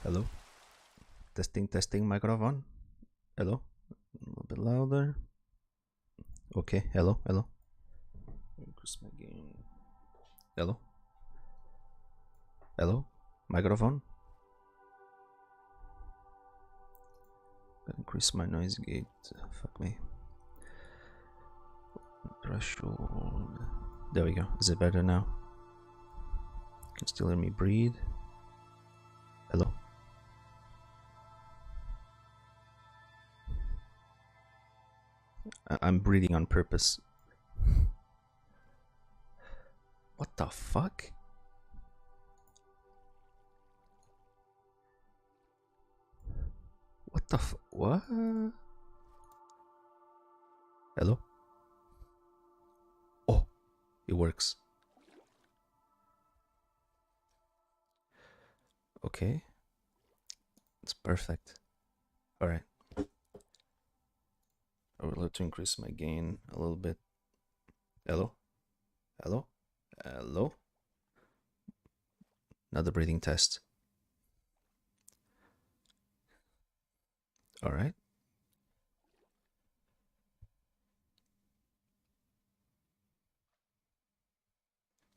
Hello. Testing microphone. Hello. A little bit louder. Okay. Hello. Increase my gain. Hello. Microphone. Increase my noise gate. Fuck me. Threshold. There we go. Is it better now? You can still hear me breathe. Hello. I'm breathing on purpose. What the fuck? What the what? Hello? Oh, it works. Okay. It's perfect. Alright. I would like to increase my gain a little bit. Hello? Another breathing test. Alright.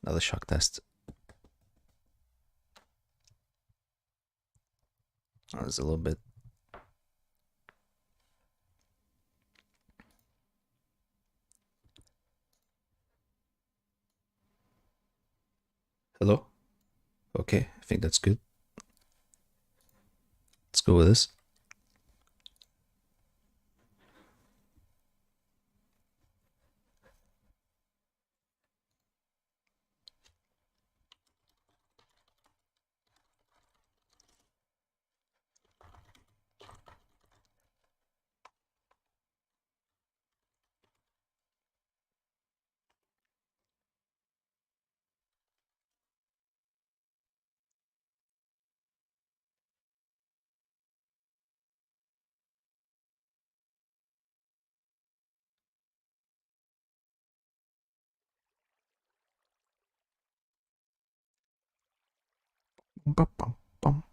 Another shock test. Oh, there's a little bit. Hello? Okay, I think that's good. Let's go with this. Bum, bum, bum.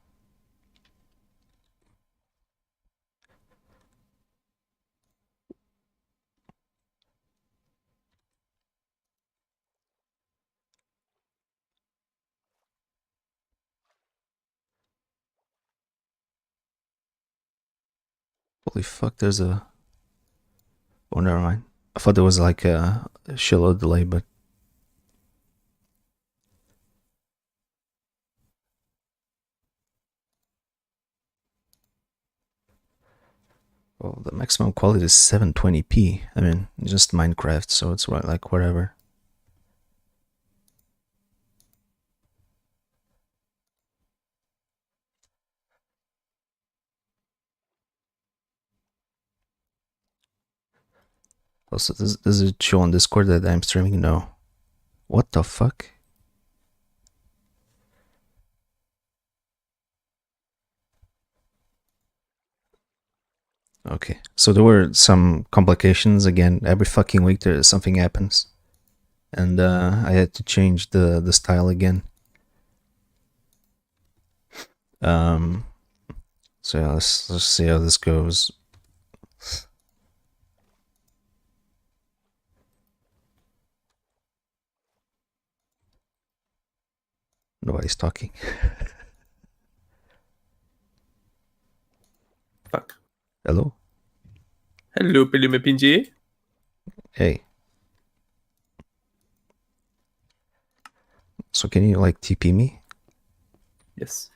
Holy fuck, there's a... Oh, never mind. I thought there was like a shitload delay, but... Well, the maximum quality is 720p. I mean, it's just Minecraft, so it's like whatever. Also, does it show on Discord that I'm streaming? No. What the fuck? Okay, so there were some complications again. Every fucking week something happens, and I had to change the style again. So yeah, let's see how this goes. Nobody's talking. Fuck. Hello? Hello, Pelume PNG. Hey. So can you like TP me? Yes.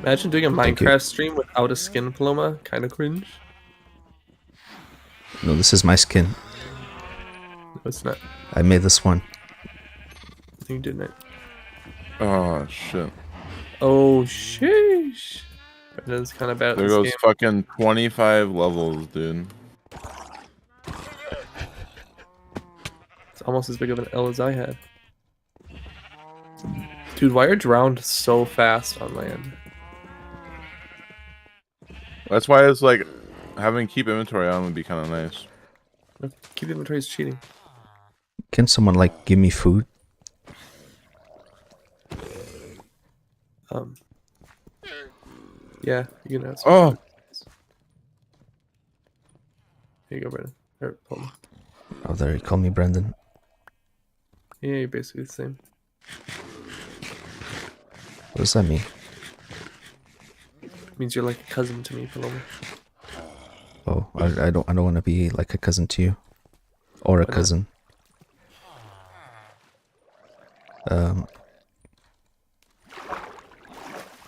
Imagine doing a Minecraft stream without a skin, Paloma. Kind of cringe. No, this is my skin. No, it's not. I made this one. You didn't it. Oh, shit. Oh, sheesh. That's kind of bad at There this goes game. fucking 25 levels, dude. It's almost as big of an L as I had. Dude, why are drowned so fast on land? That's why it's like having keep inventory on would be kind of nice. Keep inventory is cheating. Can someone like give me food? Yeah, you can have some. Oh, Here you go, Brendan. Or Paloma. Oh, there you call me Brendan. Yeah, you're basically the same. What does that mean? It means you're like a cousin to me, Paloma. Oh, I don't want to be like a cousin to you, or a Why not? cousin.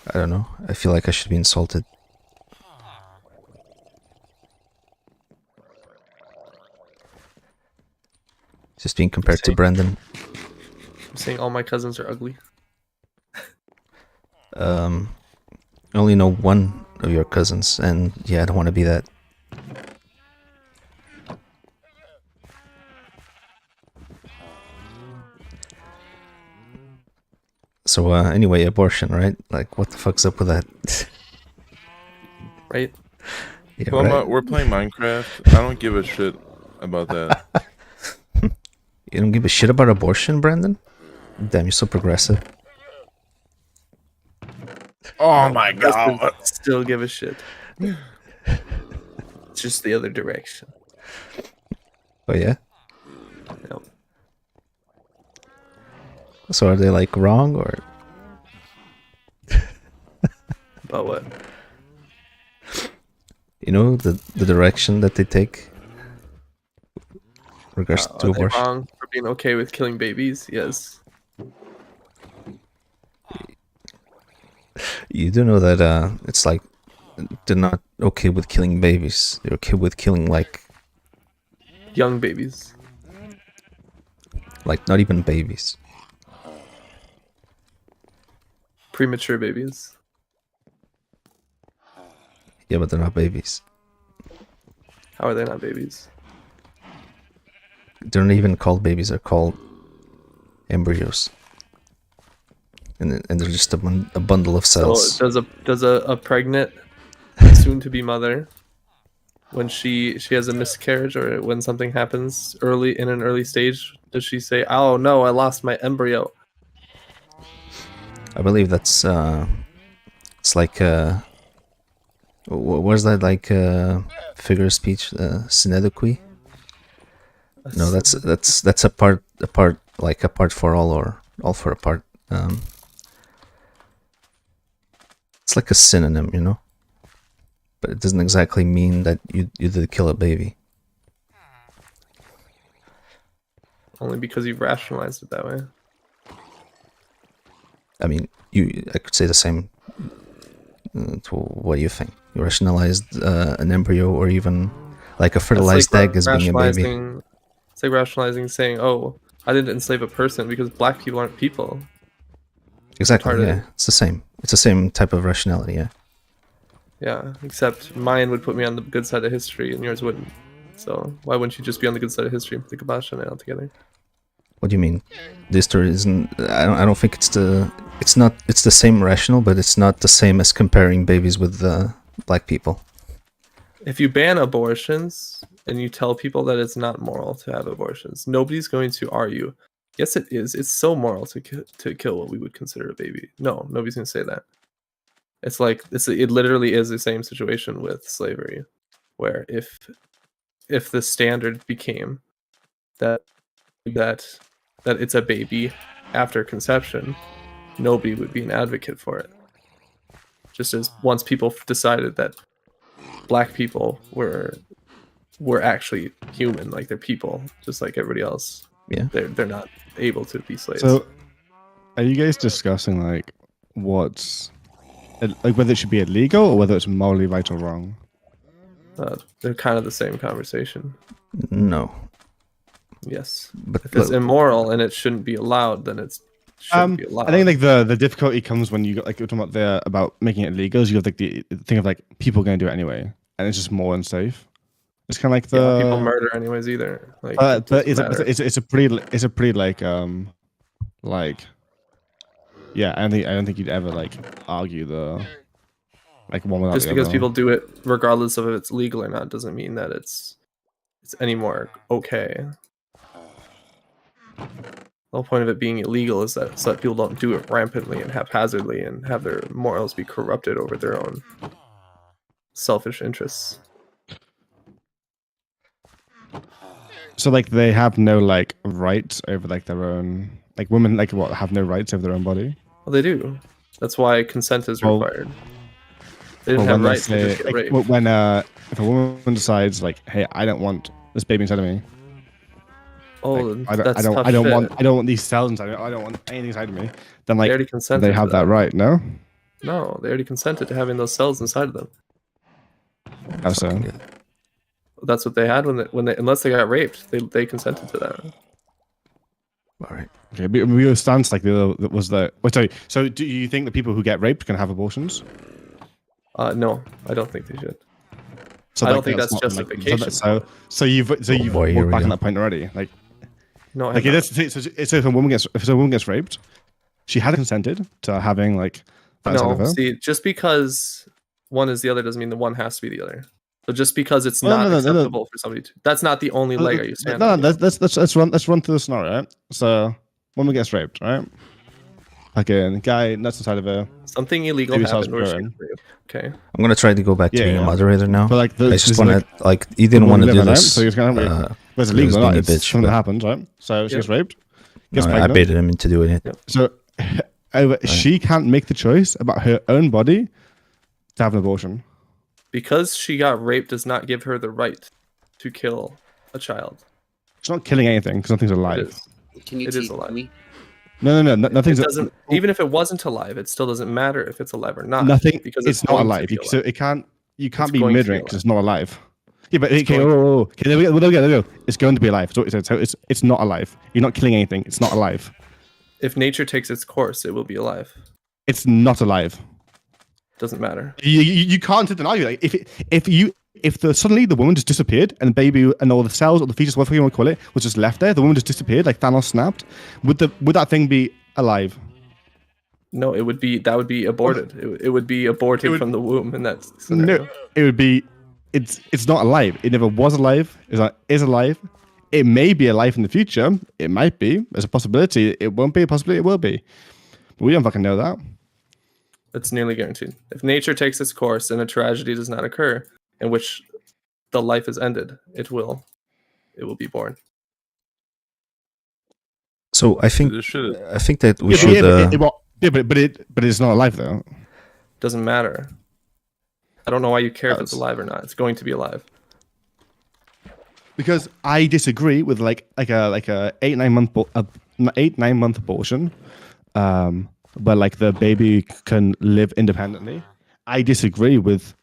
I don't know. I feel like I should be insulted. Just being compared to Brendan. I'm saying all my cousins are ugly. I only know one of your cousins, and yeah, I don't want to be that. So anyway, abortion, right? Like, what the fuck's up with that? Right? Yeah, well, right. we're playing Minecraft. I don't give a shit about that. You don't give a shit about abortion, Brendan? Damn, you're so progressive. Oh my god. Still give a shit. It's just the other direction. Oh yeah? Yep. So are they like wrong or? About what? You know, the direction that they take? Regards to Are they abortion. wrong for being okay with killing babies? Yes. You do know that it's like they're not okay with killing babies. They're okay with killing like Young babies. not even babies. Premature babies. Yeah, but they're not babies. How are they not babies? They're not even called babies. They're called embryos. And they're just a bundle of cells. So does a pregnant soon to be mother, when she has a miscarriage or when something happens in an early stage, does she say, "Oh no, I lost my embryo"? I believe that's it's like where's that like figure of speech, synecdoche? No, that's a part like a part for all or all for a part. It's like a synonym, you know, but it doesn't exactly mean that you did kill a baby. Only because you've rationalized it that way. I mean, I could say the same. What do you think? You rationalized an embryo or even like a fertilized egg as being a baby. It's like rationalizing saying, "Oh, I didn't enslave a person because black people aren't people." Exactly. Part of Yeah, it. it's the same. It's the same type of rationality. Yeah. Yeah, except mine would put me on the good side of history, and yours wouldn't. So why wouldn't you just be on the good side of history and put the kibosh on it altogether? What do you mean? The story isn't. I don't think it's the. It's not. It's the same rational, but it's not the same as comparing babies with black people. If you ban abortions and you tell people that it's not moral to have abortions, nobody's going to argue. Yes, it is. It's so moral to kill what we would consider a baby. No, nobody's going to say that. It's like it literally is the same situation with slavery, where if the standard became that it's a baby after conception, nobody would be an advocate for it. Just as once people decided that black people were actually human, like they're people, just like everybody else. Yeah. They're not able to be slaves. So, are you guys discussing like what's like whether it should be illegal or whether it's morally right or wrong? They're kind of the same conversation. No. Yes. But If it's immoral and it shouldn't be allowed, then it shouldn't be allowed. I think like the difficulty comes when you got like you're talking about making it legal. You have like the thing of like people going to do it anyway, and it's just more unsafe. It's kind of like the people murder anyways either. Like, but it's a pretty like yeah. I don't think you'd ever like argue the like one without just the because other. people do it regardless of if it's legal or not doesn't mean that it's any more okay. The whole point of it being illegal is that so that people don't do it rampantly and haphazardly and have their morals be corrupted over their own selfish interests. So like they have no like rights over like their own like women like what have no rights over their own body. Well, they do. That's why consent is required. They didn't Well, have when rights to just get raped. when if a woman decides like, hey, I don't want this baby inside of me. Oh, Like, that's tough I don't shit. want these cells inside of me. I don't want anything inside of me. Then They like already consented. they to have that right, no? No, they already consented to having those cells inside of them. How so? Fucking good. That's what they had when they unless they got raped, they consented to that. All right. Okay, but your stance like the other was that. Wait, sorry. So do you think that people who get raped can have abortions? No, I don't think they should. So I don't like, think that's not, like, justification. so you've boy, here walked we back on go. that point already. Like No, I like have not. so if a woman gets raped, she had consented to having like that inside of No, her. see, just because one is the other doesn't mean the one has to be the other. So just because it's No, not no, acceptable for somebody to, that's not the only leg you stand No, on. let's run through the scenario. Right? So woman gets raped, right? Again, guy nuts inside of her. Something illegal Baby starts happened where she growing. was raped. Okay. I'm gonna try to go back to Yeah, being a yeah. moderator now. But like, I just there's, want to like you didn't want to do this. So it's kind of whether it's he was legal or not. being a It's bitch, something but- that happens, right? So she Yeah. gets raped, gets I pregnant. baited him into doing it. So she can't make the choice about her own body to have an abortion. Because she got raped does not give her the right to kill a child. She's not killing anything because nothing's It alive. is. Can you It is teach alive. me? No, It nothing's doesn't. Even if it wasn't alive, it still doesn't matter if it's alive or not. nothing. because It's not going to alive. be So it can't. You can't It's be going to be murdering because it's not alive. Yeah, but okay, going okay, there we go. It's going to be alive. So it's not alive. You're not killing anything. It's not alive. If nature takes its course, it will be alive. It's not alive. Doesn't matter. You can't sit and argue. Like if suddenly the woman just disappeared and the baby and all the cells or the fetus, whatever you want to call it, was just left there, the woman just disappeared, like Thanos snapped. Would that thing be alive? No, it would be aborted. It would be aborted from the womb in that scenario. No, it would be. It's not alive. It never was alive. Is alive. It may be alive in the future. It might be. There's a possibility. It won't be. A possibility. It will be. But we don't fucking know that. It's nearly guaranteed. If nature takes its course and a tragedy does not occur, in which the life is ended, it will be born. So I think This shit is- that we should. But it's not alive though. Doesn't matter. I don't know why you care if it's alive or not. It's going to be alive. Because I disagree with like a 8-9 month abortion, where like the baby can live independently. I disagree with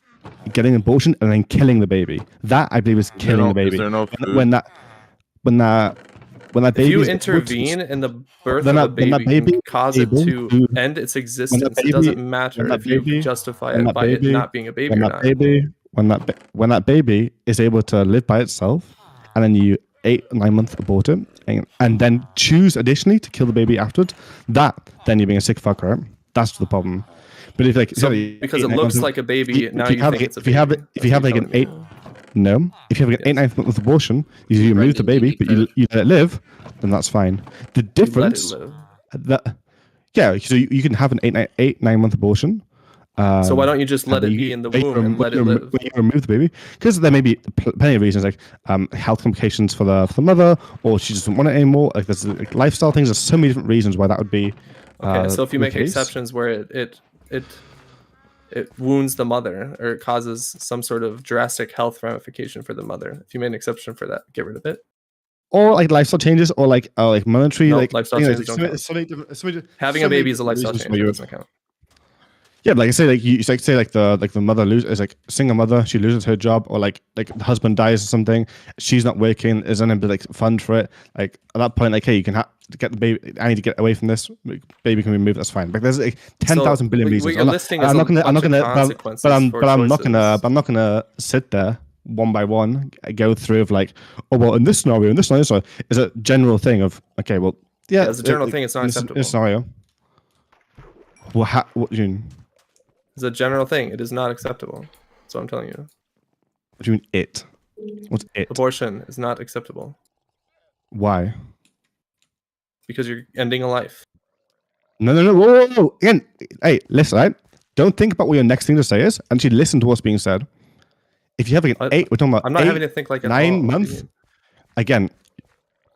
getting an abortion and then killing the baby. That I believe is killing the baby. Is there no food? when that when that If you baby intervene in the birth then of a that- then that baby, baby and cause it able to to- end its when existence, that it doesn't baby matter when that if you baby justify when it that by it baby not being a baby when or that not. baby when that baby is able to live by itself, and then you 8 or 9 months abort it, and then choose additionally to kill the baby afterwards, then you're being a sick fucker, right? That's the problem. But if like So say, because 8, it 9 looks months- like a baby, now you think it's a if you have baby. if you have like an 8 no, if you have like an 8 9 month abortion, you remove the baby, but you let it live, then that's fine. The difference You let it live. that yeah, so you can have an 8 9 month abortion. So why don't you just let and it you- be in the when you womb and let it live? When you remove the baby, because there may be plenty of reasons, like health complications for the mother, or she doesn't want it anymore. Like there's like, lifestyle things. There's so many different reasons why that would be. Okay, so if you the make case. exceptions where it wounds the mother or it causes some sort of drastic health ramification for the mother, if you made an exception for that, get rid of it. Or like lifestyle changes, or like monetary, Nope, like lifestyle changes don't count. Having a baby is a lifestyle change. It doesn't count. Yeah, like I say, like you say, like the mother loses, like single mother, she loses her job, or like the husband dies or something, she's not working, there's an like fund for it. Like at that point, like hey, you can get the baby. I need to get away from this. Baby can be moved. That's fine. Like there's like 10,000 billion reasons. What you're listing is I'm not a gonna, consequences but I'm for not choices. gonna sit there one by one, go through of like, oh well, in this scenario, is a general thing of okay, well, yeah, as a general thing, it's not acceptable. In this scenario. Well, what do you mean? As a general thing, it is not acceptable. That's what I'm telling you. What do you mean it? What's it? Abortion is not acceptable Why? because you're ending a life. No. Whoa. Again, hey, listen, right? Don't think about what your next thing to say is. Actually, listen to what's being said. If you have like an 8, we're talking about. I'm not 8, having to think like 9 month. Again,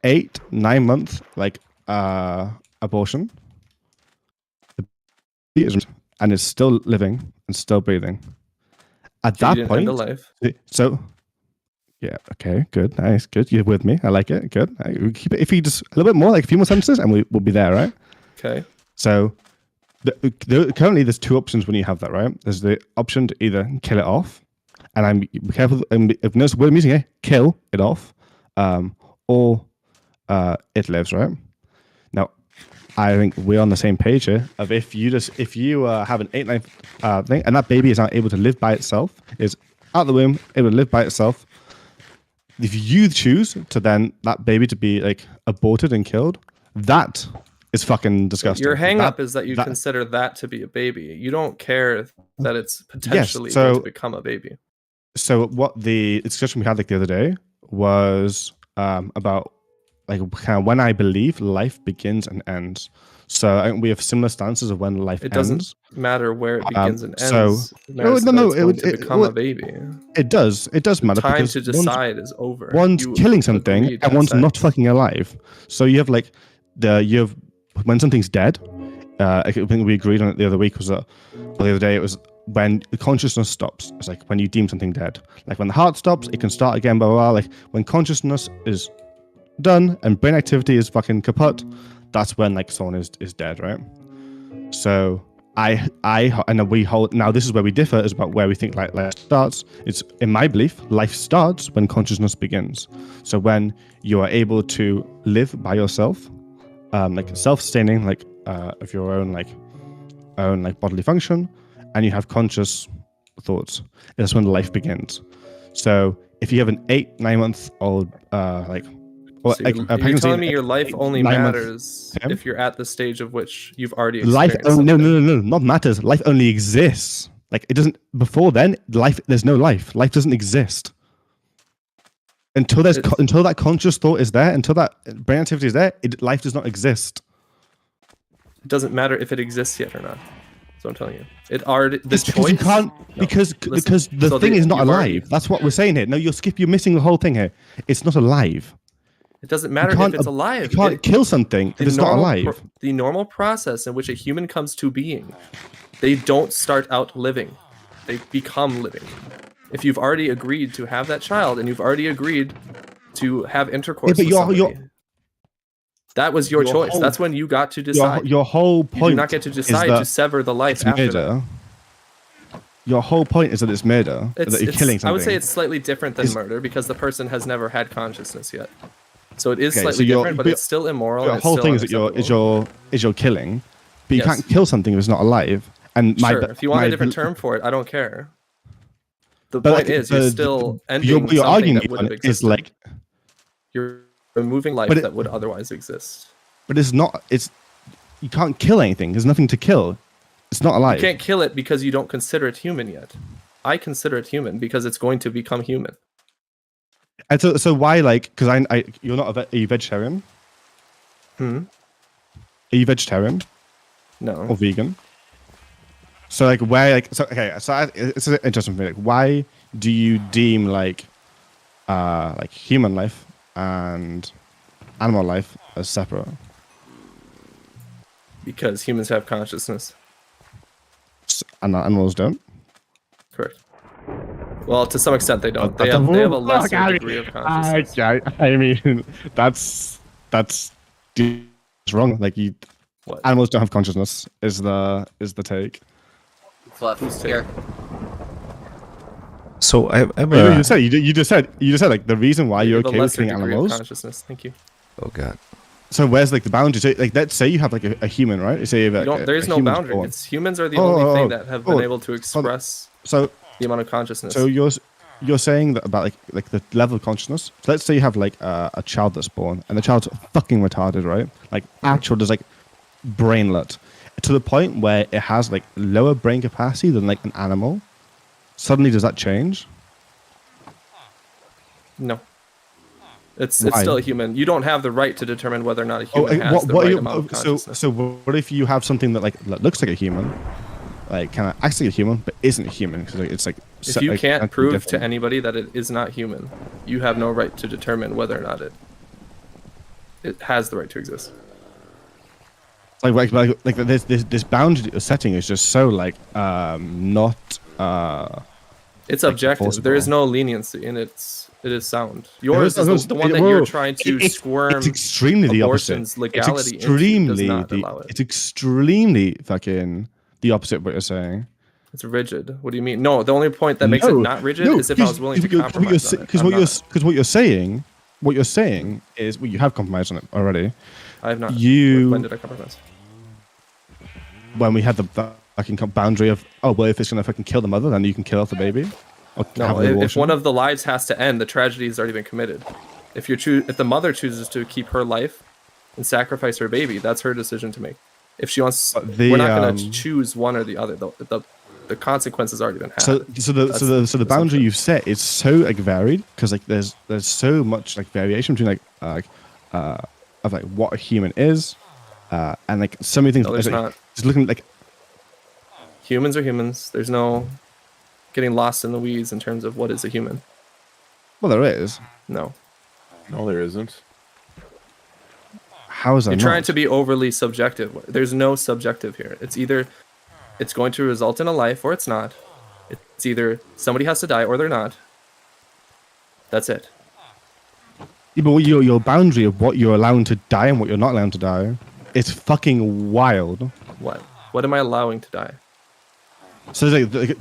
8, 9 month like abortion. And is still living and still breathing. At So you that didn't point, end a life. so yeah, okay, good, nice, good. You're with me. I like it. Good. We keep it. If you just a little bit more, like a few more sentences, and we'll be there, right? Okay. So, currently, there's 2 options when you have that, right? There's the option to either kill it off, and I'm be careful. If notice the word I'm using here, kill it off, or it lives, right? Now, I think we're on the same page here. Of if you have an 8 9 thing, and that baby is not able to live by itself, is out of the womb, able to live by itself. If you choose to then that baby to be like aborted and killed, that is fucking disgusting. Your hang up is that you consider that to be a baby. You don't care that it's potentially going to become a baby. So what the discussion we had like the other day was about like kind of when I believe life begins and ends. So I think we have similar stances of when life ends. It doesn't matter where it begins and ends. So it matters that it's going to become a baby. It does matter. Time because to decide is over. One's killing something and one's not fucking alive. So you have like when something's dead. I think we agreed on it the other week. Or the other day it was when the consciousness stops. It's like when you deem something dead. Like when the heart stops, it can start again. Blah blah blah. Like when consciousness is done and brain activity is fucking kaput, that's when like someone is dead, right? So I and we hold now. This is where we differ, is about where we think life starts. It's in my belief, life starts when consciousness begins. So when you are able to live by yourself, like self-sustaining, like of your own bodily function, and you have conscious thoughts. That's when life begins. So if you have an 8 9 month old so you're telling me your life only matters if you're at the stage of which you've already experienced no, not matters. Life only exists. Like it doesn't. Before then, there's no life. Life doesn't exist until until that conscious thought is there. Until that brain activity is there, life does not exist. It doesn't matter if it exists yet or not. So I'm telling you, it already the choice. Because you can't because the thing is not alive. That's what we're saying here. No, you're missing the whole thing here. It's not alive. It doesn't matter if it's alive. You can't kill something if it's not alive. The normal process in which a human comes to being, they don't start out living. They become living. If you've already agreed to have that child and you've already agreed to have intercourse with somebody, that was your choice. That's when you got to decide. Your whole point. You do not get to decide to sever the life after that. Your whole point is that it's murder. That you're killing something. I would say it's slightly different than murder because the person has never had consciousness yet. So it is Okay, so slightly you're- different, but but it's still immoral. The and it's whole still thing is that unacceptable. you're killing, but you Yes. can't kill something if it's not alive. And Sure, if you want a different term for it, I don't care. The but, point like, is, you're still ending what you're something arguing that would on have is existed. like, You're removing life But it- that would otherwise exist. but it's not. It's you can't kill anything. There's nothing to kill. It's not alive. You can't kill it because you don't consider it human yet. I consider it human because it's going to become human. And so why like? Because you're not are you vegetarian? Hmm? Are you vegetarian No. or vegan? So like why like so okay so it's interesting for me. Like why do you deem like human life and animal life as separate? Because humans have consciousness. And animals don't. Correct. Well, to some extent they don't. They That's have a fuck, lesser I degree of consciousness. I mean, that's wrong. Like What? animals don't have consciousness. Is the take? Fluff. Here. So I have You a. just said like the reason why you're They have a okay with lesser killing degree of animals. consciousness. Thank you. Oh god. So where's like the boundary? So, like let's say you have like a human, right? Say you have, like, There is a no human's boundary. born. It's humans are the Oh, only oh, thing oh. that have Oh, been able to express So the amount of consciousness. so you're saying that about like the level of consciousness. So let's say you have like a child that's born and the child's fucking retarded, right? Like actual, there's like brainlet to the point where it has like lower brain capacity than like an animal. Suddenly, does that change? No. It's Why? still a human. You don't have the right to determine whether or not a human has what the are right you- amount of so consciousness. so what if you have something that like that looks like a human, like kind of acts like a human but isn't a human because it's like If you can't like, prove to different. anybody that it is not human, you have no right to determine whether or not it has the right to exist. like this boundary that you're setting is just so like not It's Like, objective. enforceable. There is no leniency, and it is sound. No, Yours no, is the one that you're trying to it's squirm. It's extremely the opposite. abortion's legality it's into extremely does not allow it. it's extremely fucking the opposite of what you're saying. It's rigid. What do you mean? No, the only point that makes it not rigid is if I was willing to compromise on it. Because I'm not. what you're saying is well, you have compromised on it already. I have not. You- When did I compromise? When we had the fucking boundary of well, if it's gonna fucking kill the mother, then you can kill off the baby. Or have No, an if abortion. one of the lives has to end, the tragedy has already been committed. If if the mother chooses to keep her life and sacrifice her baby, that's her decision to make. If she wants, we're not going to choose one or the other. The consequences already been had. So the boundary you've set is so like varied because like there's so much like variation between of like what a human is, and like so many things. No, there's like, not. Just looking like Humans are humans. There's no getting lost in the weeds in terms of what is a human. well, there is. No. No, there isn't. How is that? You're not? trying to be overly subjective. There's no subjective here. It's either it's going to result in a life or it's not. It's either somebody has to die or they're not. That's it. Yeah, but your boundary of what you're allowed to die and what you're not allowed to die is fucking wild. What? What am I allowing to die? So it's like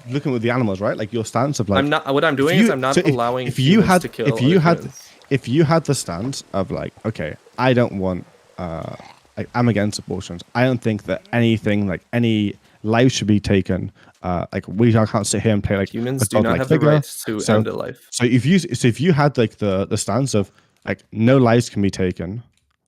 looking with the animals, right? Like your stance of like I'm not. What I'm doing is I'm not allowing humans to kill if you other had humans. if you had the stance of like, okay, I don't want like I'm against abortions. I don't think that anything like any life should be taken. Like I can't sit here and play like Humans a do not dog-like have the figure. right to So- end a life. So if you had like the stance of like no lives can be taken,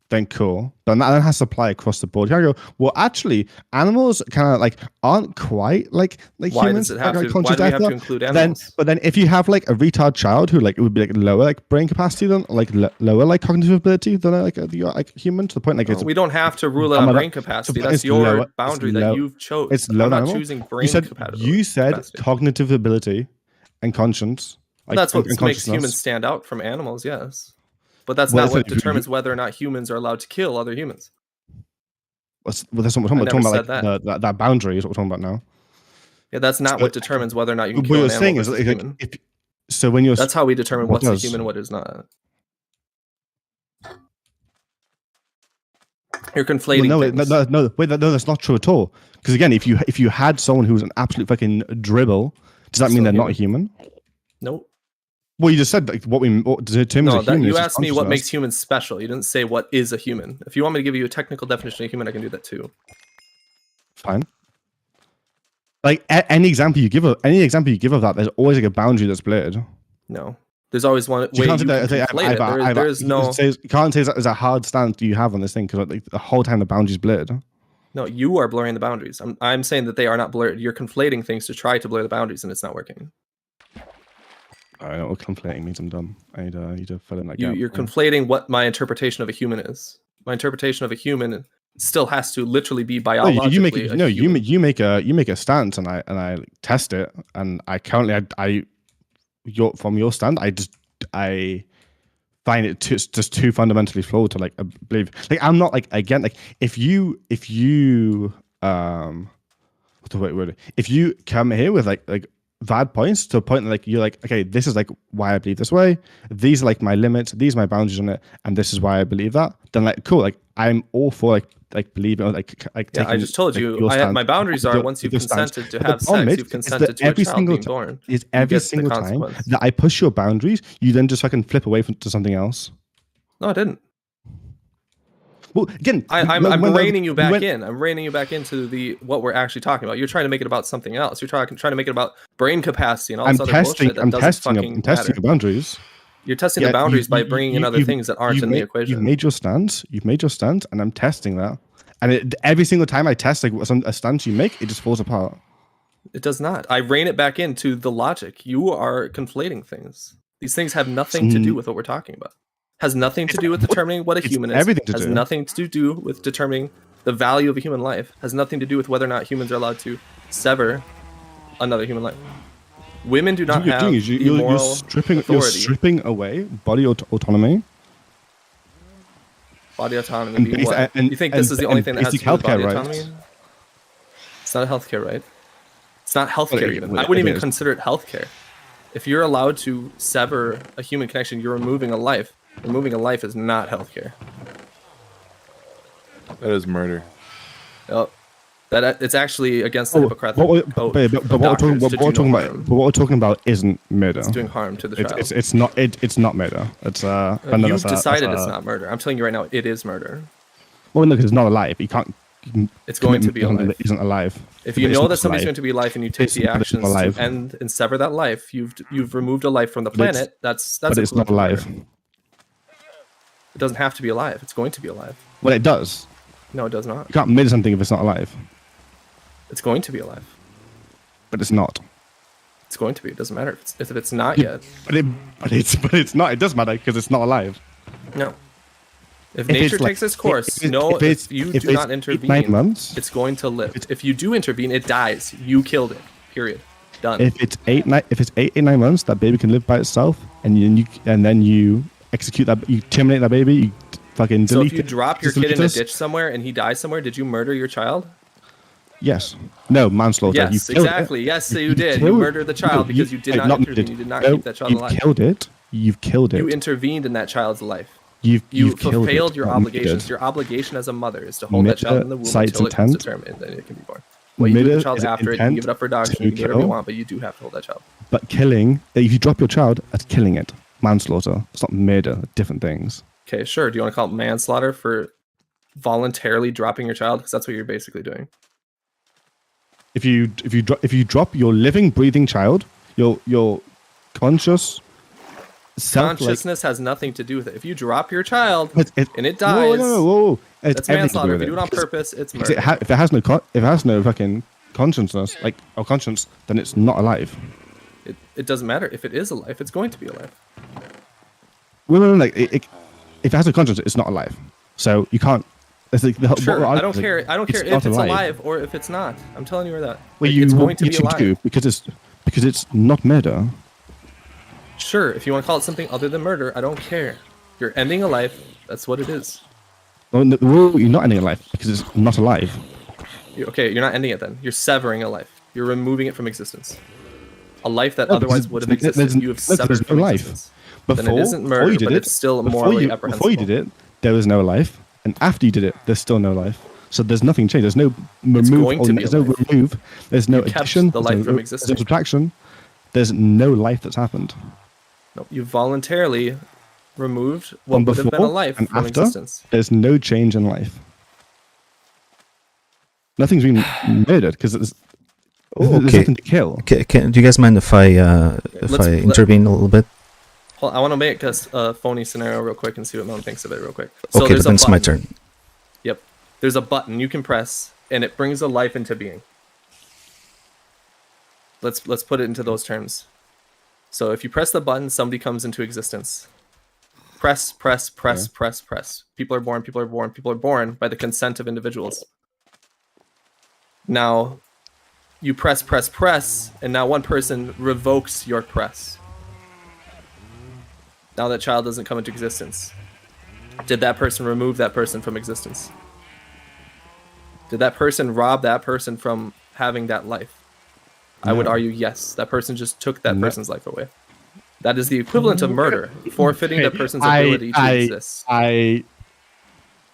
then cool. But that has to apply across the board. You gotta go, well, actually, animals kind of like aren't quite like Why humans. does it have like, to? conscious Why do we have to effort. include Then, animals? but then if you have like a retard child who like it would be like lower like brain capacity than like lower like cognitive ability than like human to the point like it's We don't have to rule it I'm on not- brain capacity. it's That's your lower- it's boundary low- that you've chose. it's I'm low not animal. choosing brain capacity. You said cognitive ability and conscience. Like, That's what and makes humans consciousness. stand out from animals. Yes, but that's Well, not what if you- determines whether or not humans are allowed to kill other humans. That's what we're talking about. I We're talking never about like said that boundary is what we're talking about now. Yeah, that's not So- what determines whether or not you can What kill you're an saying animal is versus like, human. so when you're That's how we determine what what's a does? human, what is not. You're conflating things. No, that's not true at all. Because again, if you had someone who's an absolute fucking dribble, does that mean Still they're not a human? Nope. Well, you just said like what determines No, a human. you is asked me what consciousness. makes humans special. You didn't say what is a human. If you want me to give you a technical definition of human, I can do that too. Fine. Like any example you give of that, there's always like a boundary that's blurred. No, there's always one way You you can't can conflate it. There's no. You can't say there's a hard stance you have on this thing because like the whole time the boundary's blurred. No, you are blurring the boundaries. I'm saying that they are not blurred. You're conflating things to try to blur the boundaries, and it's not working. I don't know what conflating means. I'm dumb. I need to fill in that You're conflating what my interpretation of a human is. My interpretation of a human still has to literally be biologically. You make a stance, and I test it, and I currently from your stand, I find it just too fundamentally flawed to like believe. Like I'm not like again like if you what's the right word? If you come here with like valid points to a point that like you're like, okay, this is like why I believe this way. These are like my limits. These are my boundaries on it, and this is why I believe that. Then like cool, like I'm all for like believing or like yeah, taking, I just told you my boundaries are once you've consented to have sex, you've consented to a child being born. Is every single time that I push your boundaries, you then just fucking flip away to something else. No, I didn't. Well, again, I'm reining you back in. I'm reining you back into what we're actually talking about. You're trying to make it about something else. You're trying to make it about brain capacity and all this other bullshit that doesn't fucking matter. The boundaries. You're testing the boundaries by bringing in other things that aren't in the equation. You've made your stance, and I'm testing that. And every single time I test like a stance you make, it just falls apart. It does not. I rein it back into the logic. You are conflating things. These things have nothing to do with what we're talking about. Has nothing to do with determining what a human is. Has nothing to do with determining the value of a human life. Has nothing to do with whether or not humans are allowed to sever another human life. Women do not have you're stripping away body autonomy. Body autonomy being what? You think this is the only thing that has to do with body autonomy? It's not a healthcare right. It's not healthcare even. I wouldn't even consider it healthcare. If you're allowed to sever a human connection, you're removing a life. Removing a life is not healthcare. That is murder. Oh, it's actually against the Hippocratic code. But what we're talking about isn't murder. It's doing harm to the child. It's not murder. It's you've decided it's not murder. I'm telling you right now, it is murder. Well, look, it's not alive. You can't. It's going to be alive. That isn't alive. If you know that somebody's going to be alive and you take the actions to end and sever that life, you've removed a life from the planet. That's. But it's not alive. It doesn't have to be alive. It's going to be alive. Well, it does. No, it does not. You can't murder something if it's not alive. It's going to be alive. But it's not. It's going to be. It doesn't matter if it's not yet. But it's not. It does matter because it's not alive. No. If nature takes its course, if you do not intervene, 9 months, it's going to live. If you do intervene, it dies. You killed it. Period. Done. If it's 8, 9 months, that baby can live by itself, and then you execute that. You terminate that baby. You fucking delete it. So if you drop your kid in a ditch somewhere and he dies somewhere, did you murder your child? Yes. No, manslaughter. Yes, exactly. Yes, you did. You murdered the child because you did not intervene. You did not keep that child alive. You've killed it. You intervened in that child's life. You've fulfilled your obligations. Your obligation as a mother is to hold that child in the womb until it is determined that it can be born. Well, you do the child after it, you can give it up for adoption, you can do whatever you want, but you do have to hold that child. But killing, if you drop your child, that's killing it. Manslaughter. It's not murder. Different things. Okay, sure. Do you want to call it manslaughter for voluntarily dropping your child? Because that's what you're basically doing. If you drop your living, breathing child, your conscious consciousness has nothing to do with it. If you drop your child and it dies, that's manslaughter. If you do it on purpose, it's murder. If it has no fucking consciousness, or conscience, then it's not alive. It doesn't matter. If it is alive, it's going to be alive. Well, if it has a conscience, it's not alive. So you can't. Sure, I don't care. I don't care if it's alive or if it's not. I'm telling you where that. Well, it's going to be alive because it's not murder. Sure, if you want to call it something other than murder, I don't care. You're ending a life. That's what it is. Well, you're not ending a life because it's not alive. Okay, you're not ending it then. You're severing a life. You're removing it from existence. A life that otherwise would have existed. You have severed from existence. Then it isn't murder, but it's still morally reprehensible. Before you did it, there was no life. And after you did it, there's still no life. So there's nothing changed. There's no remove. There's no addition. The life from existence. There's no subtraction. There's no life that's happened. No, you voluntarily removed what From would have been a before life and from after, existence. there's no change in life. Nothing's been murdered because there's Okay. nothing to kill. Do you guys mind if I intervene a little bit? I want to make a phony scenario real quick and see what Mom thinks of it real quick. So Okay, there's then it's my button. turn. Yep. There's a button you can press, and it brings a life into being. Let's put it into those terms. So if you press the button, somebody comes into existence. Press, press, press, press, press. People are born, people are born, people are born by the consent of individuals. Now, you press, press, press, and now one person revokes your press. Now that child doesn't come into existence. Did that person remove that person from existence? Did that person rob that person from having that life? I would argue yes. That person just took that person's life away. That is the equivalent of murder, forfeiting that person's ability to exist.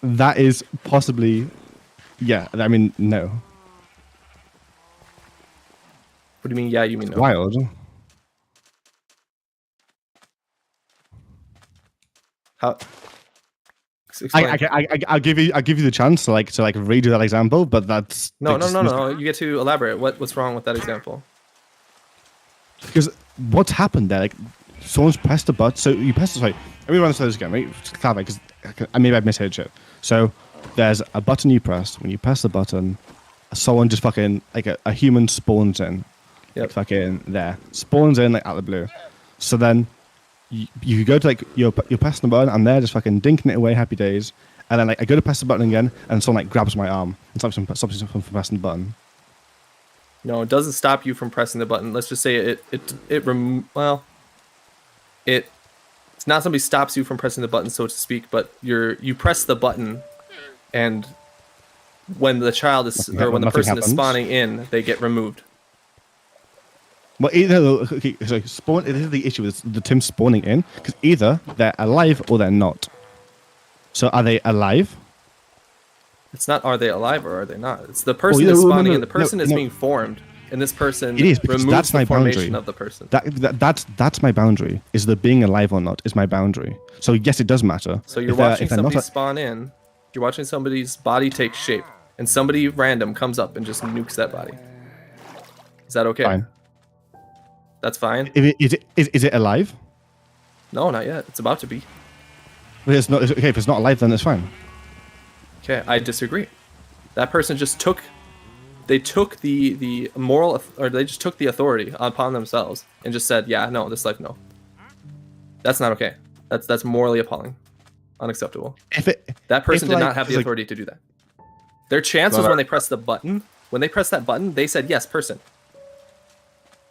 That is possibly, yeah. I mean, no. What do you mean? Yeah, you mean no? Wild. How? Explain. I'll give you the chance to redo that example, but that's No. You get to elaborate. What's wrong with that example? Because what's happened there? Like, someone's pressed a button. So you press. Sorry, let me run this again. Right, just to clarify, because maybe I've misheard shit. So there's a button you press. When you press the button, someone just fucking like a human spawns in. Yep. Like fucking there spawns in like out of the blue. So then you go to like you're pressing the button and they're just fucking dinking it away, happy days. And then like I go to press the button again and someone like grabs my arm and stops me from pressing the button. No, it doesn't stop you from pressing the button. Let's just say it's not somebody stops you from pressing the button, so to speak, but you press the button, and when the child is when the person is spawning in, they get removed. Well, okay, so spawn. This is the issue with the Tim spawning in, because either they're alive or they're not. So are they alive? It's not are they alive or are they not. It's the person is spawning in. The person is being formed, and this person removes that's my the formation boundary of the person. That's my boundary. Is the being alive or not is my boundary. So yes, it does matter. So you're watching somebody spawn in. You're watching somebody's body take shape, and somebody random comes up and just nukes that body. Is that okay? Fine. That's fine. Is it alive? No, not yet. It's about to be. Well, it's not. Okay, if it's not alive, then it's fine. Okay, I disagree. That person just took. They took the moral, or they just took the authority upon themselves and just said, "Yeah, no, this life, no." That's not okay. That's morally appalling, unacceptable. That person did not have the authority to do that. Their chance was when they pressed the button. When they pressed that button, they said, "Yes, person."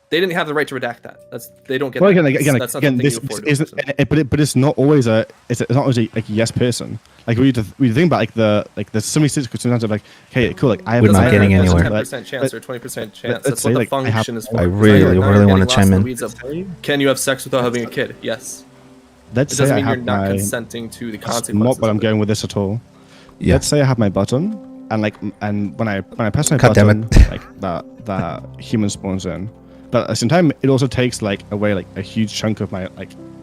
They didn't have the right to redact that. They don't get that. That's not something you afford to a person. But it's not always it's not always a yes person. Like we think about there's so many situations of like, okay, cool, like I have We're not getting anywhere. 10% chance or 20% chance. Let's That's what say, the like, function is for. I really want to chime in. Can you have sex without having a kid? Yes. Let's It say doesn't I mean you're have not my. consenting to the That's consequences. not what I'm of it. going with this at all. Yeah. Let's say I have my button, and when I press my God damn button, it. like that human spawns in. But at the same time, it also takes away a huge chunk of my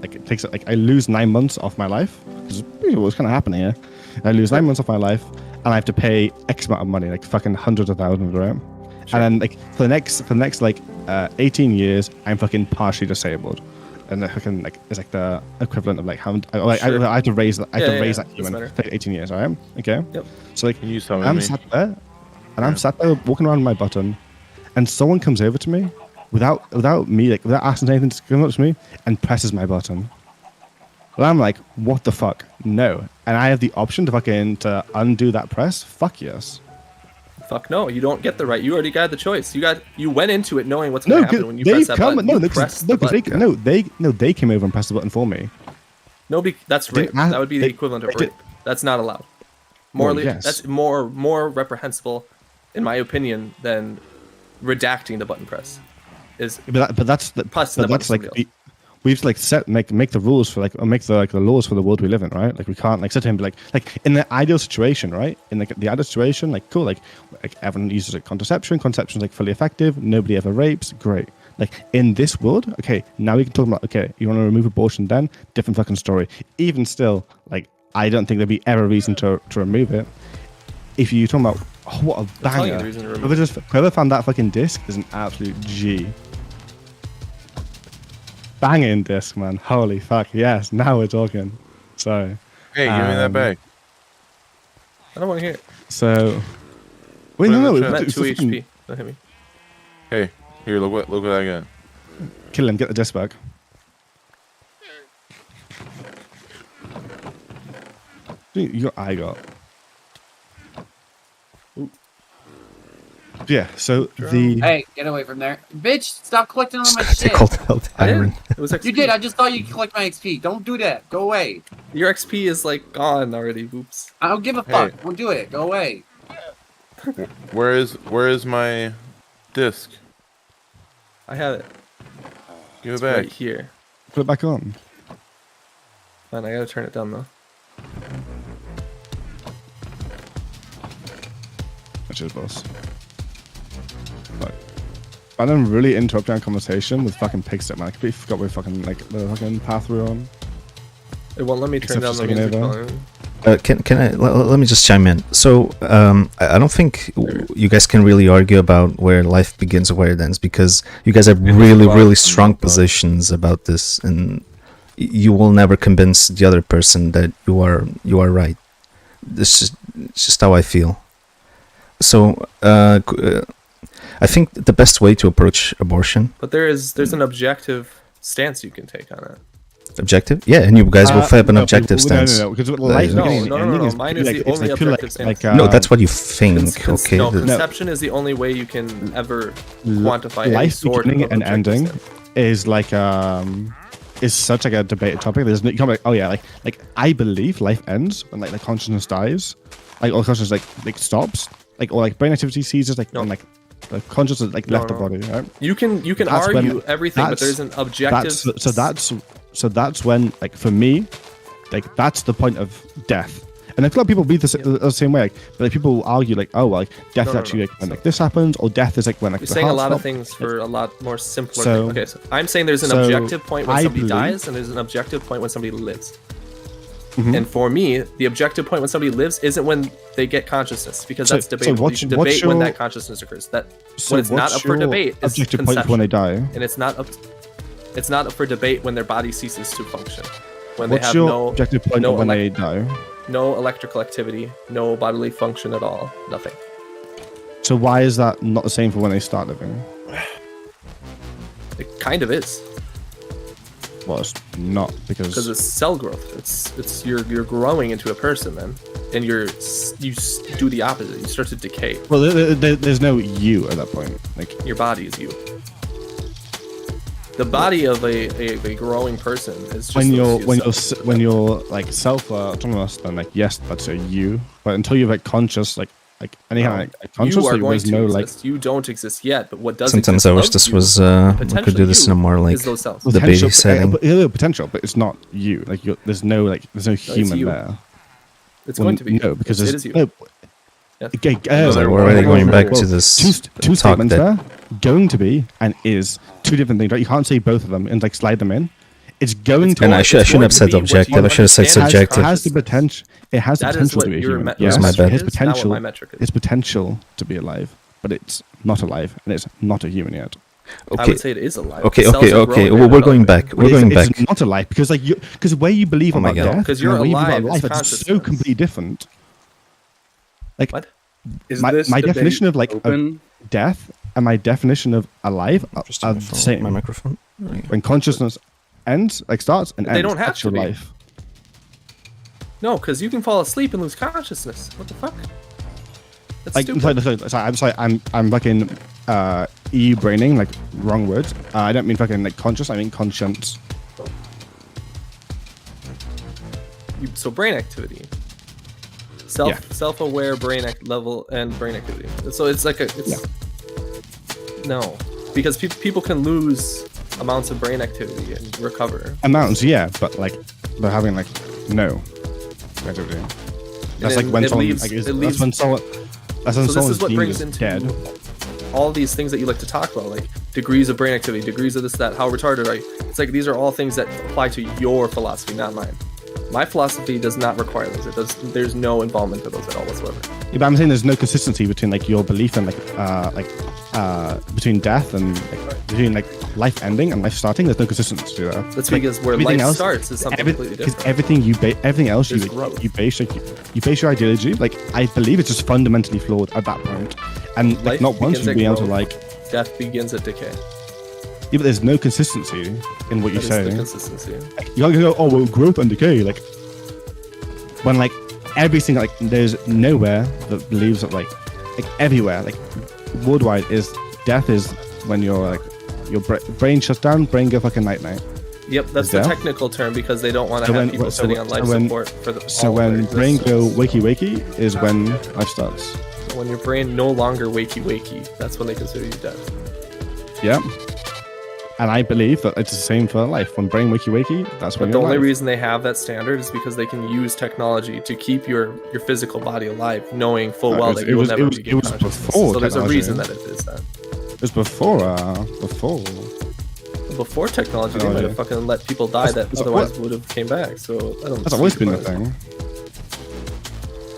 it takes I lose 9 months off my life. What's kind of happening here? I lose 9 months of my life, and I have to pay X amount of money, like fucking hundreds of thousands, right? Sure. And then for the next 18 years, I'm fucking partially disabled, and fucking it's like the equivalent of having I have to raise that human for 18 years, right? Okay. Yep. So You tell me. I'm sat there, and I'm sat there walking around with my button, and someone comes over to me without me, without asking anything, to come up to me and presses my button. Well, I'm like, what the fuck? No. And I have the option to undo that press? Fuck yes. Fuck no, you don't get the right. You already got the choice. You went into it knowing what's going to happen when you press that button. They came over and pressed the button for me. That's rape. That would be the equivalent of rape. That's not allowed. Morally, yes. That's more reprehensible, in my opinion, than redacting the button press. But that's somebody else. We've make the rules for or make the laws for the world we live in, right? Like we can't sit here and be like in the ideal situation, right? In the ideal situation, cool, everyone uses contraception. Contraception's fully effective. Nobody ever rapes. Great. Like in this world, okay, now we can talk about, okay, you want to remove abortion then? Different fucking story. Even still, like, I don't think there'd be ever a reason to remove it. If you're talking about, oh, what a telling you banger. the reason to remove Whoever found that fucking disc is an absolute G. Banging disc, man. Holy fuck. Yes, now we're talking. So, Hey, give me that bag. I don't want to hear it. so. Wait, Put it in no, the no. I'm at it's 2 fucking- HP. Don't hit me. Hey, here, look what I got. Kill him, get the disc back. I got. Yeah, so the. Hey, get away from there. Bitch, stop collecting all my They shit. called out I iron. didn't. It was XP. You did. I just thought you could collect my XP. Don't do that. Go away. Your XP is like gone already. Oops. I don't give a Hey. fuck. Don't do it. Go away. Where is my disc? I have it. Give it It's back. right here. Put it back on. Man, I gotta turn it down though. Which is boss. But I'm really interrupting our conversation with fucking pigstep, man. I completely forgot we fucking like the fucking path we're on. It won't let me turn Except down for the music second volume. Can I let me just chime in? So I don't think you guys can really argue about where life begins or where it ends, because you guys have really well, strong I'm not- positions about this, and you will never convince the other person that you are right. This is it's just how I feel. So I think the best way to approach abortion, But there's an objective stance you can take on it. objective, yeah, and you guys will have an No, objective stance. No, because life No, beginning and no, no, ending no, is mine pure, is like, the it's only like pure, objective stance. No, that's what you think. Okay, No, the- conception is the only way you can ever quantify any life sort beginning of and objective ending stance. is like is such like a debated topic. There's no, you can't be like, oh yeah, like I believe life ends when like the consciousness dies, like or consciousness like stops, like or like brain activity ceases, like No. and like the consciousness like No, left the no. body, right? You can That's when- argue everything, but that's- there's an objective. That's when like for me, like that's the point of death. And I feel like people read this the same way, like, but like, people will argue like, oh, well, like death No, is no, actually no. like when like this happens, or death is like when like You're the saying a heart lot of stops. things for a lot more simpler. So- Okay, so I'm saying there's an so objective point when I somebody believe- dies, and there's an objective point when somebody lives. Mhm. And for me, the objective point when somebody lives isn't when they get consciousness, because So- that's so debatable. what's- You what's debate when your- that consciousness occurs. That So when it's not what's up for your debate is objective point conception, when they die. and it's not up. It's not up for debate when their body ceases to function. When What's they have your no objective point no when elec- they die? no electrical activity, no bodily function at all, nothing. So why is that not the same for when they start living? It kind of is, Well, it's not because because it's cell growth. It's you're growing into a person then, and you do the opposite. You start to decay. well, there's no you at that point. Like Your body is you. The body of a growing person is just when you're those when few you're cells. when you're like self autonomous, then like yes, that's a you. But until you're like conscious, like any kind of like, conscious, you are like, going there's to no exist. You don't exist yet, but what does sometimes exist I wish of this you, was we could potential do this in a you, more like is those cells. the baby setting. potential, but it's not you. Like there's no human you. there. It's Well, going to be no, because it there's is you. no. Yes. Okay, So we're already going back to this two talk statements that there. Going to be and is two different things, right? You can't say both of them and like slide them in. It's going to. And I it's shouldn't going have to said be what objective. you I should have said understand as subjective. It has the potential. It has the That is potential what to be a your human. me- Yes, your my metric bad. is, Its not what potential. my metric is. Its potential to be alive, but it's not alive, and it's not a human yet. I Okay, would say it is alive. okay, The cells okay, are okay. growing Well, we're and going developing. back. We're going it's back. not alive because like you because where you believe Oh my about God. death, Because you're and where you believe alive about is life, it's so consciousness. completely different. Like What? Is my this debate definition of like open? death and my definition of alive Just are my the phone- same. my microphone. There you go. When consciousness ends, like starts and They ends, don't have that's to your be. life. No, because you can fall asleep and lose consciousness. What the fuck? That's Like, stupid. sorry, I'm fucking e-braining, like wrong words. I don't mean fucking like conscious. I mean conscience. So brain activity, Yeah. self-aware brain level and brain activity. So it's like no, because people can lose amounts of brain activity and recover. Amounts, yeah, but like they're having like no activity. That's then like when it someone leaves- like it that's leaves- when someone that's when So this someone's is what deemed brings as into dead. all these things that you like to talk about, like degrees of brain activity, degrees of this, that, how retarded are you? It's like these are all things that apply to your philosophy, not mine. My philosophy does not require those. It does. There's no involvement of those at all whatsoever. Yeah, but I'm saying there's no consistency between like your belief and between death and between like life ending and life starting. There's no consistency there. That's because where everything life else- starts is something completely Because different. everything else There's growth. you base your ideology. Like I believe it's just fundamentally flawed at that point, and like Life not once begins you at be able to growth. like. Death begins at decay. Yeah, but there's no consistency in what you That is say. the consistency. You can't go, oh well, growth and decay. Like when like every single like there's nowhere that believes that like everywhere like worldwide is death is when your brain shuts down, brain go fucking night night. Yep, that's Is the death? technical term because they don't want to So have when- people so sitting when- on life so when- support for the. So all of their when brain go existence. wakey wakey is when life starts. When your brain no longer wakey, that's when they consider you dead. Yeah. And I believe that it's the same for life. When brain wakey wakey, that's when But the you're only alive. reason they have that standard is because they can use technology to keep your physical body alive, knowing full No, it well was- that it you will was- never it was- regain it was consciousness. before So there's a technology. reason that it is that. It was before. Before technology, they might have fucking let people die that That's- otherwise what- would have came back. So I don't. That's see always the been the point. thing.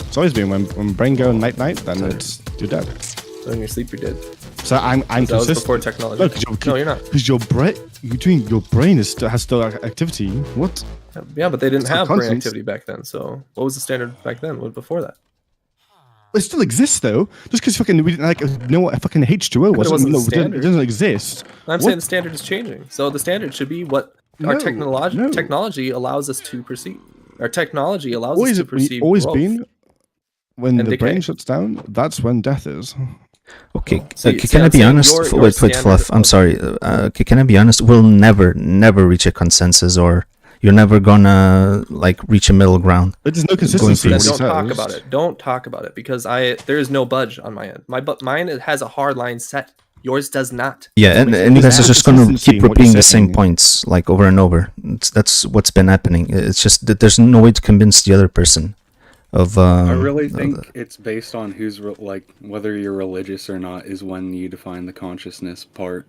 It's always been when brain go night night, then it's you're dead. So in your sleep, you're dead. So I'm That was consistent. before technology. No, 'cause No, you're not. Because your brain is still has activity. What? Yeah, but they didn't It's have not brain constant. activity back then. So what was the standard back then? What before that? It still exists though. Just because fucking we didn't like know what a fucking H2O was. wasn't No, standard. it doesn't exist. I'm What? saying the standard is changing. So the standard should be what our No, no. technology allows us to perceive. Our technology allows Always, us to perceive. always growth. been. When and the brain decay. shuts down, that's when death is. Okay, See, can I I'm be saying honest? your Wait, standard Fluff. I'm of- sorry. Okay, can I be honest? We'll never reach a consensus, or you're never gonna like reach a middle ground. But there's no consistency. for in this. what he Don't talk says. about it. Don't talk about it because there is no budge on my end. Mine it has a hard line set. Yours does not. Yeah, and makes you no guys are sense. just gonna Consistency keep in what you're repeating the same saying. points like over and over. That's what's been happening. It's just that there's no way to convince the other person of. I really think it's based on who's like whether you're religious or not is when you define the consciousness part.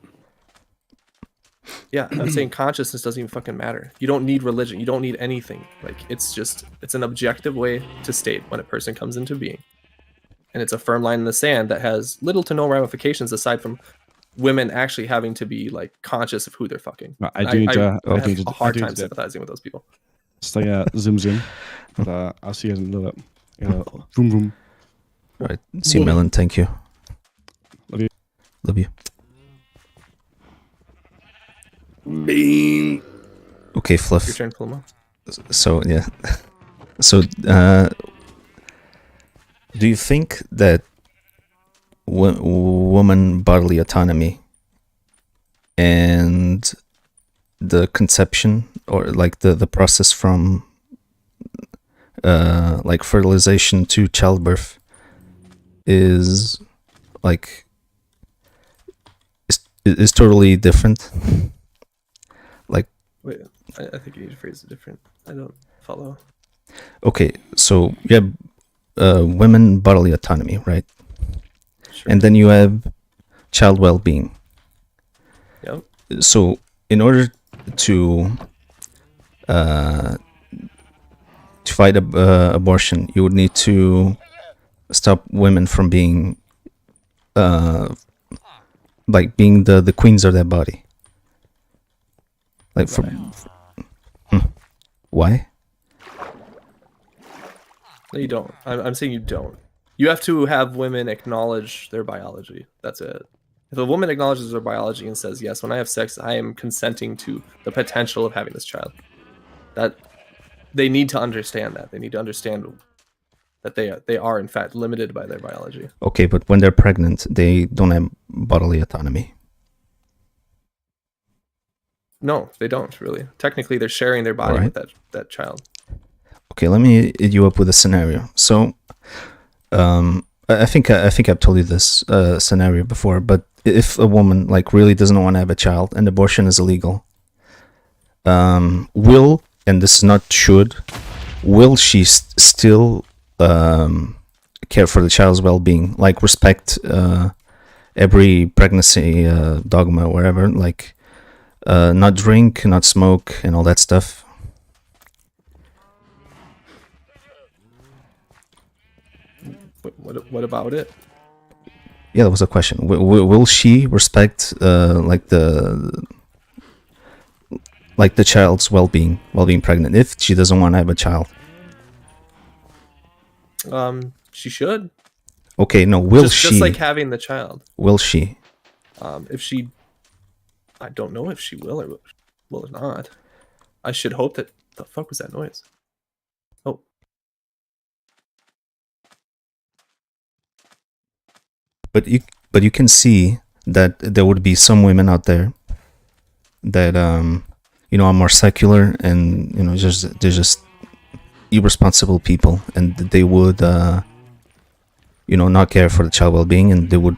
Yeah, I'm saying consciousness doesn't even fucking matter. You don't need religion. You don't need anything. Like it's an objective way to state when a person comes into being, and it's a firm line in the sand that has little to no ramifications aside from women actually having to be like conscious of who they're fucking. Right, I do need to- I I have do need to- a hard I do time need to- sympathizing with those people. So yeah, zoom. But I'll see you in a little bit. Vroom vroom. Right. See, Melon. Thank you. Love you. Love you. Bean. Okay, Your Fluff. turn, Paloma. So yeah. So do you think that woman bodily autonomy and the conception or like the process from like fertilization to childbirth is like is totally different? Like, Wait, I think you need to phrase it different. I don't follow. okay, so you have women bodily autonomy, right? Sure. And then you have child well-being. Yep. So in order to fight abortion, you would need to stop women from being like being the queens of their body. Like why? No, you don't. I'm saying you don't. You have to have women acknowledge their biology. That's it. If a woman acknowledges her biology and says, yes, when I have sex, I am consenting to the potential of having this child. That they need to understand that. They need to understand that they are in fact limited by their biology. Okay, but when they're pregnant, they don't have bodily autonomy. No, they don't really. Technically, they're sharing their body Alright. with that child. Okay, let me hit you up with a scenario. So, I think I've told you this scenario before, but if a woman like really doesn't want to have a child and abortion is illegal, will, and this is not should, will she still care for the child's well-being, like respect every pregnancy dogma or whatever, like not drink, not smoke, and all that stuff. What about it? Yeah, that was a question. Will she respect like the child's well-being while being pregnant if she doesn't want to have a child? She should. Okay, no, will just, she? Just like having the child. Will she? If she, I don't know if she will or will not. I should hope that. The fuck was that noise? Oh, But you can see that there would be some women out there that are more secular, and they're just irresponsible people, and they would not care for the child well-being, and they would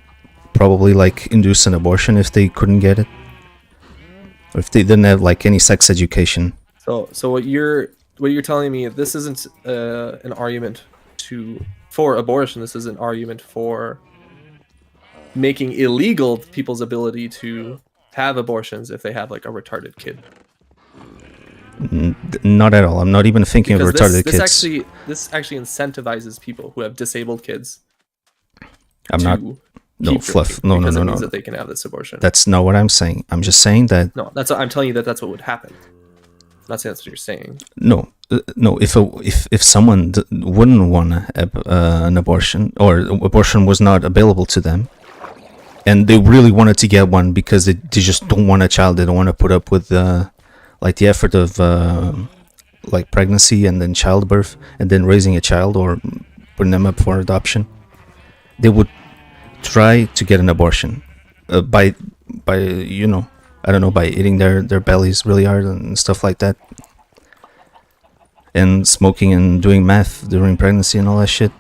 probably like induce an abortion if they couldn't get it, or if they didn't have like any sex education. So what you're telling me, this isn't an argument for abortion. This is an argument for making illegal people's ability to have abortions if they have like a retarded kid. Not at all. I'm not even thinking Because of retarded this kids. this actually incentivizes people who have disabled kids. I'm not. No, keep fluff. drinking No, because no, it no, means no. that they can have this abortion. That's not what I'm saying. I'm just saying that. No, I'm telling you that's what would happen. I'm not saying that's what you're saying. No, no. If someone wouldn't want to have an abortion, or abortion was not available to them, and they really wanted to get one because they just don't want a child, they don't want to put up with like the effort of like pregnancy and then childbirth and then raising a child or putting them up for adoption, they would try to get an abortion by I don't know, by eating their bellies really hard and stuff like that, and smoking and doing meth during pregnancy and all that shit.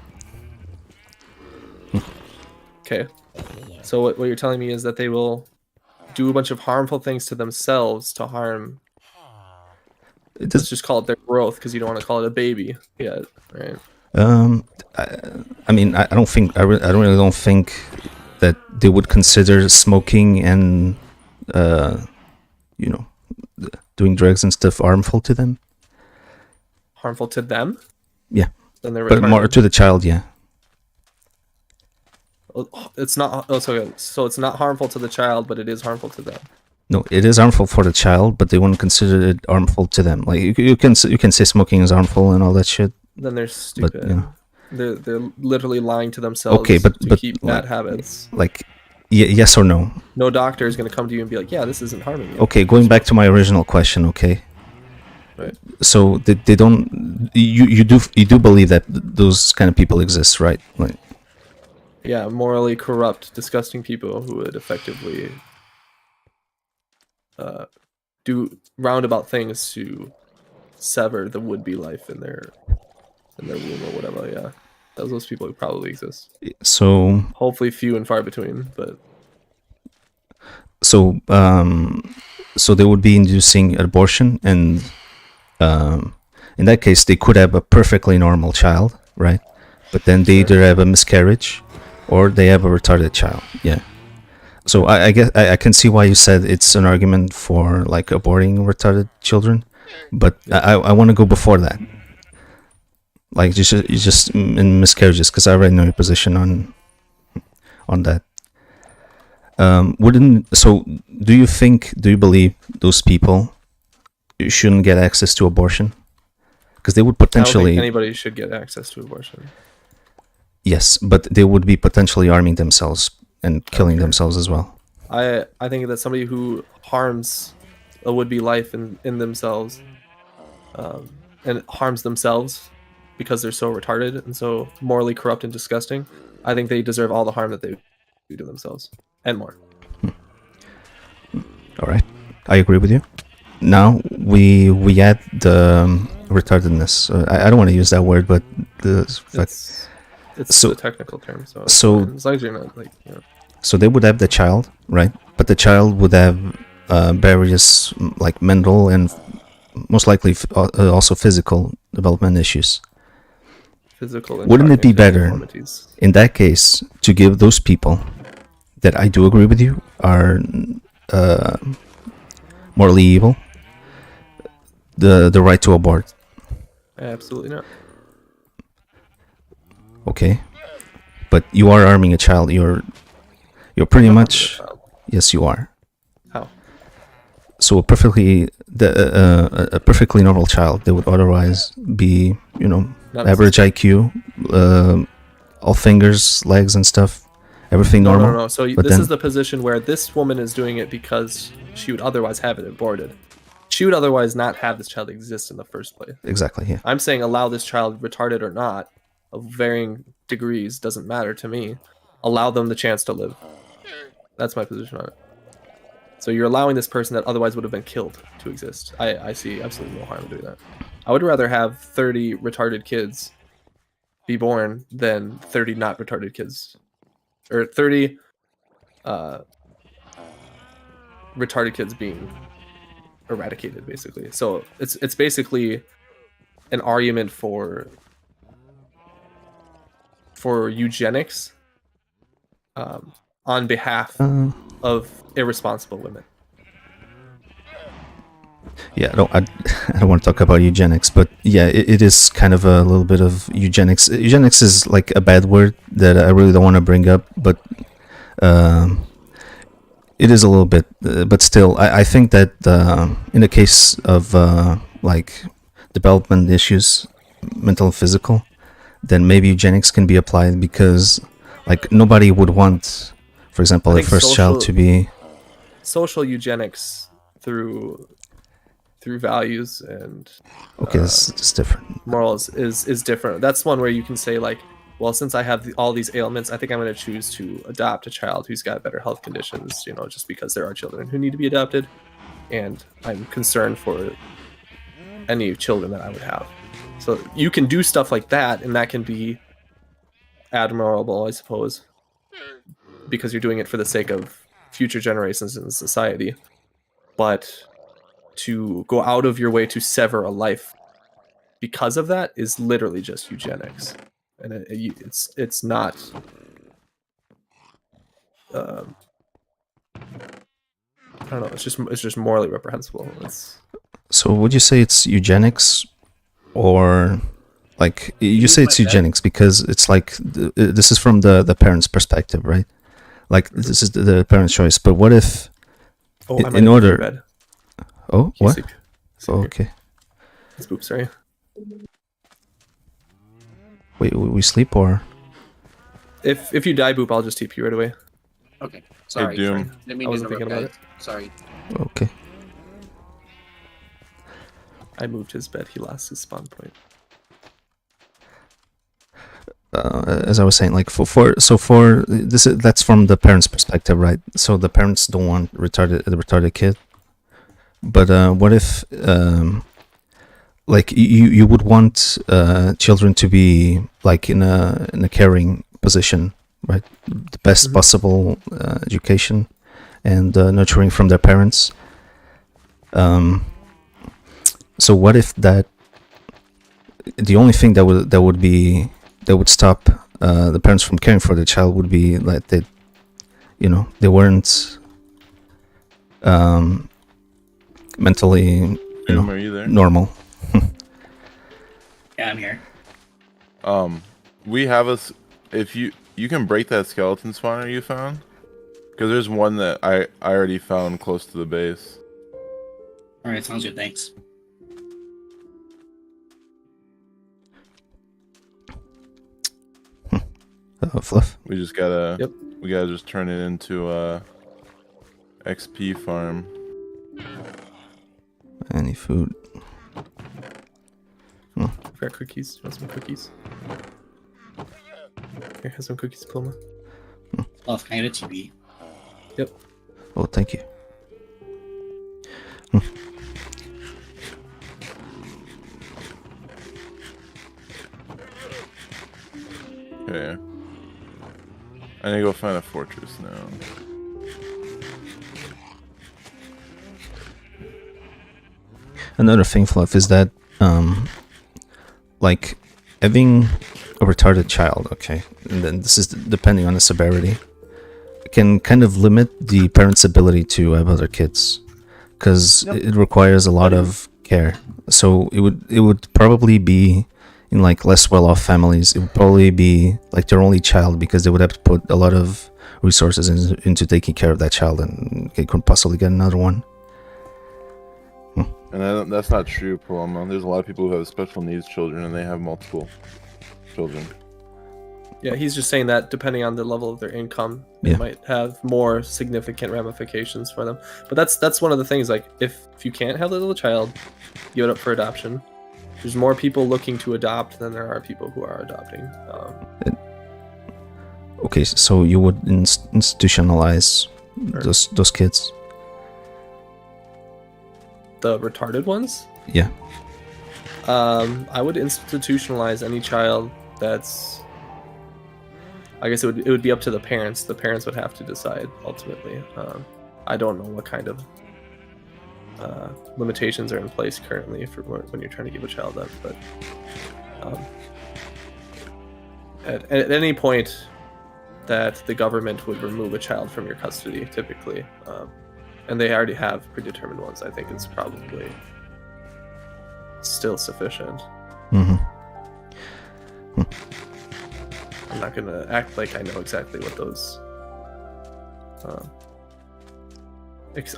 Okay. So what you're telling me is that they will do a bunch of harmful things to themselves to harm. Let's just call it their growth, because you don't want to call it a baby yet, right? I mean, I don't really think that they would consider smoking and doing drugs and stuff harmful to them. Harmful to them? Yeah, Then they're but more retarded. to the child. Yeah. It's not. Oh, so it's not harmful to the child, but it is harmful to them. No, it is harmful for the child, but they wouldn't consider it harmful to them. Like you can say smoking is harmful and all that shit. Then they're stupid. But, They're literally lying to themselves. Okay, but keep bad habits. Like, yes or no? No doctor is going to come to you and be like, "Yeah, this isn't harming you." Okay, going back to my original question. Okay. Right. So they don't. You do believe that those kind of people exist, right? Like. Yeah, morally corrupt, disgusting people who would effectively do roundabout things to sever the would-be life in their womb or whatever. Yeah, those people who probably exist. So Hopefully, few and far between, but so they would be inducing abortion, and in that case, they could have a perfectly normal child, right? But then they either have a miscarriage, or they have a retarded child. Yeah. So I guess I can see why you said it's an argument for like aborting retarded children, but I want to go before that. Like you just in miscarriages, because I already know your position on that. Do you believe those people shouldn't get access to abortion? Because they would I don't potentially. think anybody should get access to abortion. Yes, but they would be potentially harming themselves and killing themselves as well. I think that somebody who harms a would-be life in themselves and harms themselves because they're so retarded and so morally corrupt and disgusting, I think they deserve all the harm that they do to themselves and more. All right, I agree with you. Now we add the retardedness. I don't want to use that word, but the fact. It's a technical term, so it's so- fine. As long as you're not like, So they would have the child, right? But the child would have various like mental and most likely also physical development issues. physical. And Wouldn't it be cognitive better deformities. in that case to give those people that I do agree with you are morally evil. The right to abort. Absolutely not. Okay, but you are arming a child. You're pretty I'm not much. harming a child. Yes, you are. How? So a perfectly normal child that would otherwise be, Not average IQ, all fingers, legs, and stuff, everything No, normal. no, no. So But this then, is the position where this woman is doing it because she would otherwise have it aborted. She would otherwise not have this child exist in the first place. exactly, yeah. I'm saying allow this child, retarded or not, of varying degrees, doesn't matter to me. Allow them the chance to live. That's my position on it. So you're allowing this person that otherwise would have been killed to exist. I see absolutely no harm in doing that. I would rather have 30 retarded kids be born than 30 not retarded kids. Or 30 retarded kids being eradicated, basically. So it's basically an argument for eugenics on behalf of irresponsible women. Yeah, I don't want to talk about eugenics, but yeah, it is kind of a little bit of eugenics. Eugenics is like a bad word that I really don't want to bring up, but it is a little bit. But still, I think that in the case of like development issues, mental and physical, then maybe eugenics can be applied because like nobody would want, for example, I their think first child to be. social eugenics through values and Okay, it's different. morals is different. That's one where you can say like, well, since I have all these ailments, I think I'm going to choose to adopt a child who's got better health conditions, just because there are children who need to be adopted, and I'm concerned for any children that I would have. So you can do stuff like that, and that can be admirable, I suppose, because you're doing it for the sake of future generations in society. But to go out of your way to sever a life because of that is literally just eugenics, and it's not. I don't know. It's just morally reprehensible. So would you say it's eugenics, or like you say it's eugenics because it's like this is from the parents' perspective, right? Like this is the parents' choice. But what if in order? Oh, what? Oh, okay. Oops, sorry. Wait, we sleep or? If you die, Boop, I'll just TP you right away. Okay. Sorry. Doom. Sorry. Didn't mean I to wasn't thinking interrupt, about guys. Sorry. Okay. I moved his bed. He lost his spawn point. As I was saying, like for this, that's from the parents' perspective, right? So the parents don't want the retarded kid. But what if, like you would want children to be like in a caring position, right? The best possible education and nurturing from their parents. So what if that the only thing that would stop the parents from caring for the child would be like they weren't mentally Doom, are you there? normal. Yeah, I'm here. We have if you can break that skeleton spawner you found, because there's one that I already found close to the base. All right, sounds good. Thanks. Fluff. We just gotta Yep. we gotta just turn it into a XP farm. Any food? I've got cookies. You want some cookies? Here, have some cookies, Paloma. Oh, can I get a TV? Yep. Oh, thank you. Okay. I need to go find a fortress now. Another thing, Fluff, is that like having a retarded child, okay, and then this is depending on the severity, can kind of limit the parents' ability to have other kids, because it requires a lot of care. So it would probably be in like less well-off families. It would probably be like their only child, because they would have to put a lot of resources into taking care of that child, and they couldn't possibly get another one. And that's not true, Paloma. There's a lot of people who have special needs children, and they have multiple children. Yeah, he's just saying that depending on the level of their income, Yeah. it might have more significant ramifications for them. But that's one of the things. Like, if you can't have a little child, give it up for adoption. There's more people looking to adopt than there are people who are adopting. Okay, so you would institutionalize Sure. those kids? The retarded ones, Yeah. I would institutionalize any child that's. I guess it would be up to the parents. The parents would have to decide ultimately. I don't know what kind of limitations are in place currently for when you're trying to give a child up, but at any point that the government would remove a child from your custody, typically, and they already have predetermined ones, I think it's probably still sufficient. Mm-hmm. I'm not gonna act like I know exactly what those.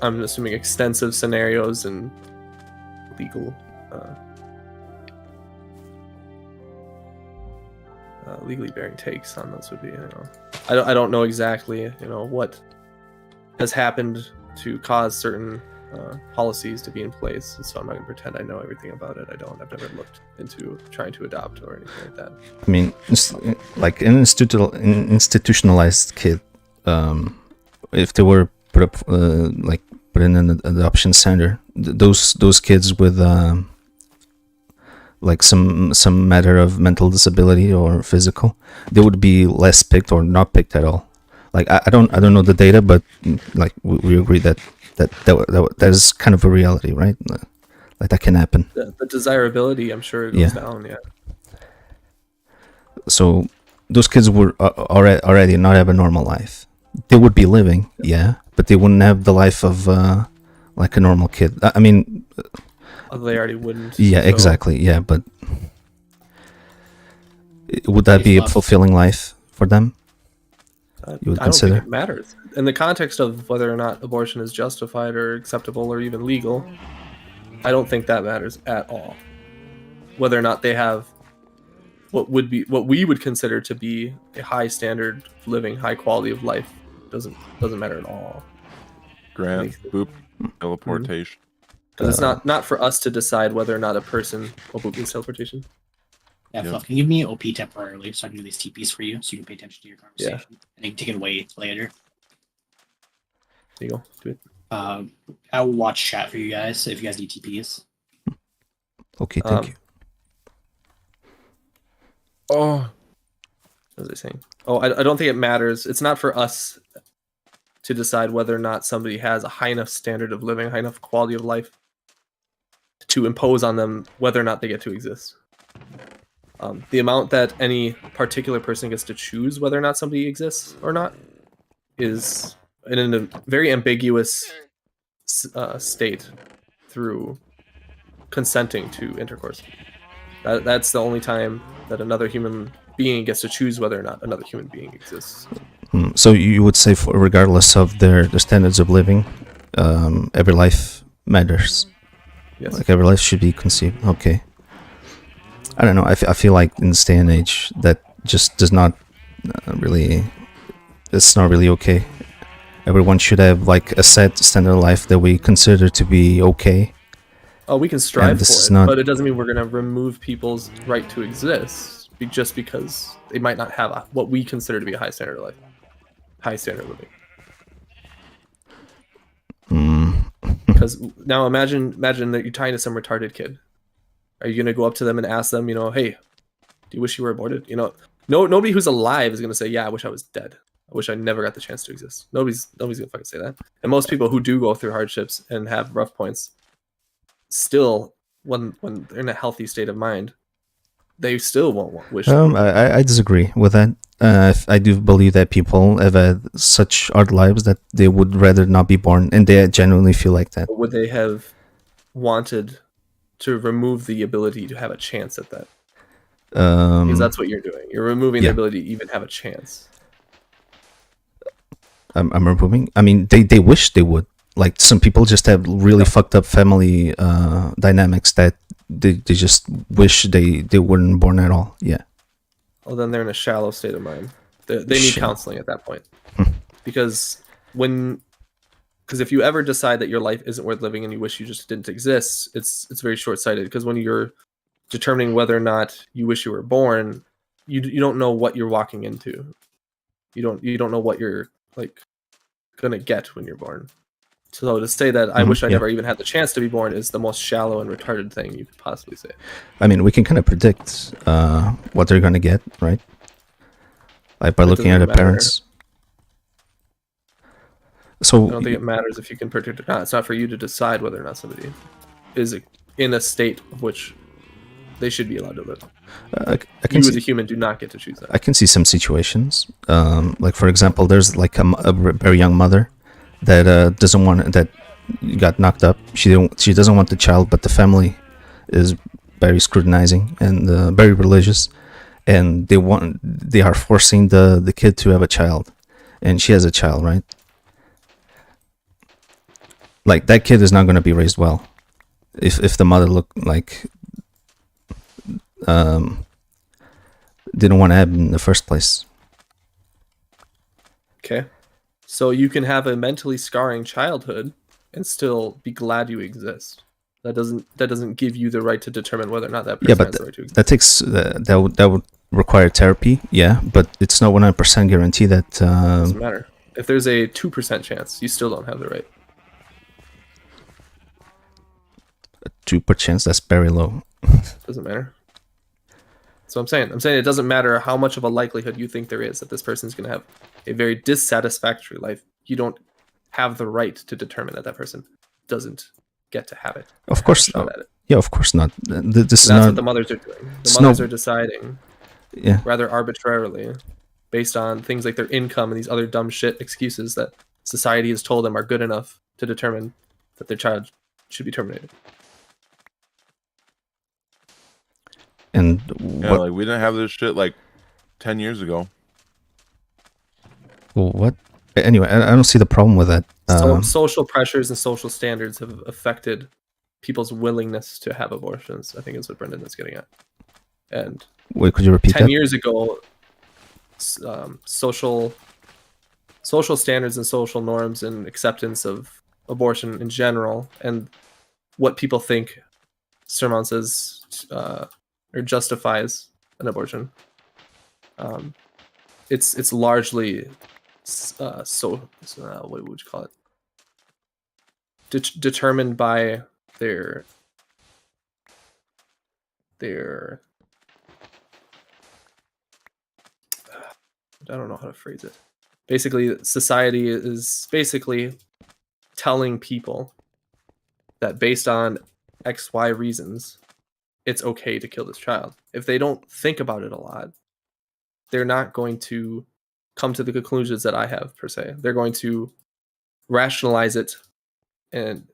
I'm assuming extensive scenarios and legal, legally bearing takes on those would be. I don't know exactly what has happened to cause certain policies to be in place, so I'm not gonna pretend I know everything about it. I've never looked into trying to adopt or anything like that. I mean, like an institutionalized kid, if they were put in an adoption center, those kids with like some matter of mental disability or physical, they would be less picked or not picked at all. Like I don't know the data, but like we agree that is kind of a reality, right? Like that can happen. The desirability, I'm sure, goes down. Yeah. So those kids would already not have a normal life. They would be living, but they wouldn't have the life of like a normal kid. I mean, They already wouldn't. yeah, so- exactly. Yeah, but would that be a fulfilling life for them? You would I don't consider? think it matters in the context of whether or not abortion is justified or acceptable or even legal. I don't think that matters at all. Whether or not they have what we would consider to be a high standard of living, high quality of life doesn't matter at all. Grant, boop, teleportation. Because it's not for us to decide whether or not a person will boop means teleportation. Yeah, Yeah. Fluff, can you give me OP temporarily so I can do these TPs for you so you can pay attention to your conversation and you can take it away later. There you go. Do it. I will watch chat for you guys if you guys need TPs. Okay, thank you. Oh, What was I saying? Oh, I don't think it matters. It's not for us to decide whether or not somebody has a high enough standard of living, high enough quality of life to impose on them whether or not they get to exist. The amount that any particular person gets to choose whether or not somebody exists or not is in a very ambiguous state through consenting to intercourse. That's the only time that another human being gets to choose whether or not another human being exists. So you would say, regardless of their standards of living, every life matters. Yes. Like every life should be conceived. Okay. I don't know. I feel like in this day and age that just does not really. It's not really okay. Everyone should have like a set standard of life that we consider to be okay. Oh, we can strive this for is it, not- but it doesn't mean we're going to remove people's right to exist just because they might not have what we consider to be a high standard of life, high standard of living. Because now imagine that you're talking to some retarded kid. Are you going to go up to them and ask them, hey, do you wish you were aborted? Nobody who's alive is going to say, yeah, I wish I was dead. I wish I never got the chance to exist. Nobody's going to fucking say that. And most people who do go through hardships and have rough points, still, when they're in a healthy state of mind, they still won't wish. I disagree with that. I do believe that people have had such hard lives that they would rather not be born, and they genuinely feel like that. Would they have wanted to remove the ability to have a chance at that? Because that's what you're doing. You're removing the ability to even have a chance. I'm removing. I mean, they wish they would. Like, some people just have really fucked up family dynamics that they just wish they weren't born at all. Yeah. Well, then they're in a shallow state of mind. They need counseling at that point. Because if you ever decide that your life isn't worth living and you wish you just didn't exist, it's very short-sighted. Because when you're determining whether or not you wish you were born, you don't know what you're walking into. You don't know what you're like gonna get when you're born. So to say that I wish I never even had the chance to be born is the most shallow and retarded thing you could possibly say. I mean, we can kind of predict what they're gonna get, right? Like by looking at their parents. So I don't think it matters if you can predict it or not. It's not for you to decide whether or not somebody is in a state of which they should be allowed to live. You as a human do not get to choose that. I can see some situations. Like, for example, there's like a very young mother that doesn't want that got knocked up. She doesn't want the child, but the family is very scrutinizing and very religious, and they are forcing the kid to have a child, and she has a child, right? Like, that kid is not going to be raised well if the mother looked like didn't want to have him in the first place. Okay. So you can have a mentally scarring childhood and still be glad you exist. That doesn't give you the right to determine whether or not that person has the right to exist. That takes that would require therapy, but it's not 100% guarantee that Doesn't matter. If there's a 2% chance, you still don't have the right. 2%, that's very low. Doesn't matter. So I'm saying it doesn't matter how much of a likelihood you think there is that this person's going to have a very dissatisfactory life. You don't have the right to determine that person doesn't get to have it. Of course not. Yeah, of course not. That's what the mothers are doing. The mothers are deciding rather arbitrarily based on things like their income and these other dumb shit excuses that society has told them are good enough to determine that their child should be terminated. And like, we didn't have this shit like 10 years ago. Well, what? Anyway, I don't see the problem with that. Social pressures and social standards have affected people's willingness to have abortions, I think is what Brendan is getting at. And wait, could you repeat 10 that? years ago, social standards and social norms and acceptance of abortion in general and what people think surmounts or justifies an abortion. It's largely what would you call it? Determined by their I don't know how to phrase it. Basically, society is basically telling people that based on XY reasons, it's okay to kill this child. If they don't think about it a lot, they're not going to come to the conclusions that I have, per se. They're going to rationalize it and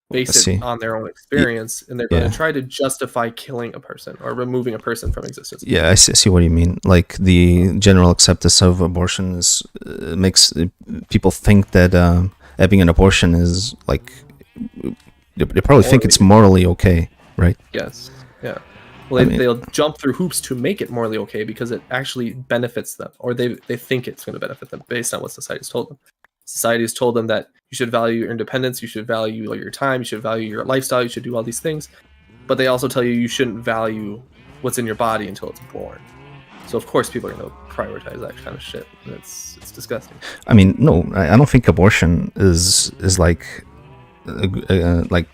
base it on their own experience, and they're going to try to justify killing a person or removing a person from existence. Yeah, I see what you mean. Like, the general acceptance of abortion makes people think that having an abortion is like, they probably think it's morally okay, right? Yes. Yeah. Well, they'll jump through hoops to make it morally okay because it actually benefits them, or they think it's going to benefit them based on what society's told them. Society has told them that you should value your independence, you should value your time, you should value your lifestyle, you should do all these things. But they also tell you shouldn't value what's in your body until it's born. So of course people are going to prioritize that kind of shit. It's disgusting. I mean, no, I don't think abortion is like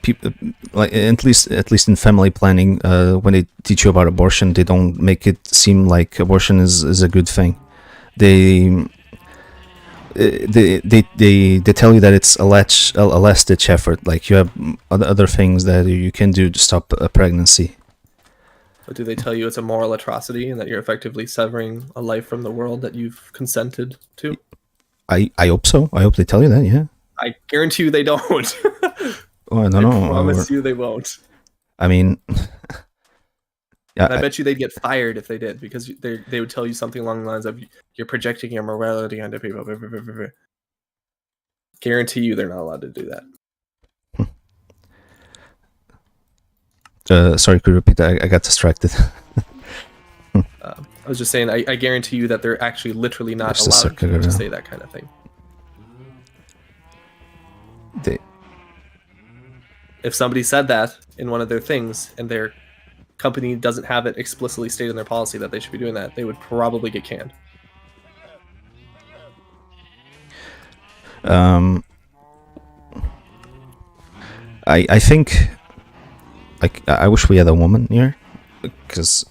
people, like at least in family planning, when they teach you about abortion, they don't make it seem like abortion is a good thing. They tell you that it's a last ditch effort. Like, you have other things that you can do to stop a pregnancy. But do they tell you it's a moral atrocity and that you're effectively severing a life from the world that you've consented to? I hope so. I hope they tell you that. Yeah. I guarantee you they don't. Oh, I don't I know. promise you they won't. I mean, yeah. And I bet you they'd get fired if they did, because they would tell you something along the lines of, you're projecting your morality onto people. Guarantee you they're not allowed to do that. Sorry, could you repeat that? I got distracted. I was just saying, I guarantee you that they're actually literally not Just a allowed second, to say that kind of thing. If somebody said that in one of their things and their company doesn't have it explicitly stated in their policy that they should be doing that, they would probably get canned. I think, like, I wish we had a woman here, because,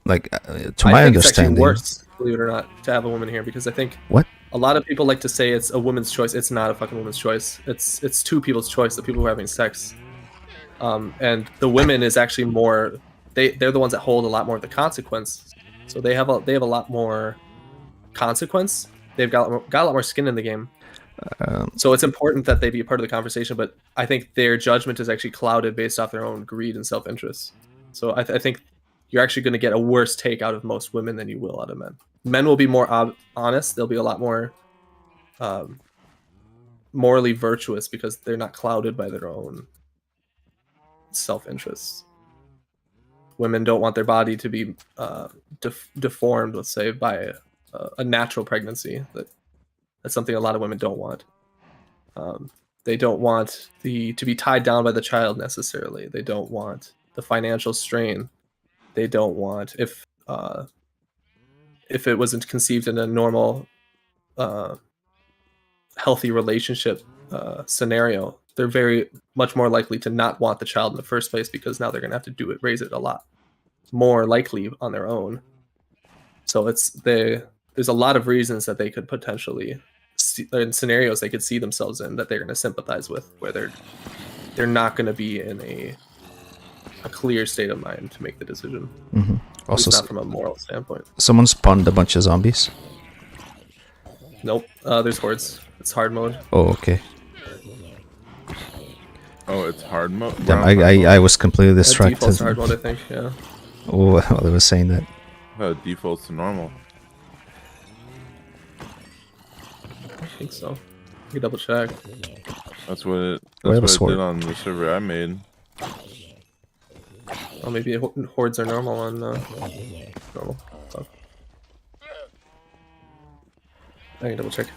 like, to my I think it's actually understanding, worse, believe it or not, to have a woman here, because I think what? a lot of people like to say it's a woman's choice. It's not a fucking woman's choice. It's two people's choice. The people who are having sex, and the women is actually more. They're the ones that hold a lot more of the consequence. So they have a lot more consequence. They've got a lot more skin in the game. So it's important that they be a part of the conversation. But I think their judgment is actually clouded based off their own greed and self-interest. So I think you're actually going to get a worse take out of most women than you will out of men. Men will be more honest. They'll be a lot more morally virtuous because they're not clouded by their own self-interests. Women don't want their body to be deformed, let's say, by a natural pregnancy. That's something a lot of women don't want. They don't want to be tied down by the child necessarily. They don't want the financial strain. They don't want if it wasn't conceived in a normal, healthy relationship scenario, they're very much more likely to not want the child in the first place, because now they're going to have to raise it a lot more likely on their own. So there's a lot of reasons that they could potentially in scenarios they could see themselves in that they're going to sympathize with, where they're not going to be in a clear state of mind to make the decision. Mm-hmm. Also, not from a moral standpoint. Someone spawned a bunch of zombies. Nope. There's hordes. It's hard mode. Oh, okay. Oh, it's hard mode. Damn, I was completely distracted. Default's hard mode, I think. Yeah. Oh, well, they were saying that. Defaults to normal. I think so. You can double check. That's what it did on the server I made. Oh, maybe hordes are normal on normal. Oh. I can double check.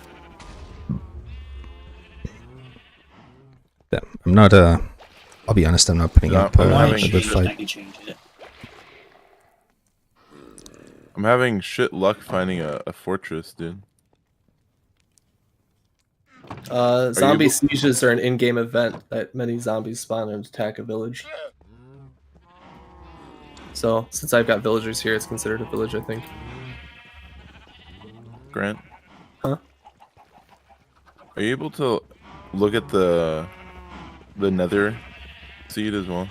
Yeah, I'm not. I'll be honest. I'm not putting up a good fight. I'm having shit luck finding a fortress, dude. Zombie sieges are an in-game event that many zombies spawn and attack a village. So, since I've got villagers here, it's considered a village, I think. Grant? Huh? Are you able to look at the nether seed as well?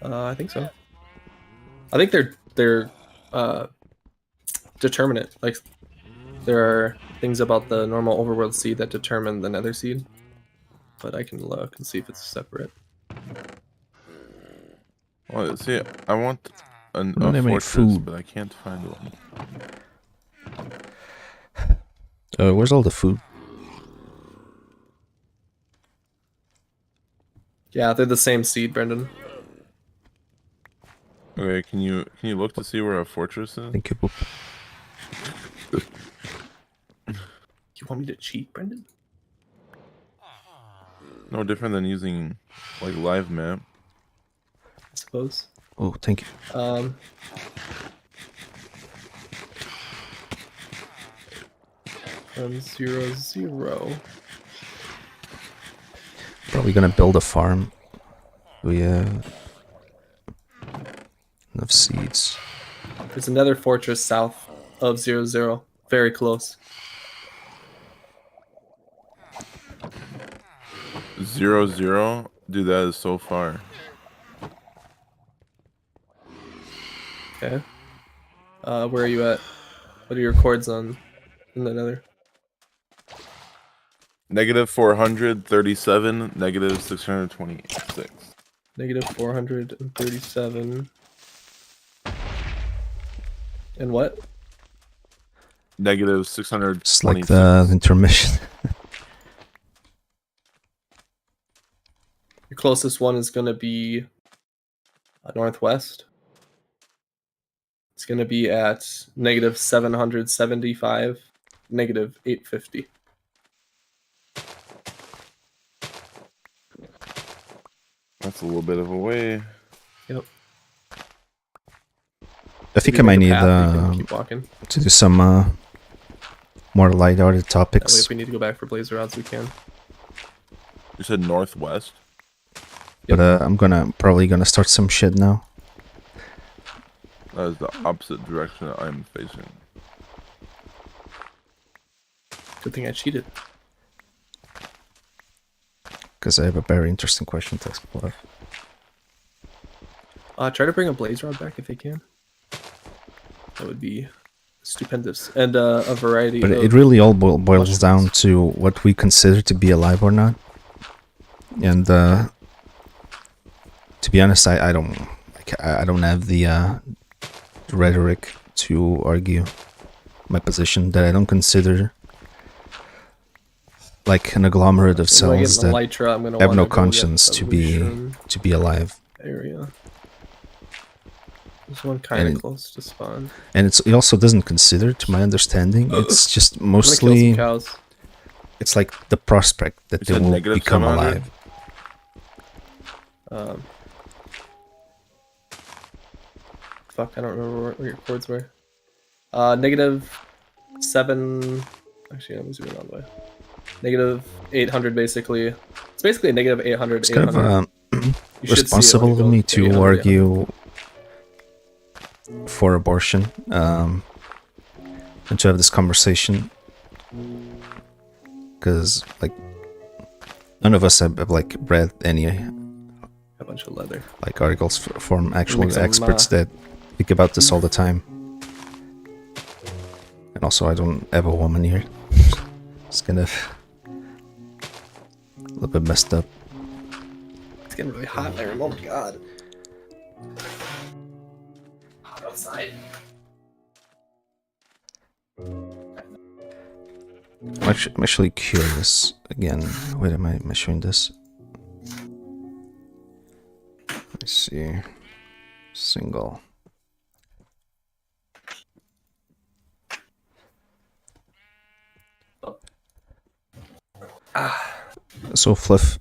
I think so. I think they're determinate. Like, there are things about the normal overworld seed that determine the nether seed, but I can look and see if it's separate. Well, see, I want a fortress, food, but I can't find one. Where's all the food? Yeah, they're the same seed, Brendan. Okay, can you look to see where a fortress is? Thank you, Boop. You want me to cheat, Brendan? No different than using like live map. I suppose. Oh, thank you. From 0-0. Probably gonna build a farm. We have enough seeds. There's another fortress south of 0-0. Very close. 0-0? Dude, that is so far. Okay. Where are you at? What are your chords on in the nether? Negative 437, negative 626. Negative 437. And what? Negative 626. It's like the intermission. Your closest one is going to be northwest. It's going to be at negative 775, negative 850. That's a little bit of a way. Yep. I think I might need keep walking. to do some more light-hearted That way, topics. if we need to go back for blazer rods, we can. You said northwest? But I'm probably gonna start some shit now. That is the opposite direction that I'm facing. Good thing I cheated. Because I have a very interesting question to explore. Try to bring a blazer rod back if they can. That would be stupendous. And a variety But of... it really all boils mushrooms. down to what we consider to be alive or not. And to be honest, I don't have the rhetoric to argue my position that I don't consider like an agglomerate of When I get cells in the that Lytra, I'm gonna have wanna no go get conscience the to mushroom be alive. area. There's one kind And of close to spawn. And it also doesn't consider, to my understanding, it's just I'm gonna kill some mostly cows. it's like the prospect that You they said will negative become 700? alive. Fuck, I don't remember where your chords were. Negative 7. Actually, let me zoom in all the way. Negative 800, basically. It's basically a negative 800. It's kind of You should see it when responsible you of go me to to 800, argue for abortion and to have this conversation, because like none of us have like read any A bunch of leather. like articles from actual Make some, experts that speak about this all the time. And also, I don't have a woman here. It's kind of a little bit messed up. It's getting really hot there. Oh my god. Hot outside. I'm actually curious. Again, wait, am I showing this? Let's see. Single. So fluff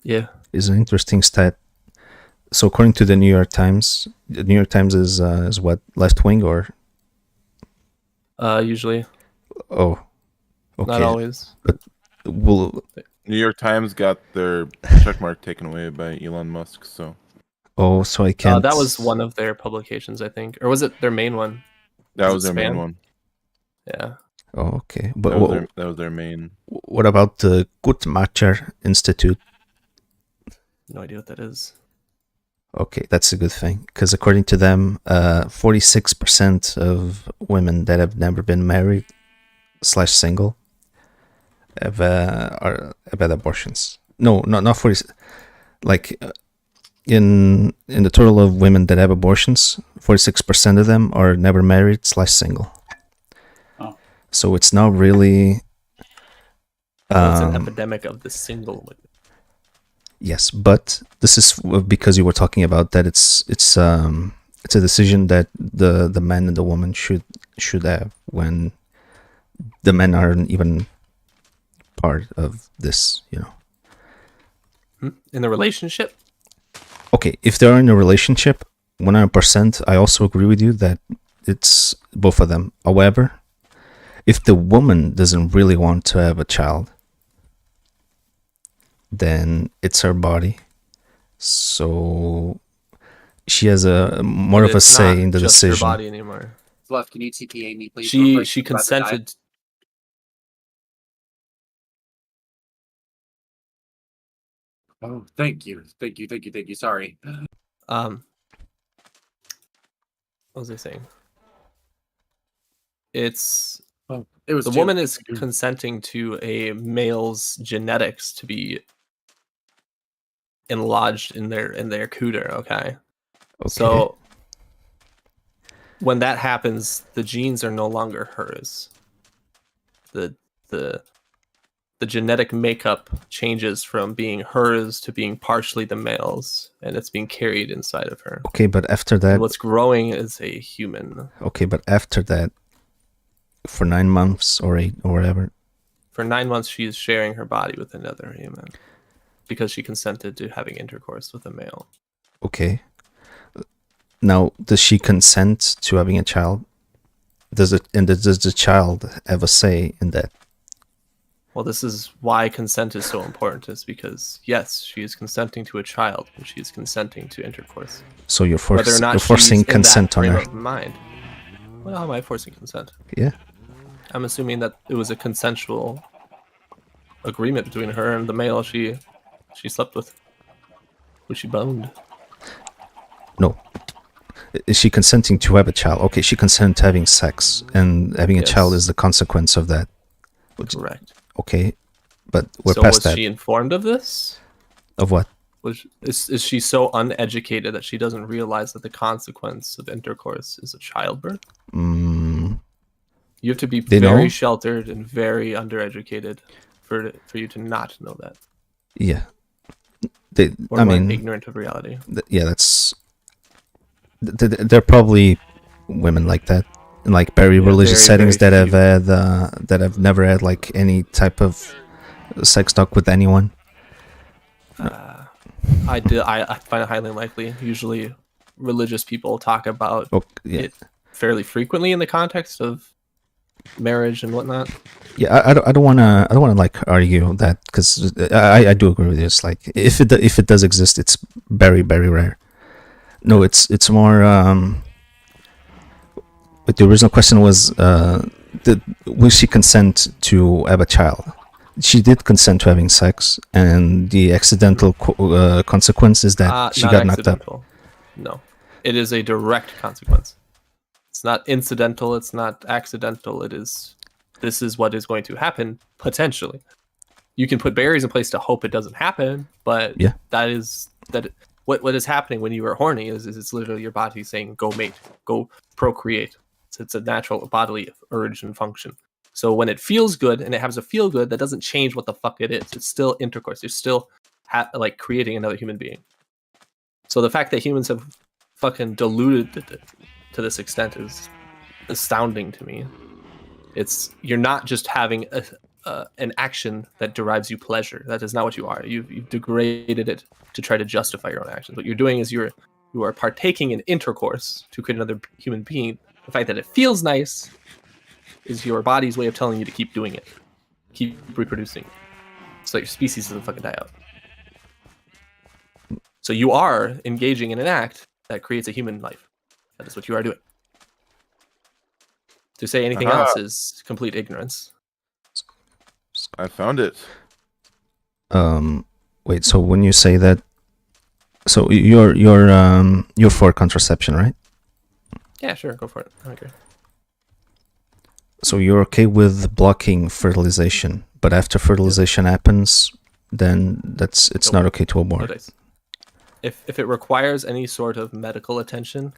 Yeah. is an interesting stat. So according to the New York Times is what, left wing or Usually. oh, okay. Not always. Well, New York Times got their checkmark taken away by Elon Musk, so oh, so I can't. That was one of their publications, I think. Or was it their main one? that Is was it their main spam? one. Yeah. Oh, okay. But That was their main. what about the Guttmacher Institute? No idea what that is. Okay, that's a good thing, because according to them, 46% of women that have never been married / single have had abortions. No, not 40. Like in the total of women that have abortions, 46% of them are never married / single. Oh. So it's not really. Well, it's an epidemic of the single women. Yes, but this is because you were talking about that it's a decision that the man and the woman should have when the men aren't even part of this, you know. In the relationship? Okay, if they're in a relationship, 100%, I also agree with you that it's both of them. However, if the woman doesn't really want to have a child, then it's her body. So she has a more But of a it's say not in the just her decision. body anymore. Left, can you TPA me, please? real quick? She I'm about to die. consented. Oh, thank you. Sorry. what was I saying? It's It was the woman is consenting to a male's genetics to be enlarged in their cooter. Okay. So when that happens, the genes are no longer hers. The genetic makeup changes from being hers to being partially the male's, and it's being carried inside of her. Okay, but after that, and what's growing is a human. Okay, but after that, for 9 months or 8 or whatever. For 9 months, she is sharing her body with another human because she consented to having intercourse with a male. Okay. Now, does she consent to having a child? Does the child have a say in that? Well, this is why consent is so important, is because, yes, she is consenting to a child, and she is consenting to intercourse. So you're Whether or not you're forcing consent on her. Of mind. Well, how am I forcing consent? Yeah. I'm assuming that it was a consensual agreement between her and the male she slept with, who she boned. No. Is she consenting to have a child? Okay, she consented to having sex, and having a child is the consequence of that. Correct. Okay, but we're past that. So was she informed of this? Of what? Is she so uneducated that she doesn't realize that the consequence of intercourse is a childbirth? You have to be very sheltered and very undereducated for you to not know that. Yeah. Ignorant of reality. Yeah, that's... There are probably women like that. In like very religious settings that have never had like any type of sex talk with anyone. I find it highly unlikely. Usually, religious people talk about it fairly frequently in the context of marriage and whatnot. Yeah, I don't want to like argue that, because I do agree with you. It's like if it does exist, it's very, very rare. No, it's more. But the original question was, will she consent to have a child? She did consent to having sex, and the accidental consequence is that she got knocked up. No, it is a direct consequence. It's not incidental. It's not accidental. This is what is going to happen potentially. You can put barriers in place to hope it doesn't happen, but what is happening when you are horny is it's literally your body saying, go mate, go procreate. It's a natural bodily urge and function. So when it feels good and it has a feel good, that doesn't change what the fuck it is. It's still intercourse. You're still like creating another human being. So the fact that humans have fucking diluted it to this extent is astounding to me. You're not just having an action that derives you pleasure. That is not what you are. You've degraded it to try to justify your own actions. What you're doing is you are partaking in intercourse to create another human being. The fact that it feels nice is your body's way of telling you to keep doing it. Keep reproducing. So your species doesn't fucking die out. So you are engaging in an act that creates a human life. That is what you are doing. To say anything else is complete ignorance. I found it. Wait, so when you say that, so you're for contraception, right? Yeah, sure, go for it. I agree. So you're okay with blocking fertilization, but after fertilization happens, then it's not okay to abort. If it requires any sort of medical attention,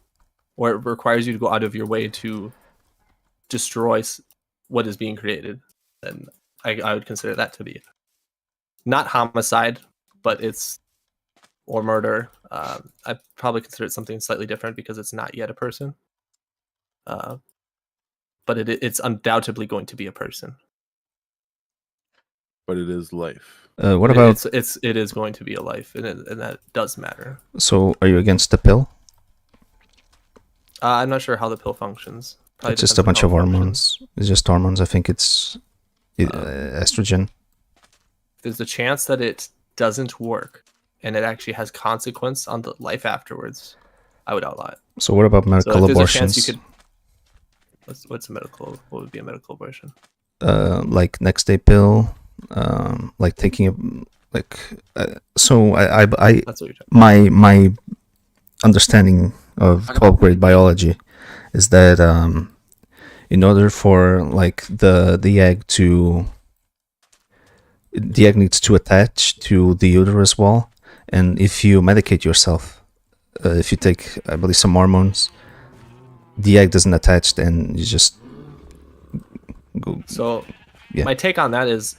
or it requires you to go out of your way to destroy what is being created, then I would consider that to be not homicide, but or murder. I probably consider it something slightly different because it's not yet a person. But it's undoubtedly going to be a person. But it is life. What about it is going to be a life, and that does matter. So, are you against the pill? I'm not sure how the pill functions. Probably it's just a bunch of hormones. It's just hormones. I think it's estrogen. There's a chance that it doesn't work, and it actually has consequence on the life afterwards. I would outlaw it. So what about medical abortions? What's a medical? What would be a medical abortion? Like next day pill, like taking so I That's what you're talking about. my understanding of 12th grade biology is that in order for like the egg to the egg needs to attach to the uterus wall, and if you medicate yourself, if you take, I believe, some hormones, the egg doesn't attach, and you just go. So, Yeah. my take on that is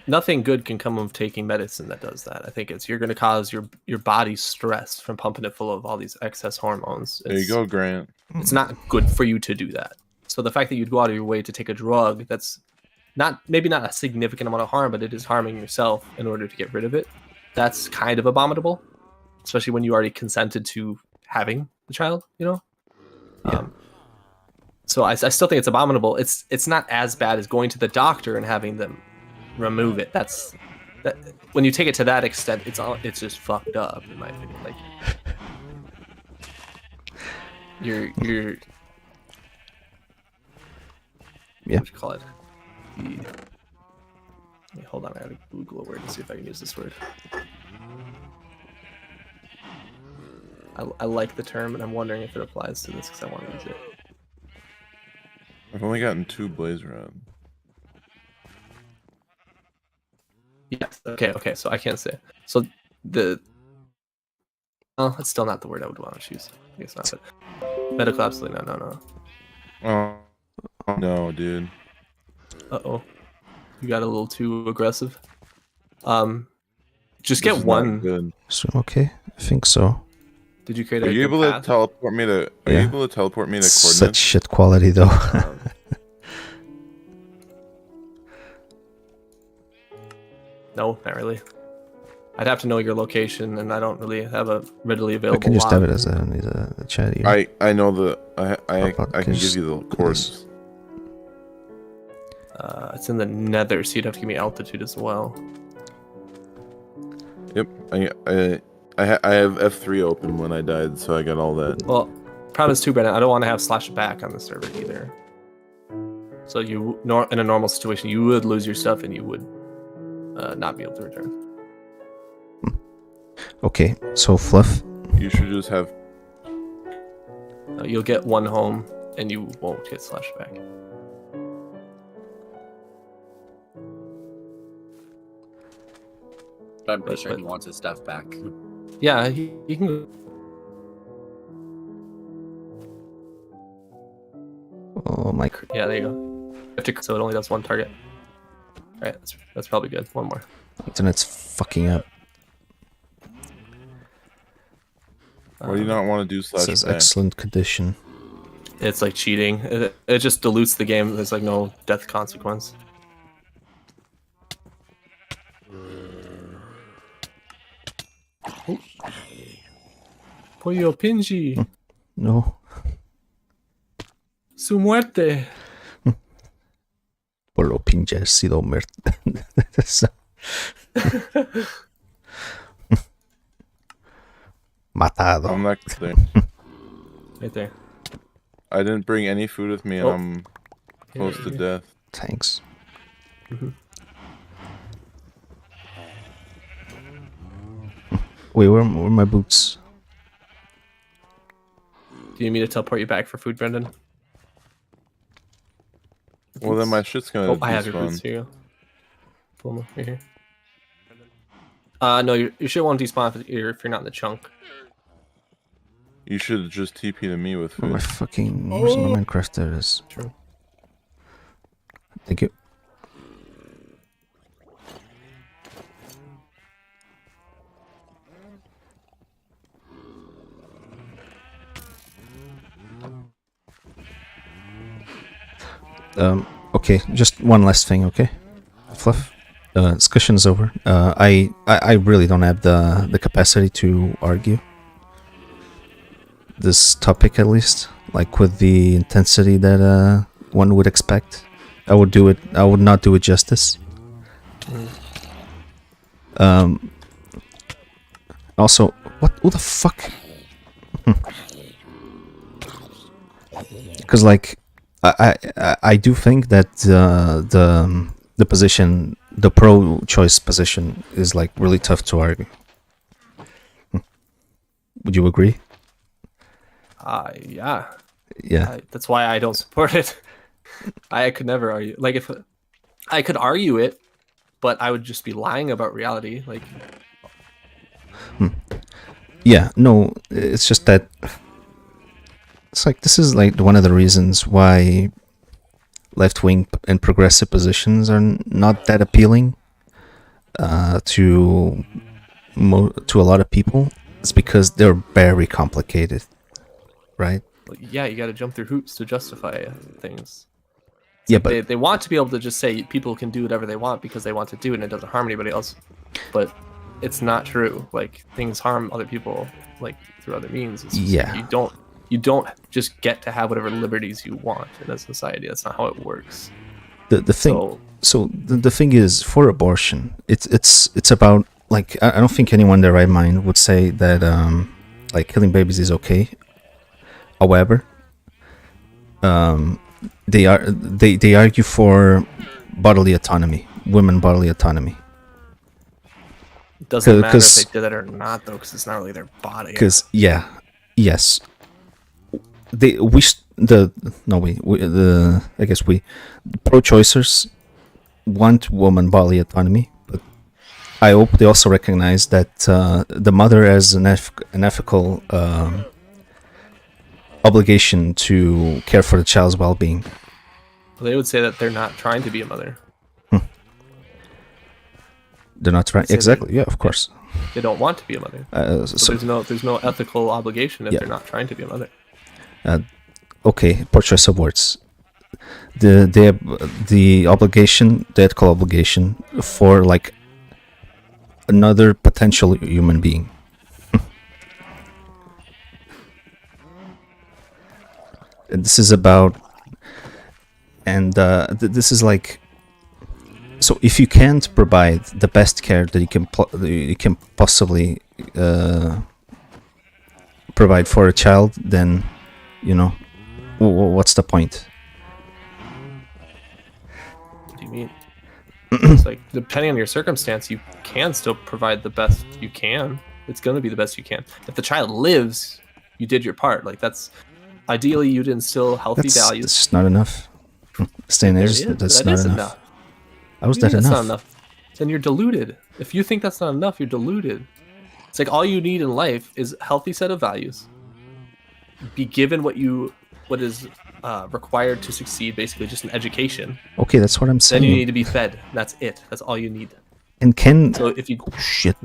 nothing good can come of taking medicine that does that. I think you're going to cause your body stress from pumping it full of all these excess hormones. There you go, Grant. It's not good for you to do that. So the fact that you'd go out of your way to take a drug that's maybe not a significant amount of harm, but it is harming yourself in order to get rid of it, that's kind of abominable, especially when you already consented to having the child, you know? Yeah. So I still think it's abominable. It's not as bad as going to the doctor and having them remove it. That when you take it to that extent, it's just fucked up, in my opinion. Like you're Yeah. what do you call it? Wait, hold on, I gotta Google a word and see if I can use this word. I like the term, and I'm wondering if it applies to this because I want to use it. I've only gotten 2 blaze rod. Yes. Okay. So I can't say. So it's still not the word I would want to choose. I guess not. But medical, absolutely no. Oh no, dude. Uh-oh. You got a little too aggressive. Just This get is not one. good. So okay, I think so. Did you create Are a you good able to path? teleport me to? Are you Yeah. able to teleport me to Such coordinates? shit quality though. No, not really. I'd have to know your location, and I don't really have a readily I available can just lot. have it as a chat here. I know the I about can this- give you the coordinates. It's in the nether, so you'd have to give me altitude as well. Yep. I have F3 open when I died, so I got all that. Well, problem is too, Brennan. I don't want to have /back on the server either. So in a normal situation, you would lose your stuff, and you would not be able to return. Okay, so Fluff. You should just have. You'll get one home, and you won't get /back. But I'm pretty sure he wants his stuff back. Yeah, he can go. Oh my. Yeah, there you go. So it only does one target. Alright, that's probably good. One more. Internet's fucking up. Why do you not want to do It says /back? excellent condition. It's like cheating. It just dilutes the game. There's like no death consequence. Pollo Pinji. No. Su muerte. Por lo pinche sido matado. I'm not there. Right there. I didn't bring any food with me, and Oh. I'm close to death. Thanks. Wait, where are my boots? Do you need me to teleport you back for food, Brendan? Well, then my shit's gonna Oh, I have your despawn. boots. Here you go. Pull them right here. No, your shit won't despawn if you're not in the chunk. You should just TP to me with Where's my food. fucking... Where's my Minecraft? There it is. True. Thank you. Okay, just one last thing, okay? Fluff. Discussion's over. I really don't have the capacity to argue this topic, at least, like with the intensity that one would expect. I would not do it justice. Also, who the fuck? Because like I do think that the position, the pro-choice position, is like really tough to argue. Would you agree? Yeah. Yeah. That's why I don't support it. I could never argue. Like, if I could argue it, but I would just be lying about reality. Like, Yeah, no, it's just that it's like this is like one of the reasons why left-wing and progressive positions are not that appealing to a lot of people. It's because they're very complicated, right? yeah, you got to jump through hoops to justify things. Yeah, but They want to be able to just say people can do whatever they want because they want to do it and it doesn't harm anybody else. But it's not true. Like, things harm other people, like, through other means. It's just, Yeah. You don't just get to have whatever liberties you want in a society. That's not how it works. the thing. So the thing is, for abortion, it's about, like, I don't think anyone in their right mind would say that like killing babies is okay. However, they argue for bodily autonomy, women bodily autonomy. It doesn't matter if 'cause- they did it or not, though, because it's not really their body. Because yes, I guess we pro-choicers want woman bodily autonomy, but I hope they also recognize that the mother has an ethical obligation to care for the child's well-being. They would say that they're not trying to be a mother. They're not right. Say Exactly. Yeah, of course. They don't want to be a mother. So, So there's no ethical obligation if Yeah. they're not trying to be a mother. okay, poor choice of words. The obligation, the ethical obligation for, like, another potential human being. And this is about, and this is like, so if you can't provide the best care that you can possibly provide for a child, then, you know, what's the point? What do you mean? It's like, depending on your circumstance, you can still provide the best you can. It's going to be the best you can. If the child lives, you did your part. Like, that's ideally you'd instill healthy values. That's just not enough. Stay in there. That's That not is enough. How is What do you that mean that's enough? not enough? Then you're deluded. If you think that's not enough, you're deluded. It's like all you need in life is a healthy set of values. Be given what is required to succeed, basically just an education. Okay, that's what I'm saying. Then you need to be fed. That's it. That's all you need. And can So if you shit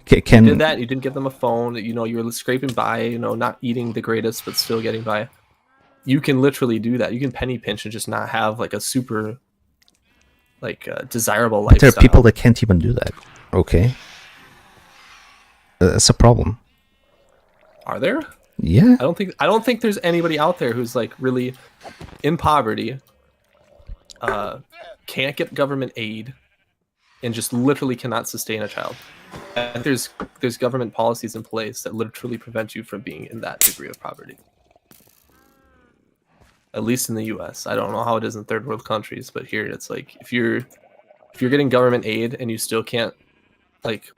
did can that, you didn't give them a phone, you know, you're scraping by, you know, not eating the greatest, but still getting by. You can literally do that. You can penny pinch and just not have like a super, like, desirable there lifestyle. are people that can't even do that. Okay, that's a problem. Are there? Yeah, I don't think there's anybody out there who's like really in poverty, can't get government aid, and just literally cannot sustain a child. And there's government policies in place that literally prevent you from being in that degree of poverty. At least in the U.S. I don't know how it is in third world countries, but here it's like if you're getting government aid and you still can't, like,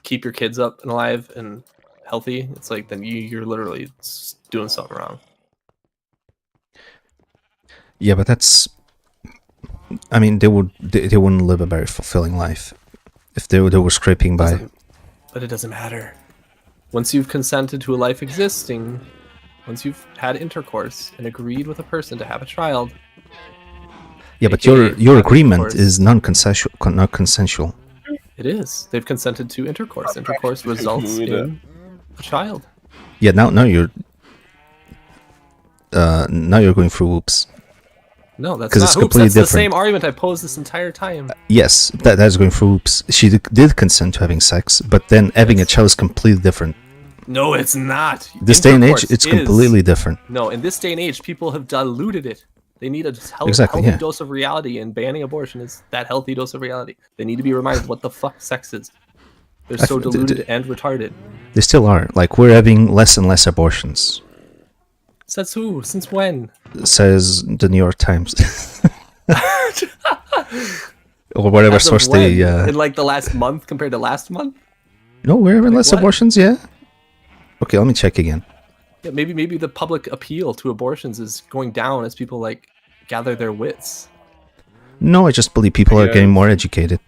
keep your kids up and alive and healthy, it's like then you're literally doing something wrong. yeah, but that's. I mean, they wouldn't live a very fulfilling life if they were scraping by. But it doesn't matter. Once you've consented to a life existing, once you've had intercourse and agreed with a person to have a child. Yeah, but AKA your have agreement intercourse. is non-consensual. Not consensual. It is. They've consented to intercourse. Intercourse results in a child. Yeah, now you're going through oops. No, that's 'Cause not it's hoops. completely That's the different. same argument I posed this entire time. Yes, that's going through oops. She did consent to having sex, but then having a child is completely different. No, it's not. This day and age, Intercourse it's is- completely different. No, in this day and age, people have diluted it. They need a Exactly, healthy yeah. dose of reality, and banning abortion is that healthy dose of reality. They need to be reminded what the fuck sex is. They're so diluted and retarded. They still are. Like, we're having less and less abortions, Says who? Since when? says the New York Times. Or whatever As of source when? they. In like the last month compared to last month? No, we're having less what? abortions, yeah? Okay, let me check again. Yeah, maybe the public appeal to abortions is going down as people like gather their wits. No, I just believe people are getting more educated.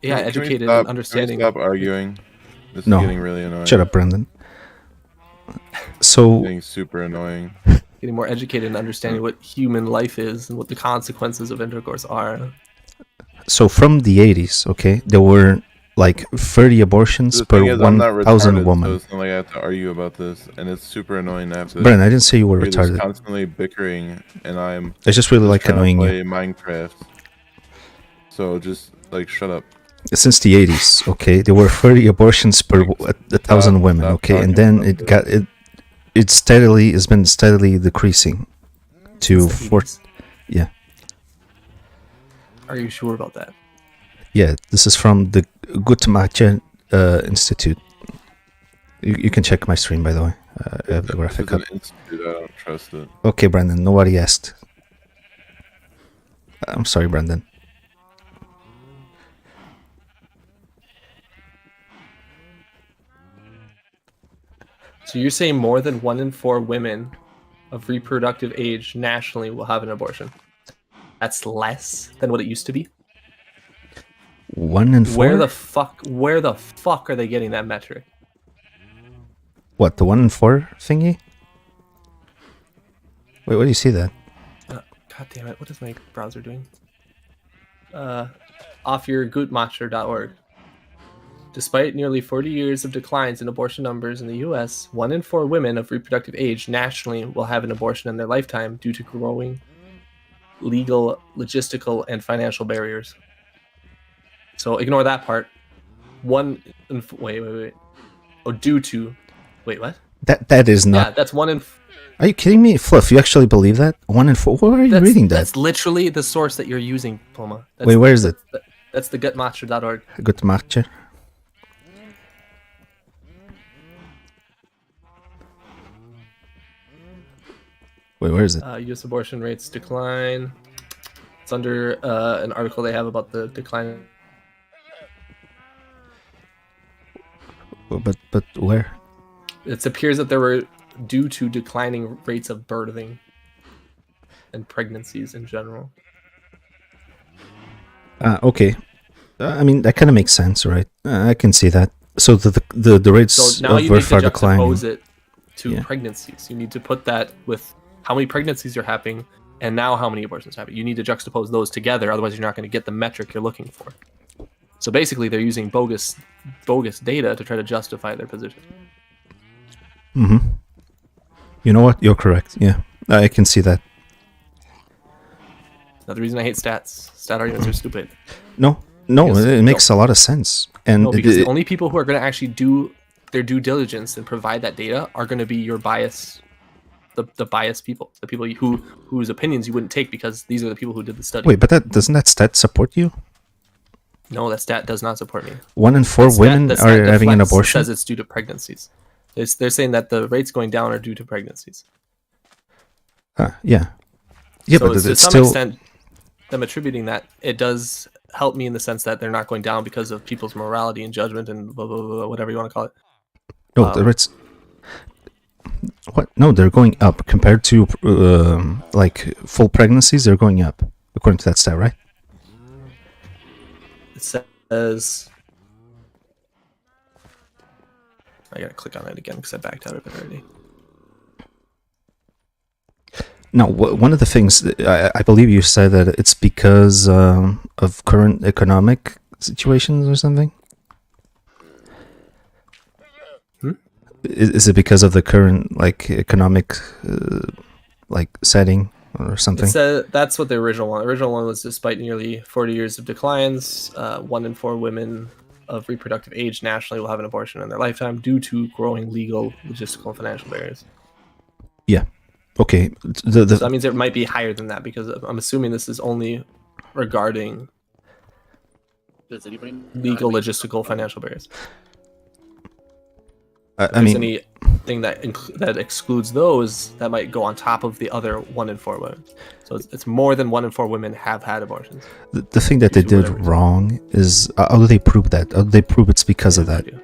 Yeah, Can we educated stop- and understanding. Can we stop arguing? This No. is getting really annoying. Shut up, Brendan. So, Getting super annoying. Getting more educated and understanding what human life is and what the consequences of intercourse are. so from the 80s, okay, there were like 30 abortions The per thing is, I'm not 1,000 retarded, so women. it's not like I have to argue about this, and it's super annoying to have to. Brendan, I didn't say you were hear this retarded. constantly bickering, and I'm I just really like trying to annoying play you. Minecraft. So just like shut up. Since the 80s, okay, there were 30 abortions per 1,000 women, stop okay, and talking then about it steadily has been steadily decreasing to Since the 4. 80s. Yeah. Are you sure about that? Yeah, this is from the Guttmacher Institute. You can check my stream, by the way. I have the graphic It's up. an institute, I don't trust it. Okay, Brandon, nobody asked. I'm sorry, Brandon. So you're saying more than 1 in 4 women of reproductive age nationally will have an abortion? That's less than what it used to be? 1 in 4? Where the fuck are they getting that metric? What, the 1 in 4 thingy? Wait, where do you see that? God damn it, what is my browser doing? Off your Guttmacher.org. Despite nearly 40 years of declines in abortion numbers in the US, 1 in 4 women of reproductive age nationally will have an abortion in their lifetime due to growing legal, logistical, and financial barriers. So ignore that part. Wait. Oh, due to. Wait, what? That is Yeah, not. that's 1 in. Are you kidding me, Fluff? You actually believe that? 1 in 4? Where are you reading that? That's literally the source that you're using, Ploma. Wait, where is it? That's the Guttmacher.org. Guttmacher. Wait, where is it? U.S. abortion rates decline. It's under an article they have about the decline. But where? It appears that there were due to declining rates of birthing and pregnancies in general. Okay. I mean, that kind of makes sense, right? I can see that. So the rates So now of you need birth to are declining. juxtapose it to Yeah. pregnancies. You need to put that with how many pregnancies are happening and now how many abortions happen. You need to juxtapose those together, otherwise you're not going to get the metric you're looking for. So basically, they're using bogus data to try to justify their position. Mm-hmm. You know what? You're correct. Yeah, I can see that. Another reason I hate stats. Stat arguments are stupid. No, Because- it makes a lot of sense. And No, because the only people who are going to actually do their due diligence and provide that data are going to be your bias, the biased people, the people whose opinions you wouldn't take because these are the people who did the study. wait, but doesn't that stat support you? No, that stat does not support me. 1 in 4 women The are stat having an deflects, abortion. says it's due to pregnancies. They're saying that the rates going down are due to pregnancies. Yeah, yeah, So but to it's some still. extent, them attributing that, it does help me in the sense that they're not going down because of people's morality and judgment and blah, blah, blah, whatever you want to call it. No, the rates. What? No, they're going up compared to like full pregnancies. They're going up according to that stat, right? It says, I gotta click on it again because I backed out of it already. No, one of the things I believe you said that it's because of current economic situations or something. Is it because of the current like economic like setting or something? It said that's what the original one. The original one was despite nearly 40 years of declines, 1 in 4 women of reproductive age nationally will have an abortion in their lifetime due to growing legal, logistical, and financial barriers. Yeah. Okay. So that means it might be higher than that because I'm assuming this is only regarding Does anybody know legal, how to make- logistical, financial barriers. I If there's mean, anything that excludes those, that might go on top of the other 1 in 4 women. So it's more than 1 in 4 women have had abortions. the thing that they These are did whatever. wrong is how do they prove that? How do they prove it's because of that? So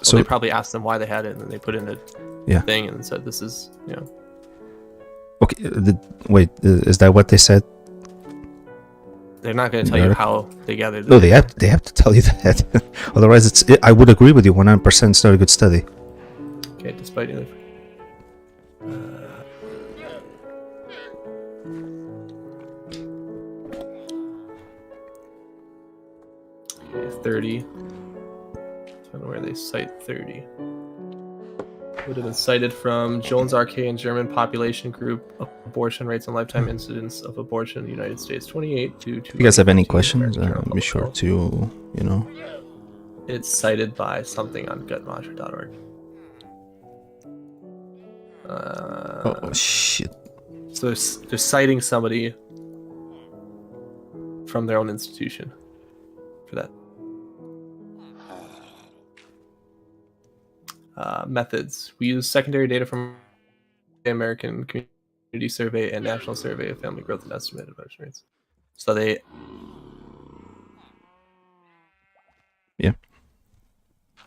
So they probably asked them why they had it, and then they put in a Yeah. thing and said, "This is Okay. Wait, is that what they said? they're not going to tell you how they gathered." No, they have to tell you that. Otherwise, I would agree with you 100%. It's not a good study. Okay, despite either. 30. I don't know where they cite 30. Would have been cited from Jones Arcade German Population Group Abortion Rates and Lifetime Incidence of Abortion in the United States 28 to If you guys have any 214, questions, American Journal of be Public sure Health. to, It's cited by something on gutmonitor.org. oh shit. So they're citing somebody from their own institution for that. Methods. We use secondary data from the American Community Survey and National Survey of Family Growth and Estimated Abortion Rates. So they... Yeah.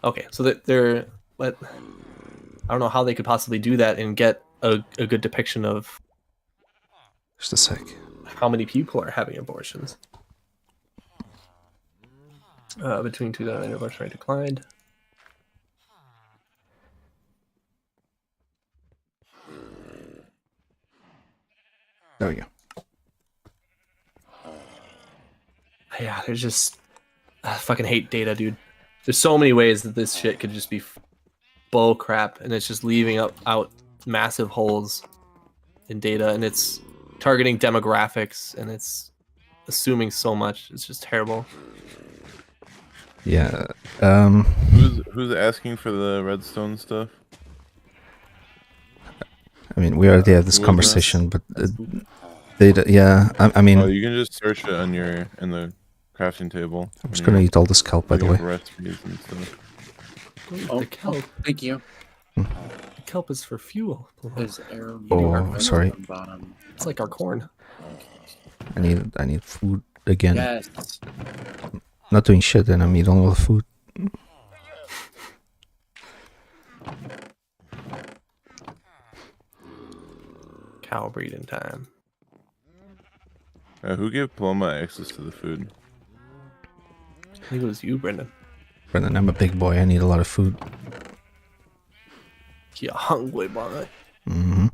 Okay, so they're... But I don't know how they could possibly do that and get a good depiction of Just a sec. how many people are having abortions. Between 2009 abortion rate declined. There we go. Yeah, there's just... I fucking hate data, dude. There's so many ways that this shit could just be bull crap, and it's just leaving out massive holes in data, and it's targeting demographics, and it's assuming so much. It's just terrible. Yeah. Who's asking for the redstone stuff? I mean, we already had this Who was conversation, but data. Yeah. I mean, Oh, you can just search it on in the crafting table. I'm just gonna eat all this kelp, by the way. Recipes and stuff. Oh, The kelp. thank you. The kelp is for fuel. Is arrow Oh, sorry. on the bottom? It's like our corn. I need food again. Yes. Not doing shit, and I'm eating all the food. Cow breeding time. Who gave Paloma access to the food? I think it was you, Brendan. Brendan, I'm a big boy. I need a lot of food. You hungry boy. Mm-hmm.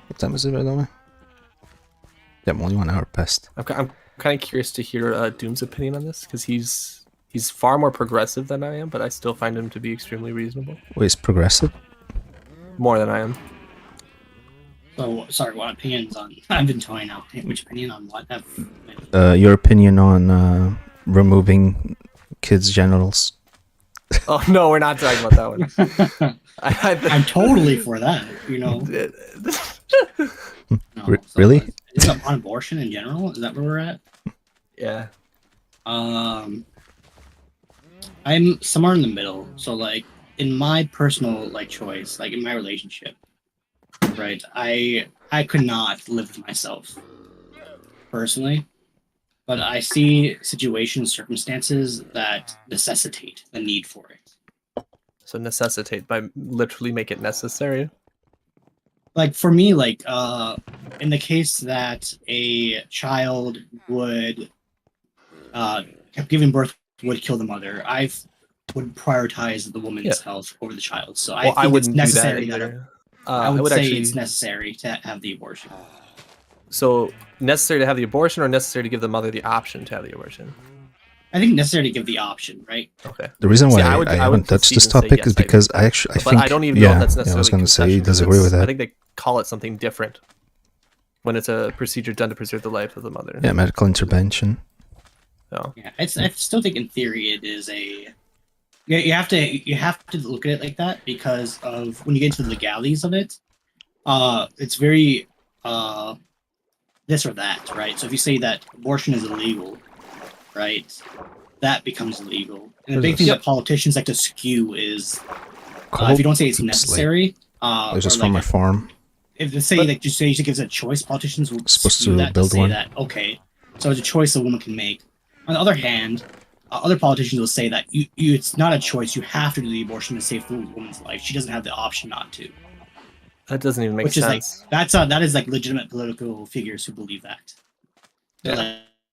What time is it, by the way? Yeah, I'm only 1 hour past. I'm kind of curious to hear Doom's opinion on this, because he's far more progressive than I am, but I still find him to be extremely reasonable. Wait, it's progressive? More than I am. So, sorry, what opinions on... I've been toying out. Which opinion on what? Your opinion on removing kids' genitals? Oh no, we're not talking about that one. I'm totally for that, you know. No, Really? Is it on abortion in general? Is that where we're at? Yeah. I'm somewhere in the middle. So like in my personal choice, like in my relationship, right? I could not live with myself personally, but I see situations, circumstances that necessitate the need for it. So necessitate by literally make it necessary. Like for me, in the case that a child would giving birth would kill the mother, I would prioritize the woman's health over the child. So I think it's necessary that I would say actually... it's necessary to have the abortion. So necessary to have the abortion, or necessary to give the mother the option to have the abortion? I think necessary to give the option, right? Okay. The reason why See, I haven't touched this topic is because I think... But I don't even know if that's necessarily I was going to say, he consensual, does agree with I that. think they call it something different when it's a procedure done to preserve the life of the mother. Yeah, medical intervention. So. Yeah, I still think in theory it is a... Yeah, you have to look at it like that, because of when you get into the legalities of it, it's very this or that, right? So if you say that abortion is illegal, right, that becomes illegal. And the big thing that politicians like to skew is if you don't say it's necessary, It's just from my farm. if they say that you say it gives a choice, politicians will Supposed skew to that build to say one. that okay, so it's a choice a woman can make. On the other hand, other politicians will say that it's not a choice. You have to do the abortion to save the woman's life. She doesn't have the option not to. That doesn't even make Which is sense. like that is like legitimate political figures who believe that. They're Yeah.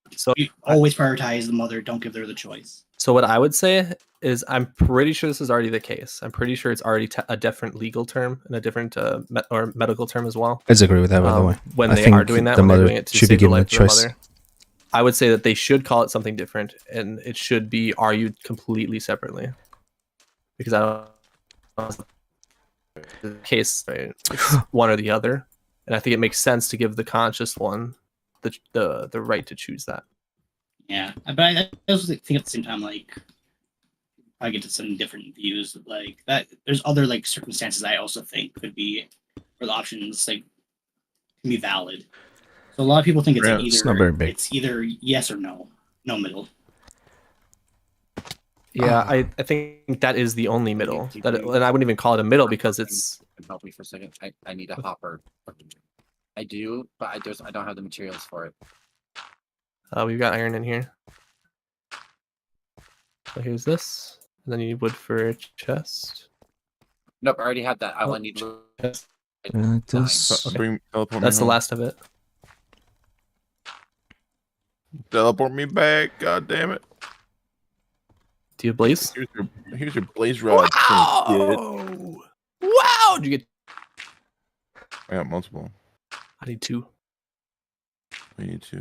like, So you always prioritize the mother. Don't give her the choice. So what I would say is I'm pretty sure this is already the case. I'm pretty sure it's already a different legal term and a different or medical term as well. I disagree with that, by the way. When I they think are doing that, the when they're mother doing it to should be save the given a life of the choice. mother, I would say that they should call it something different, and it should be argued completely separately. Because I don't know the case, right? It's one or the other, and I think it makes sense to give the conscious one the right to choose that. Yeah, but I also think at the same time, like, I get to some different views, like that. There's other like circumstances I also think could be where the options like can be valid. So a lot of people think it's like Yeah, it's not very big. it's either yes or no, no middle. Yeah, I think that is the only middle. And I wouldn't even call it a middle because it's. Help me for a second. I need a hopper. I do, but I don't have the materials for it. We've got iron in here. So here's this, and then you need wood for a chest. Nope, I already have that. I Oh, only need chest. This, Okay. Teleport That's me the home. last of it. Teleport me back. God damn it. Do you blaze? Here's your blaze rod. Kid. Wow! Wow! Did you get? I got multiple. I need 2. We need to.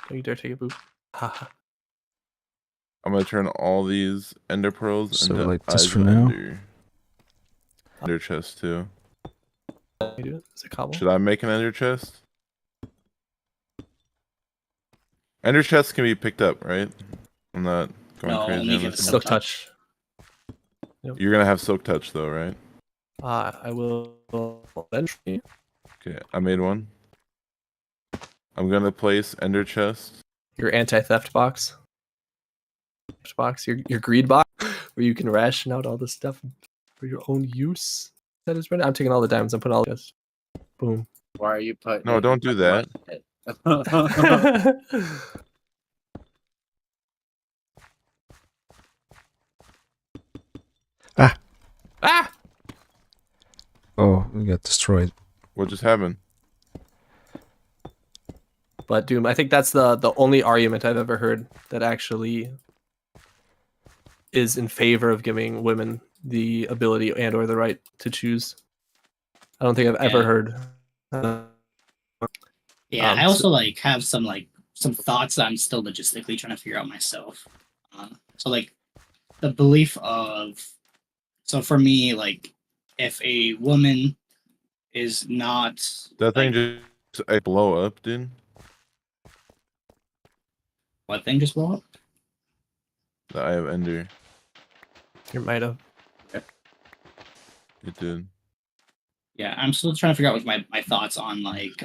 Don't you dare take a boop. Haha. I'm gonna turn all these ender pearls So, into like, just eyes for of now? Ender chest too. You do it? Is it cobble? Should I make an ender chest? Ender chests can be picked up, right? I'm not going No, crazy. only on if this it's one. Silk touch. You're gonna have silk touch though, right? I will eventually. Okay, I made one. I'm gonna place ender chest. Your anti-theft box. Your greed box, where you can ration out all this stuff for your own use. That is right. I'm taking all the diamonds and putting all this. Boom. Why are you putting? No, don't do that. Ah! oh, we got destroyed. What just happened? But Doom, I think that's the only argument I've ever heard that actually is in favor of giving women the ability and or the right to choose. I don't think I've ever Yeah. heard. Yeah, I so- also like have some thoughts that I'm still logistically trying to figure out myself. So like the belief of, so for me, like if a woman is not That thing like, just I blow up, dude. what thing just blow up? The eye of ender. You might have. It did. Yeah, I'm still trying to figure out what my thoughts on like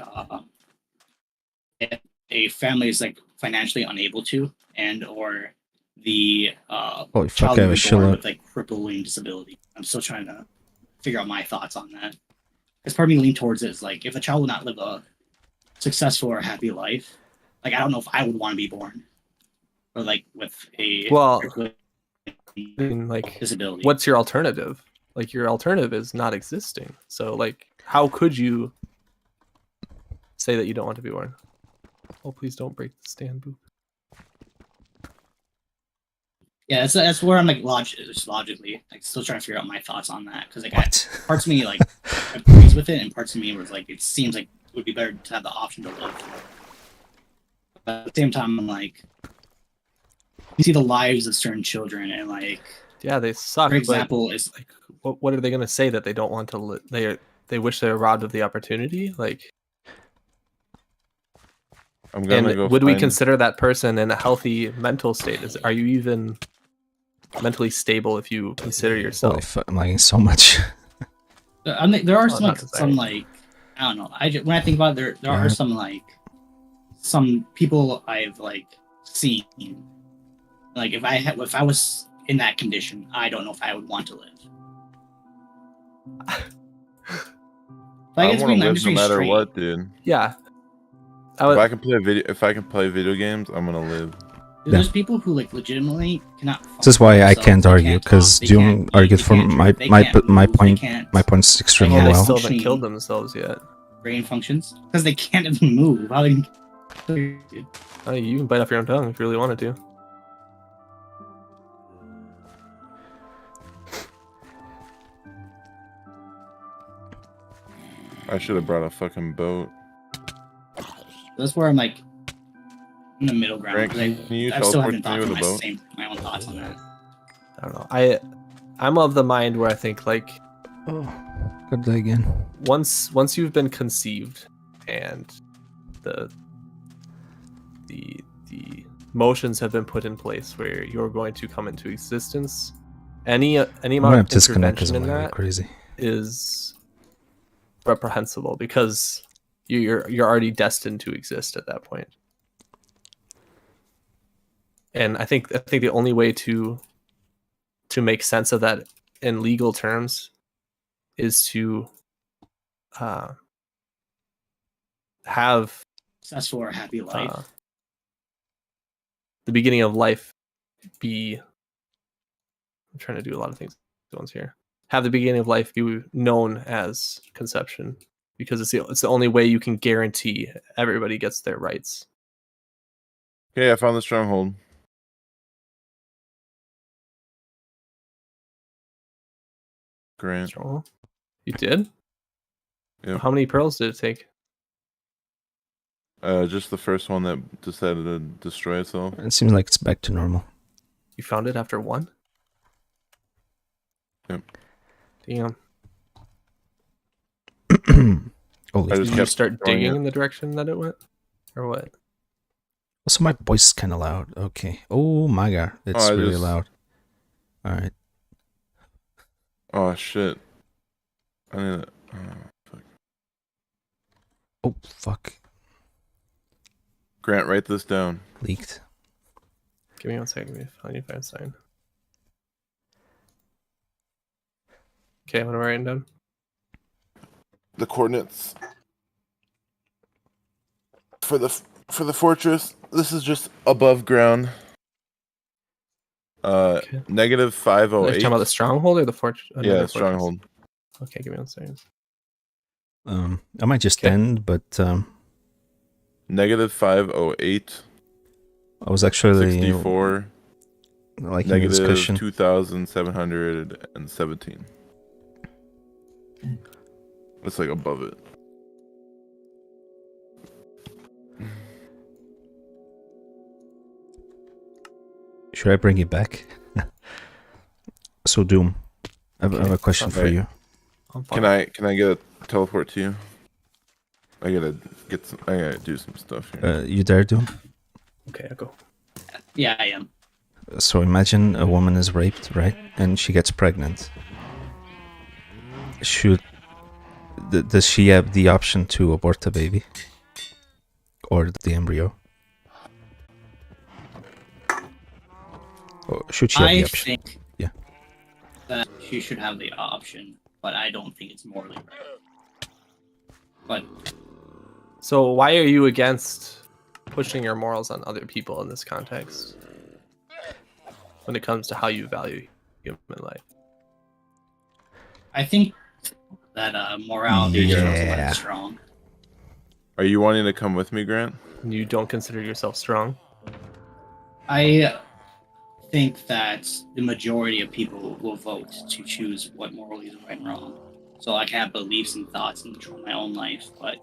if a family is like financially unable to, and or the Holy fuck, child I have a being born shillout. with like crippling disability. I'm still trying to figure out my thoughts on that. Because part of me lean towards it is like if a child will not live a successful or happy life, like I don't know if I would want to be born, or like with a Well, crippling I mean, like, disability. what's your alternative? Like, your alternative is not existing. So, like, how could you say that you don't want to be born? Oh, please don't break the stand, Boop. Yeah, that's where I'm like logically like still trying to figure out my thoughts on that because like What? parts of me like agrees with it and parts of me was like it seems like it would be better to have the option to live. But at the same time, I'm like, you see the lives of certain children and like, Yeah, they suck. for example, is like, what are they going to say that they don't want to live? They wish they were robbed of the opportunity? Like, I'm gonna and go. would we find- consider that person in a healthy mental state? Are you even mentally stable if you consider Holy yourself? fuck, I'm lagging so much. I mean, there are Oh, some not like, desiring. I don't know. When I think about it, there are some like some people I've like seen. Like if I was in that condition, I don't know if I would want to live. I Like, want to I'm live just no being matter straight. what, dude. Yeah. If I can play video games, I'm gonna live. There's people who like legitimately cannot. This is why I can't they argue, can't because talk, they Doom can't eat, argued they for can't my drink, they my can't my move, they point. can't- My point's extremely Well, they well. still haven't Functioning. killed themselves yet. Brain functions because they can't even move. How they... Oh, you can bite off your own tongue if you really wanted to. I should have brought a fucking boat. That's where I'm like in the middle ground. Grant, because can you I still teleport haven't to me thought with for a boat? my own thoughts on that. I don't know. I'm of the mind where I think like Oh, got that again. once you've been conceived and the motions have been put in place where you're going to come into existence, any I'm amount gonna of disconnect because intervention I'm in going that crazy. is reprehensible because you're already destined to exist at that point. And I think the only way to make sense of that in legal terms is to have Successful or happy life. the beginning of life be. I'm trying to do a lot of things at once here. Have the beginning of life be known as conception, because it's the only way you can guarantee everybody gets their rights. Okay, I found the stronghold. Grant. Strong. You did? Yep. How many pearls did it take? Just the first one that decided to destroy itself. It seems like it's back to normal. You found it after one? Yep. Damn. Holy I Did just you kept start throwing digging it. in the direction that it went? Or what? Also, my voice is kind of loud. Okay. Oh my god, it's I really just- loud. All right. Oh shit. I need to... fuck. Oh fuck, Grant, write this down. leaked. Give me 1 second. I need to find a sign. Okay, I'm gonna write it down. The coordinates for the fortress. This is just above ground. Okay. Negative Are you 508. talking about the stronghold or the fortress? Yeah, stronghold. Okay, give me 1 second. I might just Okay. end, but Negative 508. I was actually 64. liking the Negative discussion. 2,717. It's like above it. Should I bring it back? So Doom, I have a question for Right. you. I'm fine. Can I get a teleport to you? I gotta do some stuff here. You there, Doom? Okay, I'll go. Yeah, I am. So imagine a woman is raped, right? And she gets pregnant. Does she have the option to abort the baby? Or the embryo? Or should she have the I option? think Yeah. that she should have the option, but I don't think it's morally right. But So why are you against pushing your morals on other people in this context? When it comes to how you value human life. I think that morality is also Yeah. like strong. Are you wanting to come with me, Grant? You don't consider yourself strong. I think that the majority of people will vote to choose what morally is right and wrong. So I can have beliefs and thoughts and control my own life, but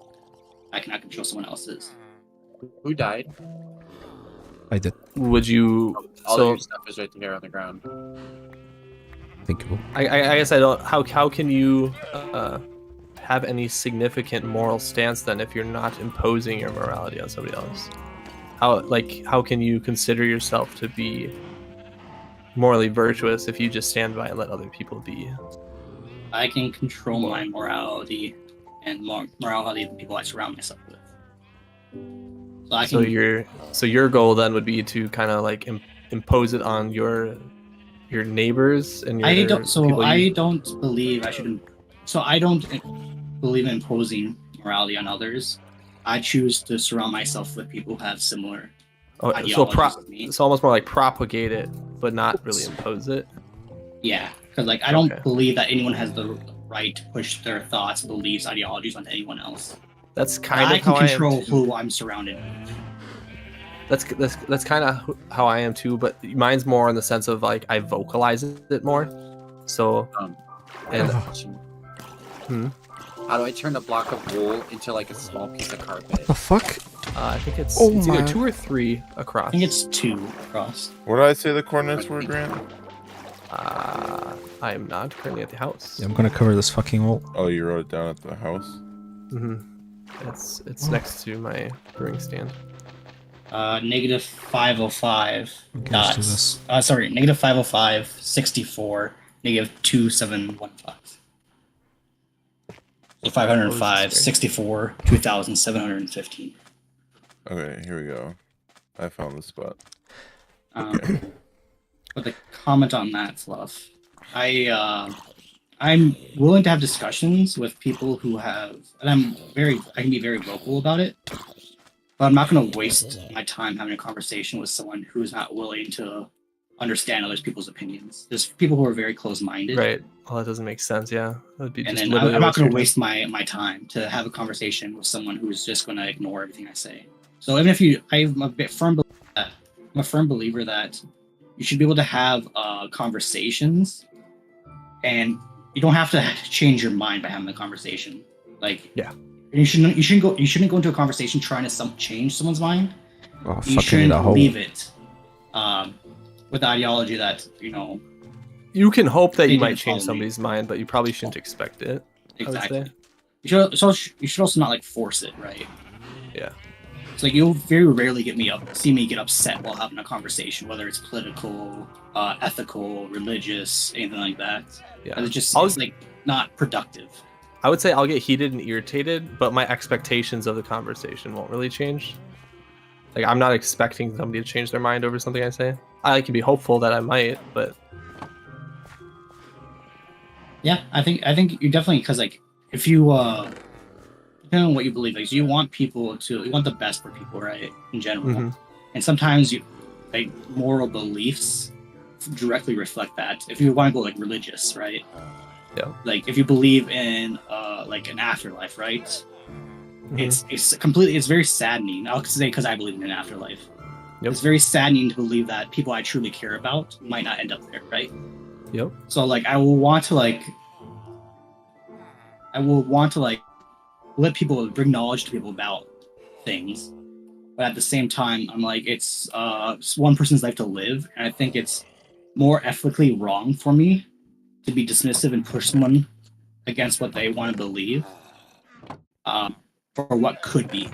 I cannot control someone else's. Who died? I did. Would you? All So your stuff is right here on the ground. Thinkable. I guess I don't. How can you have any significant moral stance then if you're not imposing your morality on somebody else? How can you consider yourself to be morally virtuous if you just stand by and let other people be? I can control my morality and morality of the people I surround myself with. So I can. So your goal then would be to kind of like impose it on your neighbors and your I don't. So people I you- don't believe I should. So I don't believe in imposing morality on others. I choose to surround myself with people who have similar Oh, ideologies of me. it's almost more like propagate it, but not really impose it. Yeah, because like I don't Okay. believe that anyone has the right to push their thoughts, beliefs, ideologies onto anyone else. That's But kind I of can how I am control too. who I'm surrounded with. That's kind of how I am too, but mine's more in the sense of like I vocalize it more. So and Hmm? How do I turn a block of wool into like a small piece of carpet? The fuck? I think it's Oh it's my. either 2 or 3 across. I think it's 2 across. What did I say the coordinates were, Grant? I am not currently at the house. Yeah, I'm gonna cover this fucking wall. Oh, you wrote it down at the house. It's next to my brewing stand. Negative 505 Okay, let's do dots. this. Sorry, negative 505, 64, negative 2715. So 505, 64, 2715. Okay, here we go. I found the spot. With a comment on that, Fluff, I'm willing to have discussions with people who have, and I can be very vocal about it, but I'm not going to waste my time having a conversation with someone who's not willing to understand other people's opinions. There's people who are very close-minded, Right. Well, that doesn't make sense. Yeah, that'd be and just then literally I'm not going to waste waste my time to have a conversation with someone who's just going to ignore everything I say. So even if I'm a firm believer that you should be able to have conversations, and you don't have to change your mind by having the conversation. Like, Yeah. you shouldn't go into a conversation trying to change someone's mind. Oh, You fucking shouldn't a hole. leave it with the ideology that You can hope that They you might didn't follow change me. somebody's mind, but you probably shouldn't expect it. I would exactly. say. You should also not like force it, right? Yeah. It's like you'll very rarely see me get upset while having a conversation, whether it's political, ethical, religious, anything like that. Yeah. It's like not productive. I would say I'll get heated and irritated, but my expectations of the conversation won't really change. Like, I'm not expecting somebody to change their mind over something I say. I can be hopeful that I might, but Yeah, I think you definitely, because like if you depending on what you believe, like you want the best for people, right? In general, Mhm. and sometimes moral beliefs directly reflect that. If you want to go like religious, right? Yeah. Like if you believe in like an afterlife, right? Mhm. It's very saddening. I'll say because I believe in an afterlife. Yep. It's very saddening to believe that people I truly care about might not end up there, right? Yep. So like I will want to let people bring knowledge to people about things, but at the same time I'm like it's one person's life to live, and I think it's more ethically wrong for me to be dismissive and push someone against what they want to believe for what could be.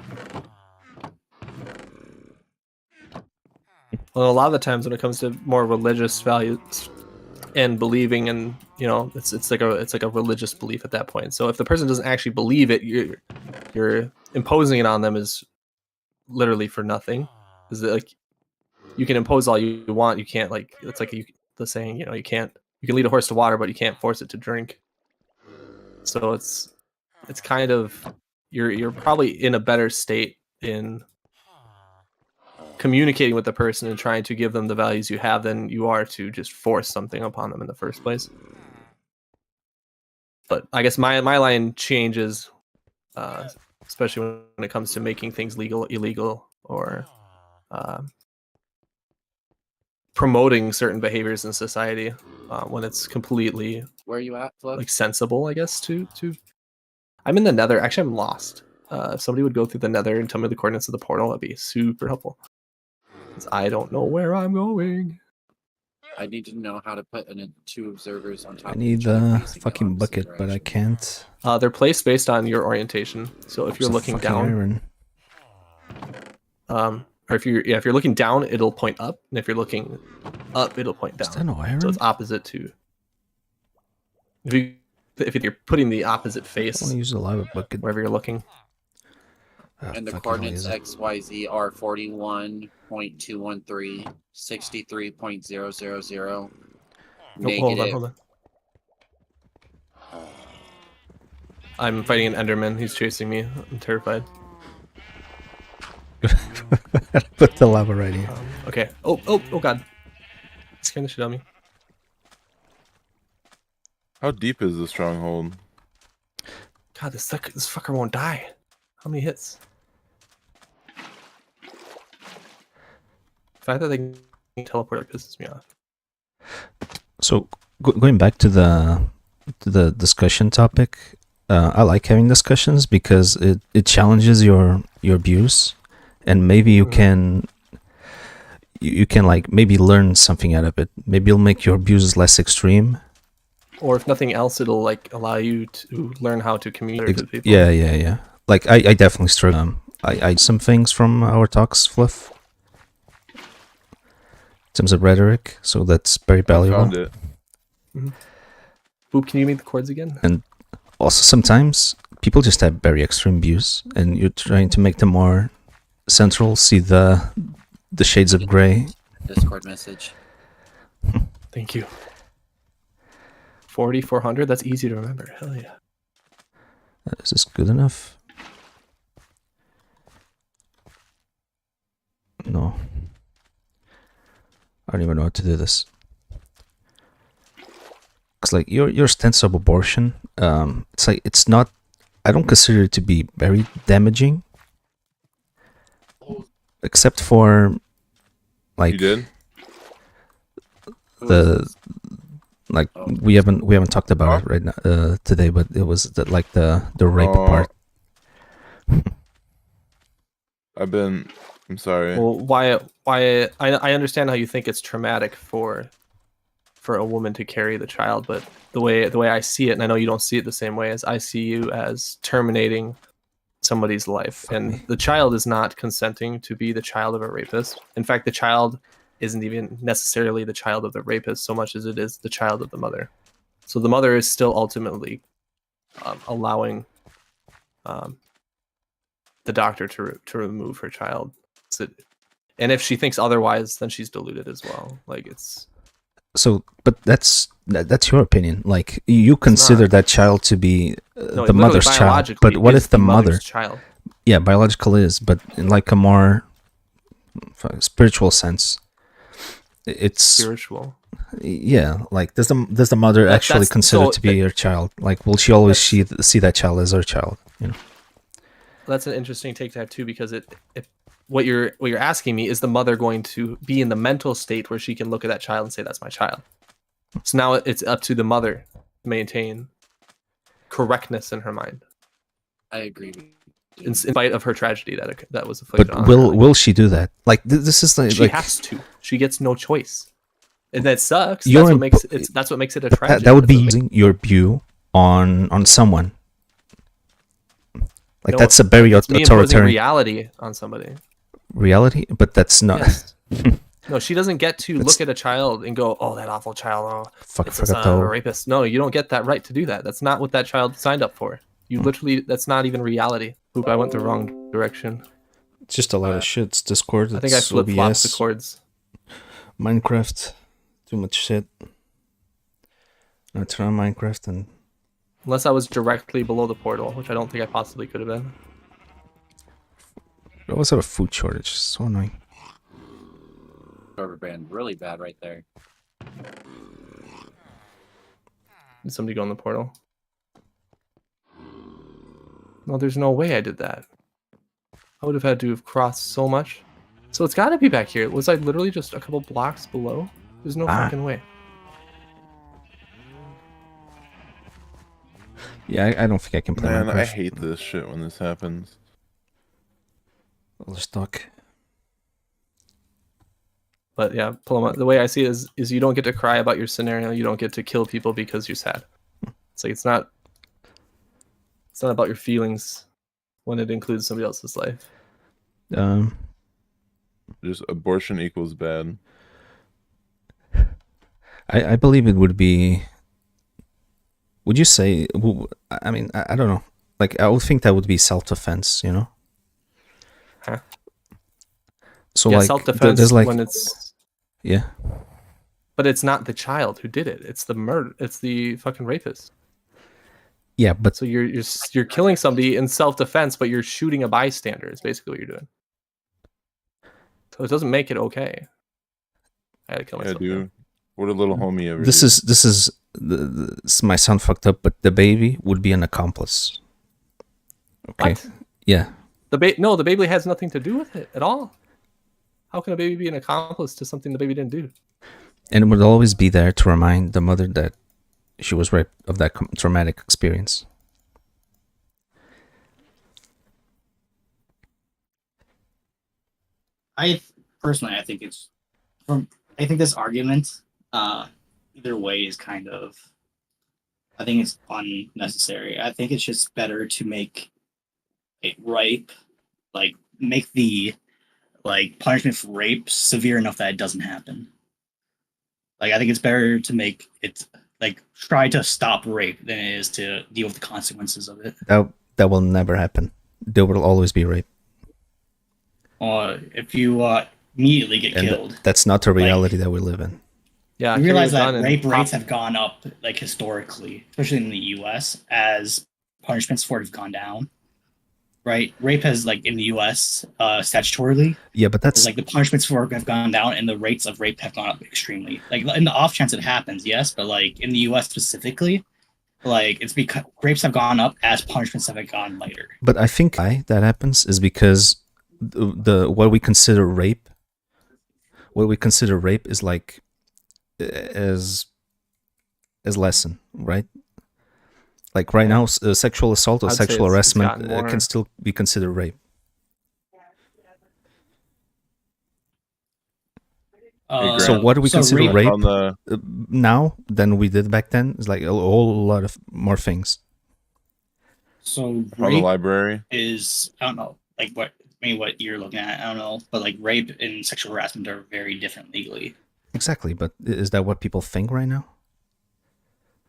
Well, a lot of the times when it comes to more religious values and believing, and it's like a religious belief at that point. So if the person doesn't actually believe it, you're imposing it on them is literally for nothing. Is that like you can impose all you want, you can't it's like the saying, you can lead a horse to water, but you can't force it to drink. So it's kind of you're probably in a better state in communicating with the person and trying to give them the values you have than you are to just force something upon them in the first place. But I guess my line changes, especially when it comes to making things legal, illegal, or promoting certain behaviors in society when it's completely Where are you at, Flo? like sensible, I guess. To I'm in the Nether. Actually, I'm lost. If somebody would go through the Nether and tell me the coordinates of the portal, that'd be super helpful. I don't know where I'm going. I need to know how to put two observers on top I need of each other the facing fucking opposite bucket, but I directions. can't. They're placed based on your orientation. So if you're It's a looking fucking down, iron. or if you're looking down, it'll point up, and if you're looking up, it'll point Is down. that no iron? So it's opposite to. If you're putting the opposite I face want to use the lava bucket. wherever you're looking. Ah, And the fucking coordinates hell, XYZ are 41.213, 63.000, Oh, negative. hold on. I'm fighting an Enderman. He's chasing me. I'm terrified. Put Put the lava right here. Okay. Oh god. Scaring the shit out of me. How deep is the stronghold? God, this fucker won't die. How many hits? The fact that they can teleport pisses me off. So going back to the discussion topic, I like having discussions because it challenges your views, and maybe you can like maybe learn something out of it. Maybe it'll make your views less extreme. Or if nothing else, it'll like allow you to learn how to communicate with people. Yeah. Like I definitely struggle. I some things from our talks, Fluff, in terms of rhetoric, so that's very I valuable. found it. Boop, can you make the chords again? And also sometimes people just have very extreme views, and you're trying to make them more central, see the shades of gray. Discord message. Thank you. 4,400. That's easy to remember. Hell yeah. Is this good enough? No. I don't even know how to do this. Cause like your stance of abortion, it's like it's not. I don't consider it to be very damaging, except for like You did? the like we haven't talked about it right now today, but it was like the rape part. I'm sorry. Well, why I understand how you think it's traumatic for a woman to carry the child, but the way I see it, and I know you don't see it the same way, as I see you as terminating somebody's life. And the child is not consenting to be the child of a rapist. In fact, the child isn't even necessarily the child of the rapist so much as it is the child of the mother. So the mother is still ultimately allowing the doctor to remove her child. And if she thinks otherwise, then she's deluded as well. Like it's So, but that's your opinion. Like you consider that child to be no, the mother's child, but what if the mother? Child? Yeah, biological is, but in like a more spiritual sense, it's Spiritual. Yeah, like does the mother actually consider to be her child? Like, will she always see that child as her child? You know. That's an interesting take to have too, because what you're asking me is the mother going to be in the mental state where she can look at that child and say that's my child. So now it's up to the mother to maintain correctness in her mind. I agree. In spite of her tragedy that was afflicted But on her. will she do that? Like this is She like has to. She gets no choice, and that sucks. You're That's what makes it a tragedy. that would be using your view on someone. Like No, that's a very it's me imposing authoritarian reality on somebody. reality, but that's not. Yes. No, she doesn't get to look at a child and go, "Oh, that awful child! Oh, Fuck, it's the son of a rapist." No, you don't get that right to do that. That's not what that child signed up for. You literally, that's not even reality. Oop, I went the wrong direction. It's just a lot of shit. It's Discord. I think I It's flip flopped the OBS, chords. Minecraft. Too much shit. I turn on Minecraft and Unless I was directly below the portal, which I don't think I possibly could have been. we always have a food shortage. It's so annoying. Rubber band, really bad right there. Did somebody go in the portal? No, there's no way I did that. I would have had to have crossed so much. So it's got to be back here. Was I literally just a couple blocks below? There's no fucking way. Yeah, I don't think I can play Man, Minecraft. I hate this shit when this happens. We're stuck. But yeah, Paloma, the way I see it is you don't get to cry about your scenario. You don't get to kill people because you're sad. It's like it's not about your feelings when it includes somebody else's life. Just abortion equals bad. I believe it would be. Would you say? I mean, I don't know. Like, I would think that would be self-defense. You know. Huh? So yeah, like, self-defense there's like, when it's. Yeah. But it's not the child who did it. It's the murder. It's the fucking rapist. Yeah, but so you're killing somebody in self-defense, but you're shooting a bystander. Is basically what you're doing. So it doesn't make it okay. I had to kill Yeah, myself. dude. What a little homie ever This do. is this might sound fucked up, but the baby would be an accomplice. Okay. What? Yeah. The baby has nothing to do with it at all. How can a baby be an accomplice to something the baby didn't do? And it would always be there to remind the mother that she was raped of that traumatic experience. Personally, I think this argument, either way is kind of, I think it's unnecessary. I think it's just better to make a rape, like make the punishment for rape severe enough that it doesn't happen. Like I think it's better to make it try to stop rape than it is to deal with the consequences of it. That will never happen. There will always be rape. Or if you immediately get killed. That's not the reality that we live in. Yeah, you realize that rape rates have gone up historically, especially in the U.S. as punishments for it have gone down. Right, rape has in the U.S. Statutorily. Yeah, but that's the punishments for it have gone down, and the rates of rape have gone up extremely. In the off chance it happens, yes, but in the U.S. specifically, it's because rapes have gone up as punishments have gone lighter. But I think why that happens is because what we consider rape is as lesson, right? Like right now, sexual assault or sexual harassment can still be considered rape. So what do we consider rape now than we did back then? It's a whole lot of more things. So from the library is, I don't know, what you're looking at, I don't know, but rape and sexual harassment are very different legally. Exactly, but is that what people think right now?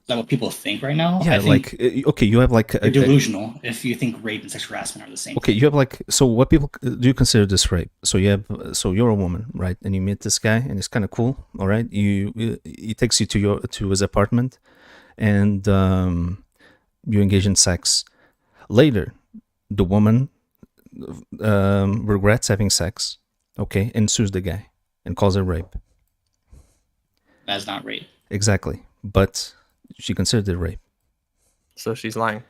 Is that what people think right now? Yeah, okay, you have you're delusional if you think rape and sexual harassment are the same. Okay, you have so what people do you consider this rape? So you're a woman, right? And you meet this guy, and it's kind of cool, all right? He takes you to his apartment, and you engage in sex. Later, the woman regrets having sex, okay, and sues the guy and calls it rape. That's not rape. Exactly, but she considered it rape. So she's lying.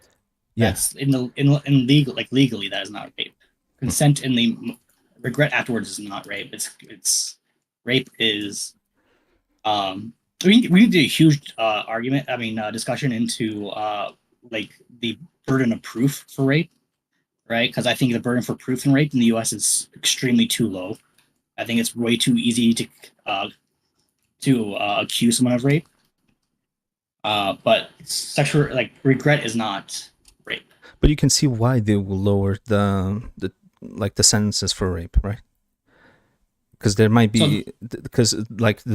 Yes, yeah. in legally that is not rape. Consent in the regret afterwards is not rape. It's rape is we can do a huge argument. Discussion into the burden of proof for rape, right? Because I think the burden for proof in rape in the U.S. is extremely too low. I think it's way too easy to accuse someone of rape. But sexual regret is not rape. But you can see why they will lower the sentences for rape, right? Because there might be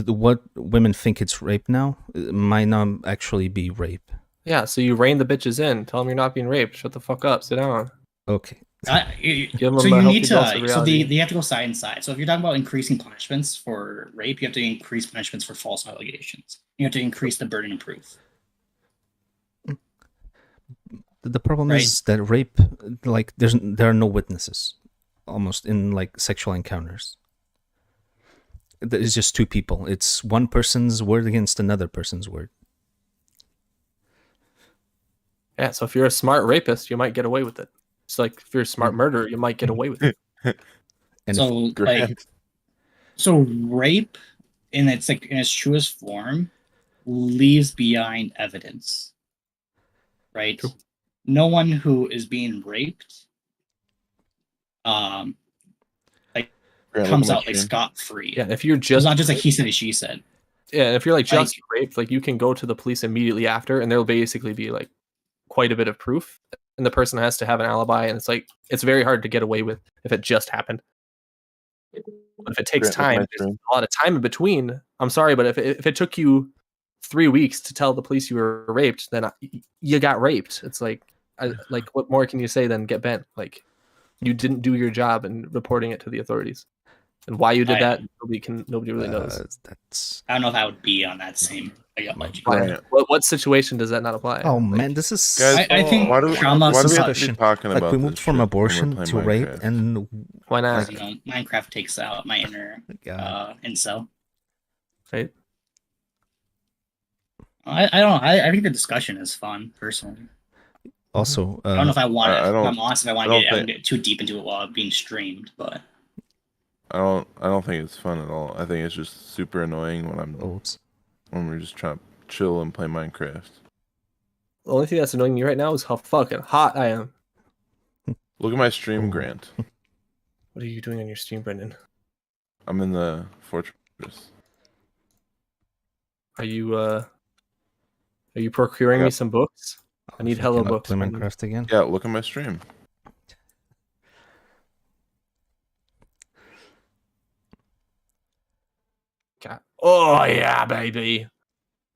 what women think it's rape now might not actually be rape. Yeah, so you rein the bitches in. Tell them you're not being raped. Shut the fuck up. Sit down. Okay. So you need to. So they have to go side and side. So if you're talking about increasing punishments for rape, you have to increase punishments for false allegations. You have to increase the burden of proof. The problem is that rape, there are no witnesses, almost in sexual encounters. It's just two people. It's one person's word against another person's word. Yeah, so if you're a smart rapist, you might get away with it. It's if you're a smart murderer, you might get away with it. And so rape in its truest form leaves behind evidence, right? True. No one who is being raped comes out scot-free. Yeah, if you're just, it's not just he said and she said. Yeah, if you're just raped, you can go to the police immediately after, and there'll basically be quite a bit of proof, and the person has to have an alibi, and it's very hard to get away with if it just happened. But if it takes time, there's a lot of time in between. I'm sorry, but if it took you 3 weeks to tell the police you were raped, then you got raped. It's what more can you say than get bent? You didn't do your job in reporting it to the authorities, and why you did that, nobody really knows. I don't know if I would be on that same. got My logic. Why? Right. What situation does that not apply? Oh Like, man, this is Guys, I think why do trauma why do we have to discussion. be talking like about we this moved from shit when we're abortion playing to rape, Minecraft? and why not? you know, Minecraft takes out my inner God, incel. Right? I don't know. I think the discussion is fun, personally. also, I don't know if I want I to. don't- I'm honest if I want I to don't get, I think- won't get too deep into it while being streamed, but I don't think it's fun at all. I think it's just super annoying oops. when we're just trying to chill and play Minecraft. The only thing that's annoying me right now is how fucking hot I am. Look at my stream, Ooh. Grant. What are you doing on your stream, Brendan? I'm in the fortress. Are you procuring I me got- some books? I need If hello cannot books. play Brendan. Minecraft again. Yeah, look at my stream. God. Oh yeah, baby.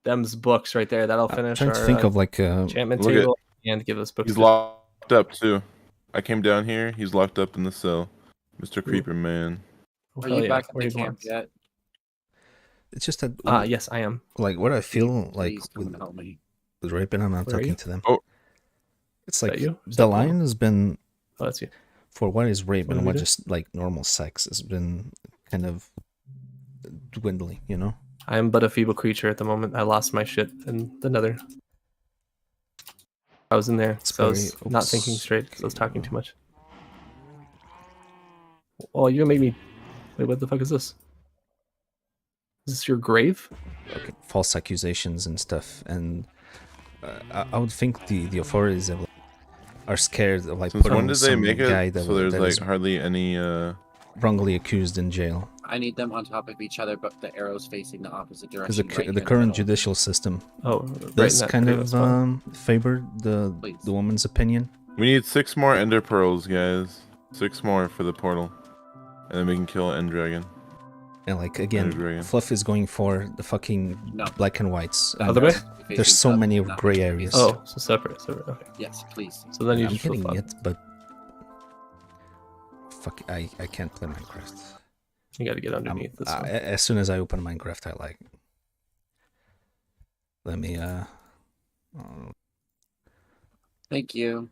Them's books right there. That'll I'm finish trying our to think of like enchantment Look at- table and give us books. He's to- locked up too. I came down here. He's locked up in the cell. Mr. Creeper Man. Oh, Are hell you yeah, back at where the he camp belongs. yet? it's just that Yes, I am. like what I feel Please, like please come with, and help me. with raping, I'm not Where are you? talking to them. Oh. It's Is like that you? Is the that line has been Oh, that's you. for what is rape What and did we what do? just like normal sex has been kind of dwindling, you know. I am but a feeble creature at the moment. I lost my shit in the nether. I was in there, It's so I was very- not oops. thinking straight, so I was talking too much. Oh, you're gonna make me... Wait, what the fuck is this? Is this your grave? Okay, false accusations and stuff, and I would think the authorities are scared of like Since putting when did they some make guy it that, so there's that like is hardly any wrongly accused in jail? I need them on top of each other, but the arrows facing the opposite Because direction. right the here in current middle. judicial system Oh, right does in that kind grave, of that's fine. favor the Please. woman's opinion. We need 6 more ender pearls, guys. 6 more for the portal. And then we can kill End Dragon. And like Ender again, Dragon. Fluff is going for the fucking No. black and whites. Other way? Facing There's so up, many not gray facing areas. east. Oh, so separate. Okay. Yes, please. So then you I'm just flip getting flop. it, but fuck, I can't play Minecraft. You gotta get underneath this one. As soon as I open Minecraft, I like. Let me Thank you.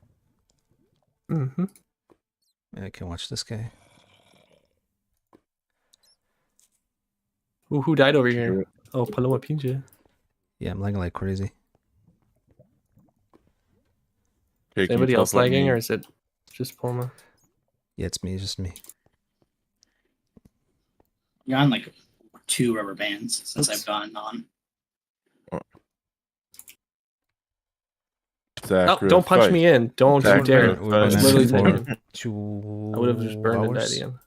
Mm-hmm. I can watch this guy. Ooh, who died over here? Oh, Paloma Pinche. Yeah, I'm lagging like crazy. Okay, Is can you anybody else teleport lagging, me? or is it just Paloma? Yeah, it's me, just me. you're on like 2 rubber bands since Oops. I've gone on. No, don't punch me in. Don't you Sacrifice. dare. We're I was gonna literally for- thinking. 2 I would have just burned and died hours. again.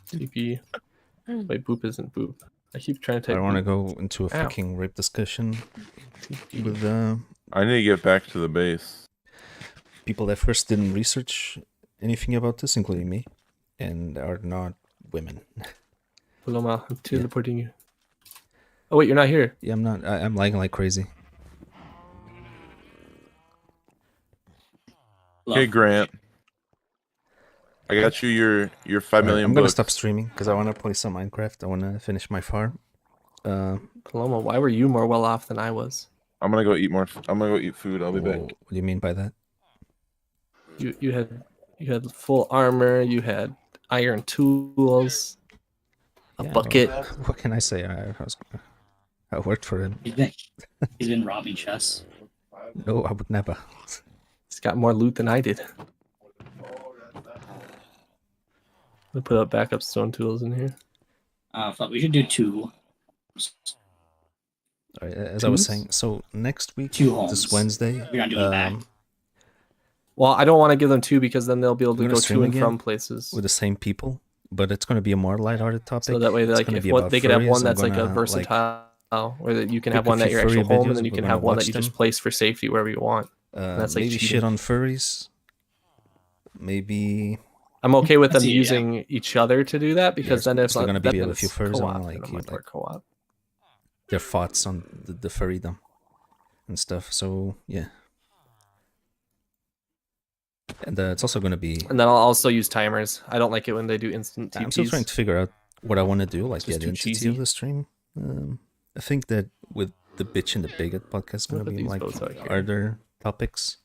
TP. Wait, boop isn't boop. I keep trying to I type. don't want to boop. go into a Ow. fucking rape discussion TP. with I need to get back to the base. people that first didn't research anything about this, including me, and are not women. Paloma, I'm teleporting you. Oh wait, you're not here. Yeah, I'm not. I'm lagging like crazy. Okay, Grant. I got you your 5 Alright, million I'm gonna books. stop streaming because I want to play some Minecraft. I want to finish my farm. Paloma, why were you more well off than I was? I'm gonna go eat more. I'm gonna go eat food. I'll be back. What do you mean by that? You had full armor. You had iron tools. A Yeah, bucket. What can I say? I worked for him. He's been robbing chests. No, I would never. He's got more loot than I did. We put up backup stone tools in here. Thought we should do 2. Alright, as I was Twos? saying, so next week, 2 this homes. Wednesday, You're not doing back. Well, I don't want to give them 2 because then they'll be able We're to gonna go stream to and again from places. with the same people, but it's going to be a more lighthearted topic. So that way, It's like, gonna if be what about they could have furries. one I'm that's like a gonna, versatile, where that you can pick have a one at few your actual furry home, and videos, then you we're can gonna have one that watch you just them. place for safety wherever you want. That's like maybe cheating. shit on furries. Maybe I'm okay with them See, yeah. using each other to do that because Yeah, then if so they're gonna then be a few it's furries, co-op, I'm and like, I'm you- like, like- co-op. their thoughts on the furrydom and stuff. So yeah, and it's also going to be. And then I'll also use timers. I don't like it when they do instant TPs. I'm still trying to figure out what I want to do, like Just the too identity cheesy. of the stream. I think that with the bitch and the bigot podcast gonna Look at be these like boats out here. other topics,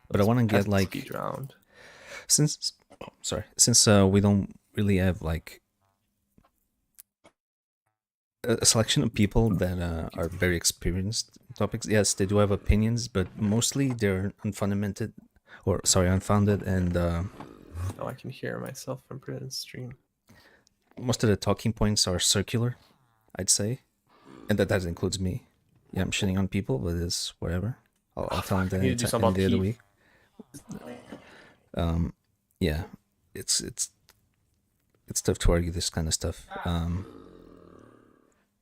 but I want to get Pests like be drowned. since we don't really have like a selection of people that are very experienced in topics. Yes, they do have opinions, but mostly they're unfounded, and Oh, I can hear myself from Britain's stream. most of the talking points are circular, I'd say, and that includes me. Yeah, I'm shitting on people, but it's whatever. I'll tell them I need to do that something in the about other heat. week. Yeah, it's tough to argue this kind of stuff.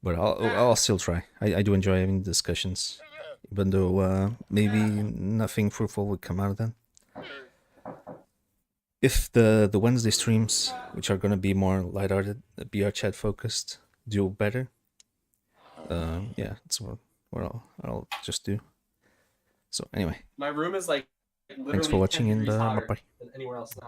But I'll still try. I do enjoy having discussions, even though maybe nothing fruitful would come out of them. If the Wednesday streams, which are gonna be more lighthearted, BR chat focused, do better, yeah, it's what I'll just do. So anyway, My room is like literally thanks for watching 10 and degrees hotter bye. than anywhere else in the house.